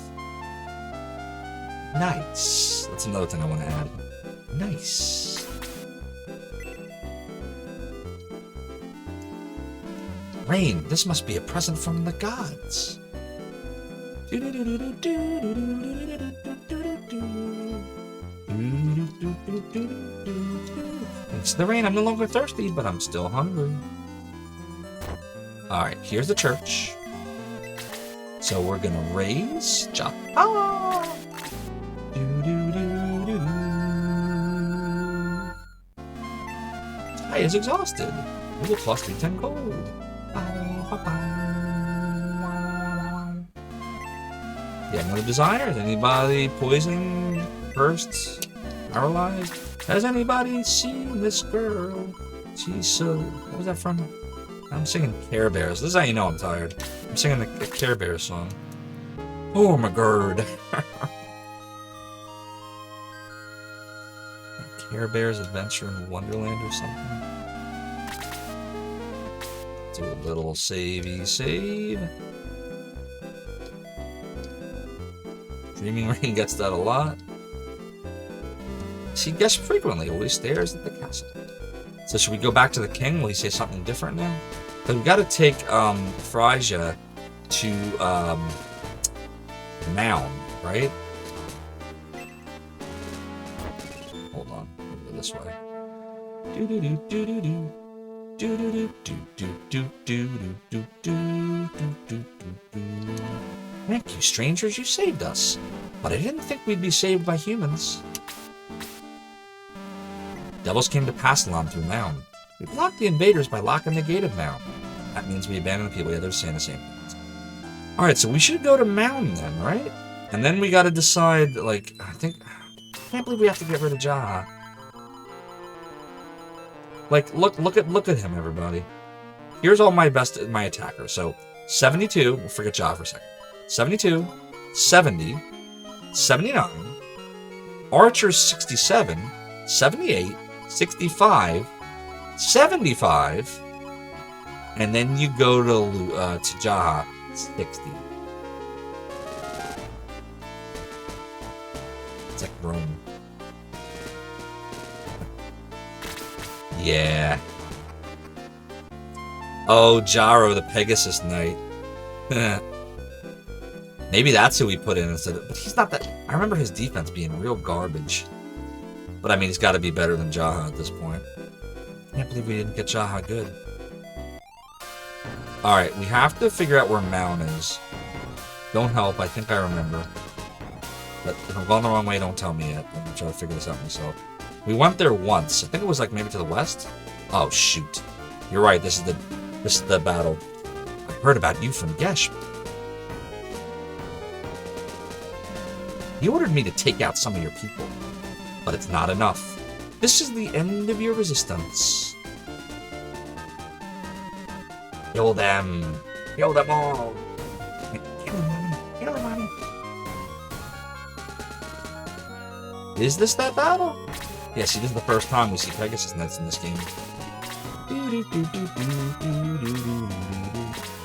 Nice. That's another thing I want to add. Nice. Rain, this must be a present from the gods. Thanks to the rain, I'm no longer thirsty, but I'm still hungry. Alright, here's the church. So we're gonna raise Jaha. Ty is exhausted. We will plus 310 gold. Yeah, another designer? Is anybody poison, cursed, paralyzed? Has anybody seen this girl? She's so... What was that from? I'm singing Care Bears. This is how you know I'm tired. I'm singing the Care Bears song. Oh my god. Care Bears Adventure in Wonderland or something. Do a little savey save. Dreaming Rain gets that a lot. She guests frequently, always stares at the castle. So should we go back to the king? Will he say something different now? Because we gotta take Phrygia to Mound, right? Hold on, we'll go this way. Do do do do do do. Do do do do do do do do do do do. Thank you, strangers, you saved us. But I didn't think we'd be saved by humans. Devils came to Pastelon through Mound. We blocked the invaders by locking the gate of Mound. That means we abandoned the people. Yeah, they're saying the same things. Alright, so we should go to Mound then, right? And then we gotta decide, like, I can't believe we have to get rid of Jaha. Like, look at him, everybody. Here's all my attackers. So, 72, we'll forget Jaha for a second. 72, 70, 79, Archer's 67, 78, 65, 75, and then you go to Jaha, 60. It's like Rome. Yeah. Oh, Jaro, the Pegasus Knight. Maybe that's who we put in instead of... But he's not that... I remember his defense being real garbage. But I mean, he's got to be better than Jaha at this point. I can't believe we didn't get Jaha good. Alright, we have to figure out where Mound is. Don't help, I think I remember. But if I'm going the wrong way, don't tell me yet. I'm going to try to figure this out myself. We went there once. I think it was like maybe to the west? Oh, shoot. You're right, this is the battle. I heard about you from Gesh. He ordered me to take out some of your people. But it's not enough. This is the end of your resistance. Kill them. Kill them all. Kill them. Kill them. Is this that battle? Yeah, see, this is the first time we see Pegasus Knights in this game.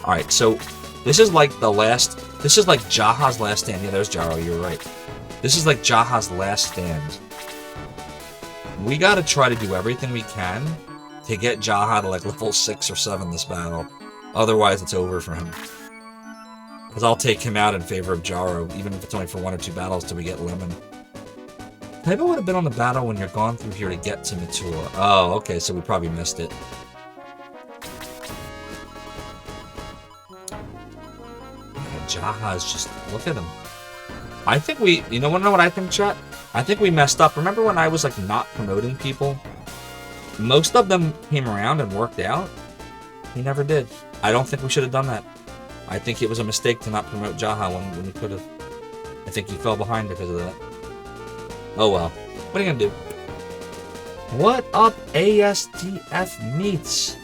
Alright, so this is like the last... This is like Jaha's last stand. Yeah, there's Jaro, you're right. This is like Jaha's last stand. We gotta try to do everything we can to get Jaha to like level 6 or 7 this battle. Otherwise, it's over for him. Because I'll take him out in favor of Jaro, even if it's only for 1 or 2 battles till we get Lemon. Maybe I would have been on the battle when you're gone through here to get to Matua. Oh, okay, so we probably missed it. Yeah, Jaha's just... Look at him. I think we... You know what I think, chat? I think we messed up. Remember when I was, like, not promoting people? Most of them came around and worked out. He never did. I don't think we should have done that. I think it was a mistake to not promote Jaha when we could have. I think he fell behind because of that. Oh well. What are you gonna do? What up, ASDF Meats?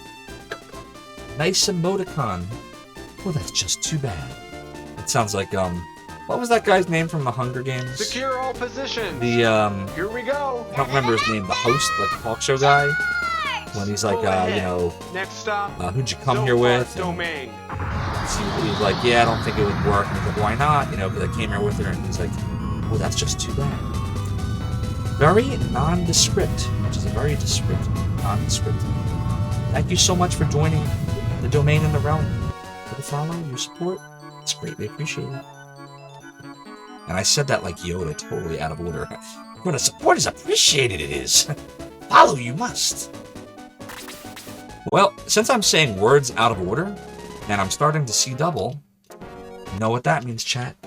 Nice emoticon. Oh, that's just too bad. It sounds like, what was that guy's name from the Hunger Games? Secure all positions. The, Here we go. I don't remember his name. The host, like the talk show guy? When he's like, you know, Next stop. Who'd you come here with? Domain. He's like, yeah, I don't think it would work. And he's like, why not? You know, because I came here with her. And he's like, oh, that's just too bad. Very nondescript, which is a very descriptive, nondescript. Thank you so much for joining the domain in the realm. For the follow, your support, it's greatly appreciated. And I said that like Yoda, totally out of order. When the support is appreciated, it is. Follow you must. Well, since I'm saying words out of order, and I'm starting to see double, you know what that means, chat?